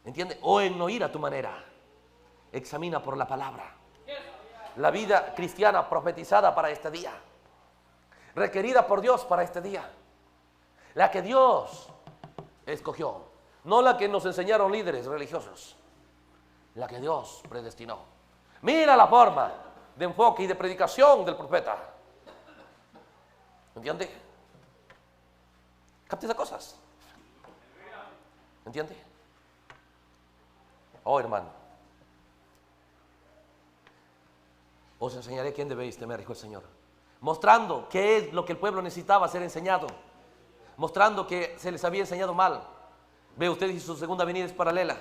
¿entiende? O en no ir a tu manera. Examina por la palabra. La vida cristiana profetizada para este día, requerida por Dios para este día, la que Dios escogió, no la que nos enseñaron líderes religiosos, la que Dios predestinó. Mira la forma de enfoque y de predicación del profeta. ¿Entiende? Capta esas cosas. ¿Entiende? Oh, hermano, os enseñaré quién debéis temer, dijo el Señor. Mostrando qué es lo que el pueblo necesitaba ser enseñado. Mostrando que se les había enseñado mal. Ve ustedes, y su segunda venida es paralela.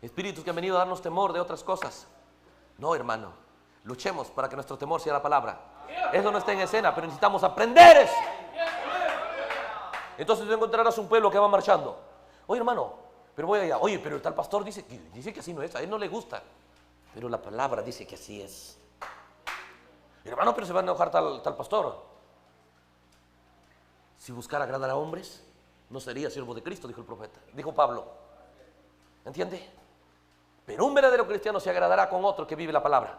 Espíritus que han venido a darnos temor de otras cosas. No, hermano, luchemos para que nuestro temor sea la palabra. Eso no está en escena, pero necesitamos aprender eso. Entonces tú encontrarás un pueblo que va marchando. Oye, hermano, pero voy allá. Oye, pero el tal pastor dice que así no es, a él no le gusta. Pero la palabra dice que así es. Hermano, pero se va a enojar tal pastor. Si buscara agradar a hombres, no sería siervo de Cristo, dijo el profeta, dijo Pablo. ¿Entiende? Pero un verdadero cristiano se agradará con otro que vive la palabra,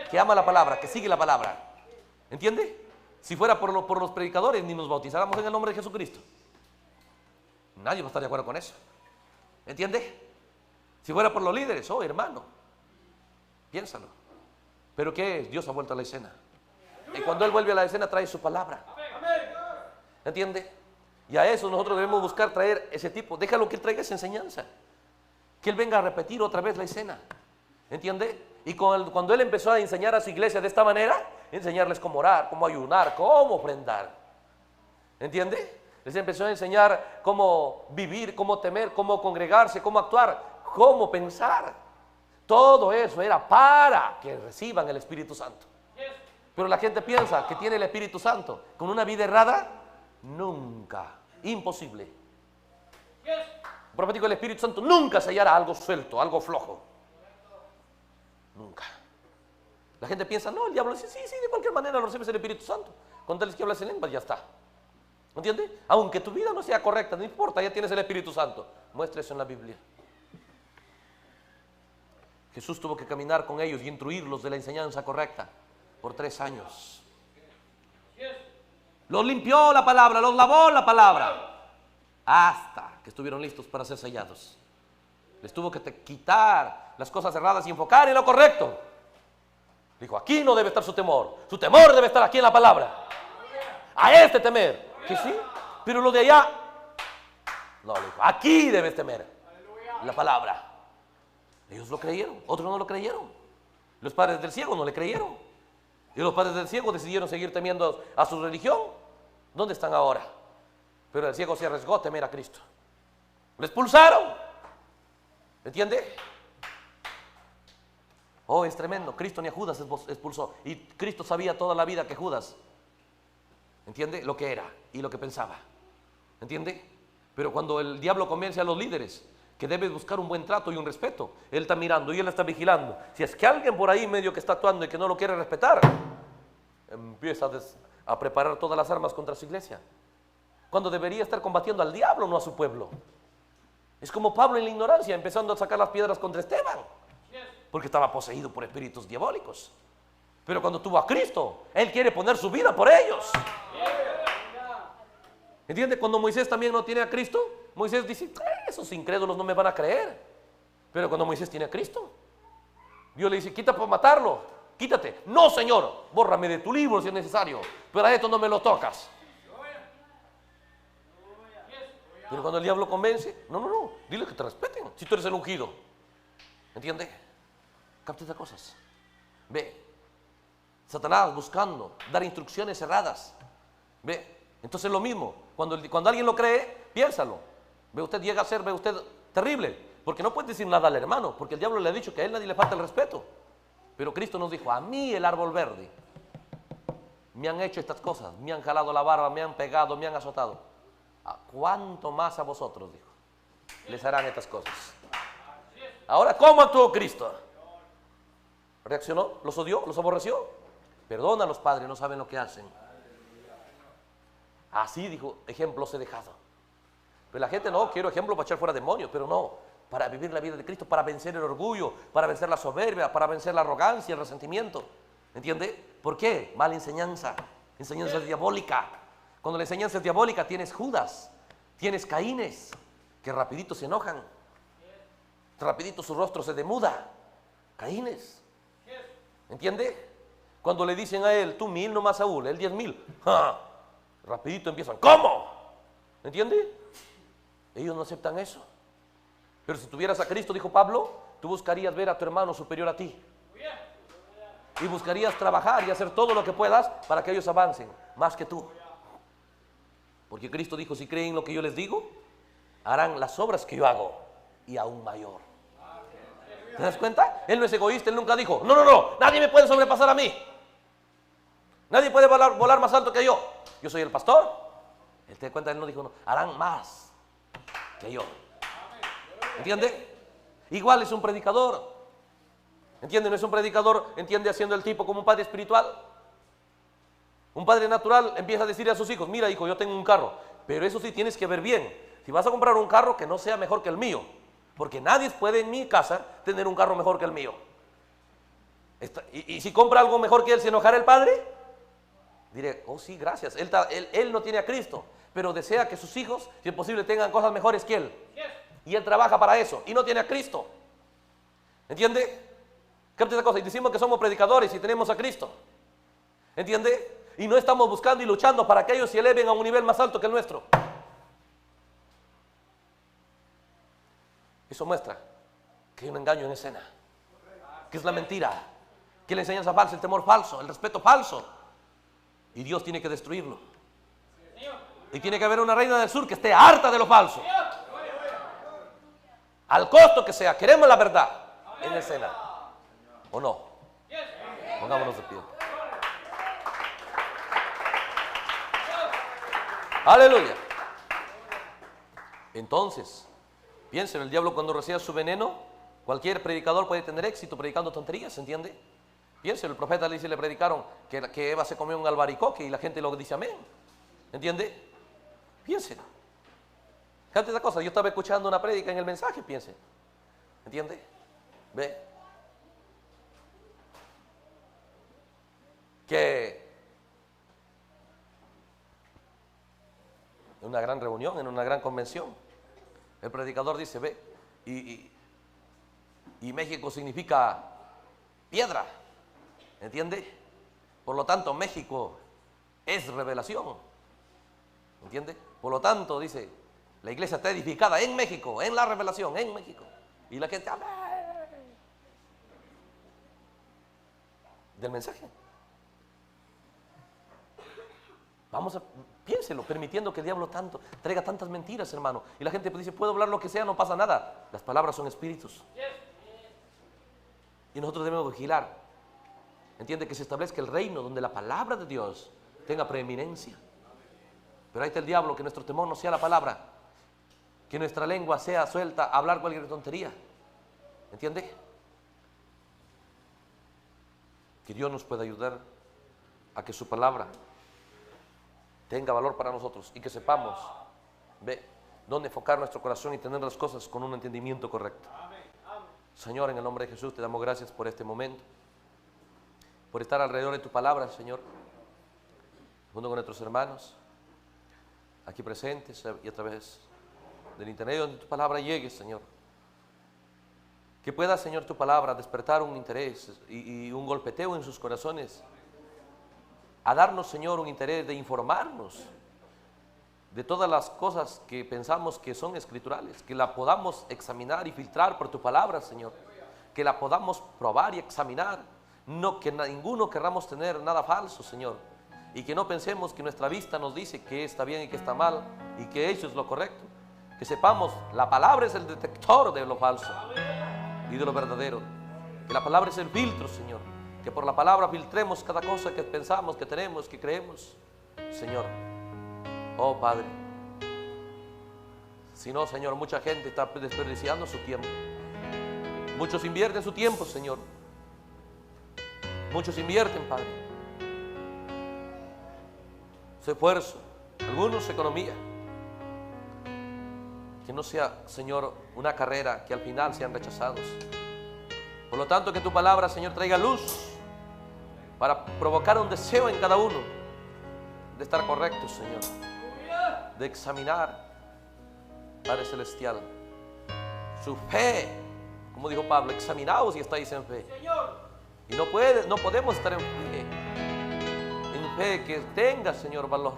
que ama la palabra, que sigue la palabra. ¿Entiende? Si fuera por los predicadores, ni nos bautizáramos en el nombre de Jesucristo. Nadie va a estar de acuerdo con eso. ¿Entiende? Si fuera por los líderes, oh hermano, piénsalo. ¿Pero qué es? Dios ha vuelto a la escena. Y cuando Él vuelve a la escena, trae su palabra. ¿Entiende? Y a eso nosotros debemos buscar traer ese tipo. Déjalo que Él traiga esa enseñanza. Que Él venga a repetir otra vez la escena. ¿Entiende? Y cuando Él empezó a enseñar a su iglesia de esta manera, enseñarles cómo orar, cómo ayunar, cómo ofrendar. ¿Entiende? Les empezó a enseñar cómo vivir, cómo temer, cómo congregarse, cómo actuar, cómo pensar. Todo eso era para que reciban el Espíritu Santo. Pero la gente piensa que tiene el Espíritu Santo con una vida errada. Nunca. Imposible. Profético, el Espíritu Santo nunca se hallará algo suelto, algo flojo. Nunca. La gente piensa, no, el diablo dice, sí, de cualquier manera lo recibes el Espíritu Santo. Con tal que hablas en lenguas, ya está. ¿Entiende? Aunque tu vida no sea correcta, no importa, ya tienes el Espíritu Santo. Muestra eso en la Biblia. Jesús tuvo que caminar con ellos y instruirlos de la enseñanza correcta por 3 años. Los limpió la palabra, los lavó la palabra, hasta que estuvieron listos para ser sellados. Les tuvo que quitar las cosas erradas y enfocar en lo correcto. Dijo, aquí no debe estar su temor debe estar aquí en la palabra. A este temer, que sí, pero lo de allá, no, le dijo, aquí debes temer la palabra. Ellos lo creyeron, otros no lo creyeron. Los padres del ciego no le creyeron. Y los padres del ciego decidieron seguir temiendo a su religión. ¿Dónde están ahora? Pero el ciego se arriesgó a temer a Cristo. Lo expulsaron. ¿Entiende? Oh, es tremendo. Cristo ni a Judas expulsó. Y Cristo sabía toda la vida que Judas, ¿entiende? Lo que era y lo que pensaba. ¿Entiende? Pero cuando el diablo convence a los líderes que debe buscar un buen trato y un respeto, Él está mirando y Él está vigilando. Si es que alguien por ahí medio que está actuando y que no lo quiere respetar, empieza a preparar todas las armas contra su iglesia, cuando debería estar combatiendo al diablo, no a su pueblo. Es como Pablo en la ignorancia, empezando a sacar las piedras contra Esteban, porque estaba poseído por espíritus diabólicos. Pero cuando tuvo a Cristo, Él quiere poner su vida por ellos. ¿Entiende? Cuando Moisés también no tiene a Cristo, Moisés dice, esos incrédulos no me van a creer. Pero cuando Moisés tiene a Cristo, Dios le dice, quita para matarlo, quítate. No, Señor, bórrame de tu libro si es necesario, pero a esto no me lo tocas. Pero cuando el diablo convence, no, dile que te respeten, si tú eres el ungido. ¿Entiende? Capta estas cosas. Ve, Satanás buscando dar instrucciones erradas. Ve, entonces lo mismo, cuando alguien lo cree, piénsalo. Ve, usted llega a ser, ve usted, terrible, porque no puede decir nada al hermano, porque el diablo le ha dicho que a él nadie le falta el respeto. Pero Cristo nos dijo, a mí el árbol verde, me han hecho estas cosas, me han jalado la barba, me han pegado, me han azotado. ¿A cuánto más a vosotros, dijo, les harán estas cosas? Ahora, ¿cómo actuó Cristo? ¿Reaccionó? ¿Los odió? ¿Los aborreció? Perdona a los padres, no saben lo que hacen. Así dijo, ejemplos he dejado. Pero la gente no, quiero ejemplos para echar fuera demonios, pero no, para vivir la vida de Cristo, para vencer el orgullo, para vencer la soberbia, para vencer la arrogancia, el resentimiento. ¿Entiende? ¿Por qué? Mala enseñanza, enseñanza diabólica. Cuando la enseñanza es diabólica, tienes Judas, tienes Caínes, que rapidito se enojan, rapidito su rostro se demuda. Caínes, ¿entiende? Cuando le dicen a él, tú 1000 nomás Saúl, él 10,000, rapidito empiezan, ¿cómo? ¿Entiende? Ellos no aceptan eso. Pero si tuvieras a Cristo, dijo Pablo, tú buscarías ver a tu hermano superior a ti. Y buscarías trabajar y hacer todo lo que puedas para que ellos avancen más que tú. Porque Cristo dijo, si creen lo que yo les digo, harán las obras que yo hago y aún mayor. ¿Te das cuenta? Él no es egoísta, él nunca dijo, no, nadie me puede sobrepasar a mí. Nadie puede volar más alto que yo. Yo soy el pastor. Él te da cuenta, él no dijo, no, harán más que yo. ¿Entiende? Igual es un predicador. ¿Entiende? No es un predicador, entiende, haciendo el tipo como un padre espiritual. Un padre natural empieza a decirle a sus hijos, mira hijo, yo tengo un carro, pero eso sí tienes que ver bien. Si vas a comprar un carro, que no sea mejor que el mío, porque nadie puede en mi casa tener un carro mejor que el mío. Y si compra algo mejor que él, ¿se enojará el padre? Diré, oh sí, gracias, él no tiene a Cristo, pero desea que sus hijos, si es posible, tengan cosas mejores que él. Y él trabaja para eso, y no tiene a Cristo. ¿Entiende? Capta esa cosa, y decimos que somos predicadores y tenemos a Cristo. ¿Entiende? Y no estamos buscando y luchando para que ellos se eleven a un nivel más alto que el nuestro. Eso muestra que hay un engaño en escena, que es la mentira, que la enseñanza falsa, el temor falso, el respeto falso. Y Dios tiene que destruirlo. Y tiene que haber una reina del sur que esté harta de lo falso. Al costo que sea, queremos la verdad en escena. ¿O no? Pongámonos de pie. Aleluya. Entonces, piensen, el diablo cuando recibe su veneno, cualquier predicador puede tener éxito predicando tonterías, ¿entiende? Piensen, el profeta le predicaron que Eva se comió un albaricoque y la gente lo dice amén. ¿Entiende? Piensen. Fíjate esa cosa, yo estaba escuchando una prédica en el mensaje, piensen. ¿Entiende? Ve. Que en una gran reunión, en una gran convención, el predicador dice, ve, y México significa piedra, ¿entiende? Por lo tanto, México es revelación, ¿entiende? Por lo tanto, dice, la iglesia está edificada en México, en la revelación, en México. Y la gente habla del mensaje. Vamos a, piénselo, permitiendo que el diablo traiga tantas mentiras, hermano. Y la gente dice, puedo hablar lo que sea, no pasa nada. Las palabras son espíritus. Y nosotros debemos vigilar. Entiende que se establezca el reino donde la palabra de Dios tenga preeminencia. Pero ahí está el diablo, que nuestro temor no sea la palabra, que nuestra lengua sea suelta a hablar cualquier tontería. ¿Entiende? Que Dios nos pueda ayudar a que su palabra tenga valor para nosotros y que sepamos, ve, donde enfocar nuestro corazón y tener las cosas con un entendimiento correcto. Señor, en el nombre de Jesús te damos gracias por este momento, por estar alrededor de tu palabra, Señor, junto con nuestros hermanos aquí presentes y a través del internet donde tu palabra llegue, Señor. Que pueda, Señor, tu palabra despertar un interés y un golpeteo en sus corazones, a darnos, Señor, un interés de informarnos de todas las cosas que pensamos que son escriturales, que la podamos examinar y filtrar por tu palabra, Señor, que la podamos probar y examinar, no que ninguno querramos tener nada falso, Señor, y que no pensemos que nuestra vista nos dice que está bien y que está mal y que eso es lo correcto, que sepamos, la palabra es el detector de lo falso y de lo verdadero, que la palabra es el filtro, Señor, que por la palabra filtremos cada cosa que pensamos, que tenemos, que creemos, Señor. Oh Padre, si no, Señor, mucha gente está desperdiciando su tiempo. Muchos invierten su tiempo, Señor. Muchos invierten, Padre, su esfuerzo, algunos su economía. Que no sea, Señor, una carrera que al final sean rechazados. Por lo tanto, que tu palabra, Señor, traiga luz para provocar un deseo en cada uno de estar correctos, Señor, de examinar, Padre Celestial, su fe, como dijo Pablo, examinaos si estáis en fe. Y no podemos estar en fe que tenga, Señor, valor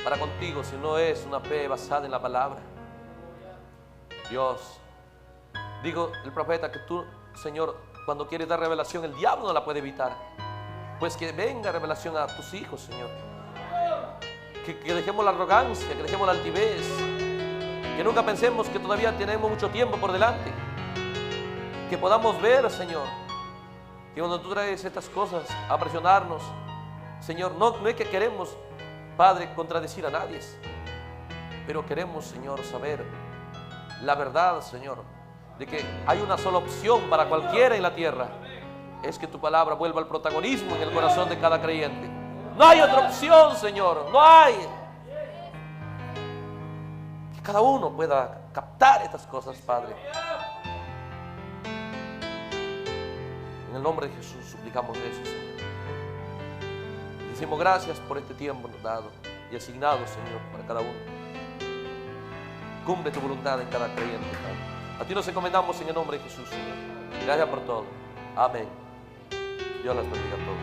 para contigo, si no es una fe basada en la palabra. Dios, digo el profeta que tú, Señor, cuando quieres dar revelación, el diablo no la puede evitar. Pues que venga revelación a tus hijos, Señor. Que dejemos la arrogancia, que dejemos la altivez, que nunca pensemos que todavía tenemos mucho tiempo por delante. Que podamos ver, Señor, que cuando tú traes estas cosas a presionarnos, Señor, no es que queremos, Padre, contradecir a nadie, pero queremos, Señor, saber la verdad, Señor, de que hay una sola opción para cualquiera en la tierra, es que tu palabra vuelva al protagonismo en el corazón de cada creyente. No hay otra opción, Señor, no hay. Que cada uno pueda captar estas cosas, Padre. En el nombre de Jesús suplicamos eso, Señor. Decimos gracias por este tiempo dado y asignado, Señor, para cada uno. Cumple tu voluntad en cada creyente, Padre. A ti nos encomendamos en el nombre de Jesús, Señor. Gracias por todo. Amén. Dios las bendiga a todos.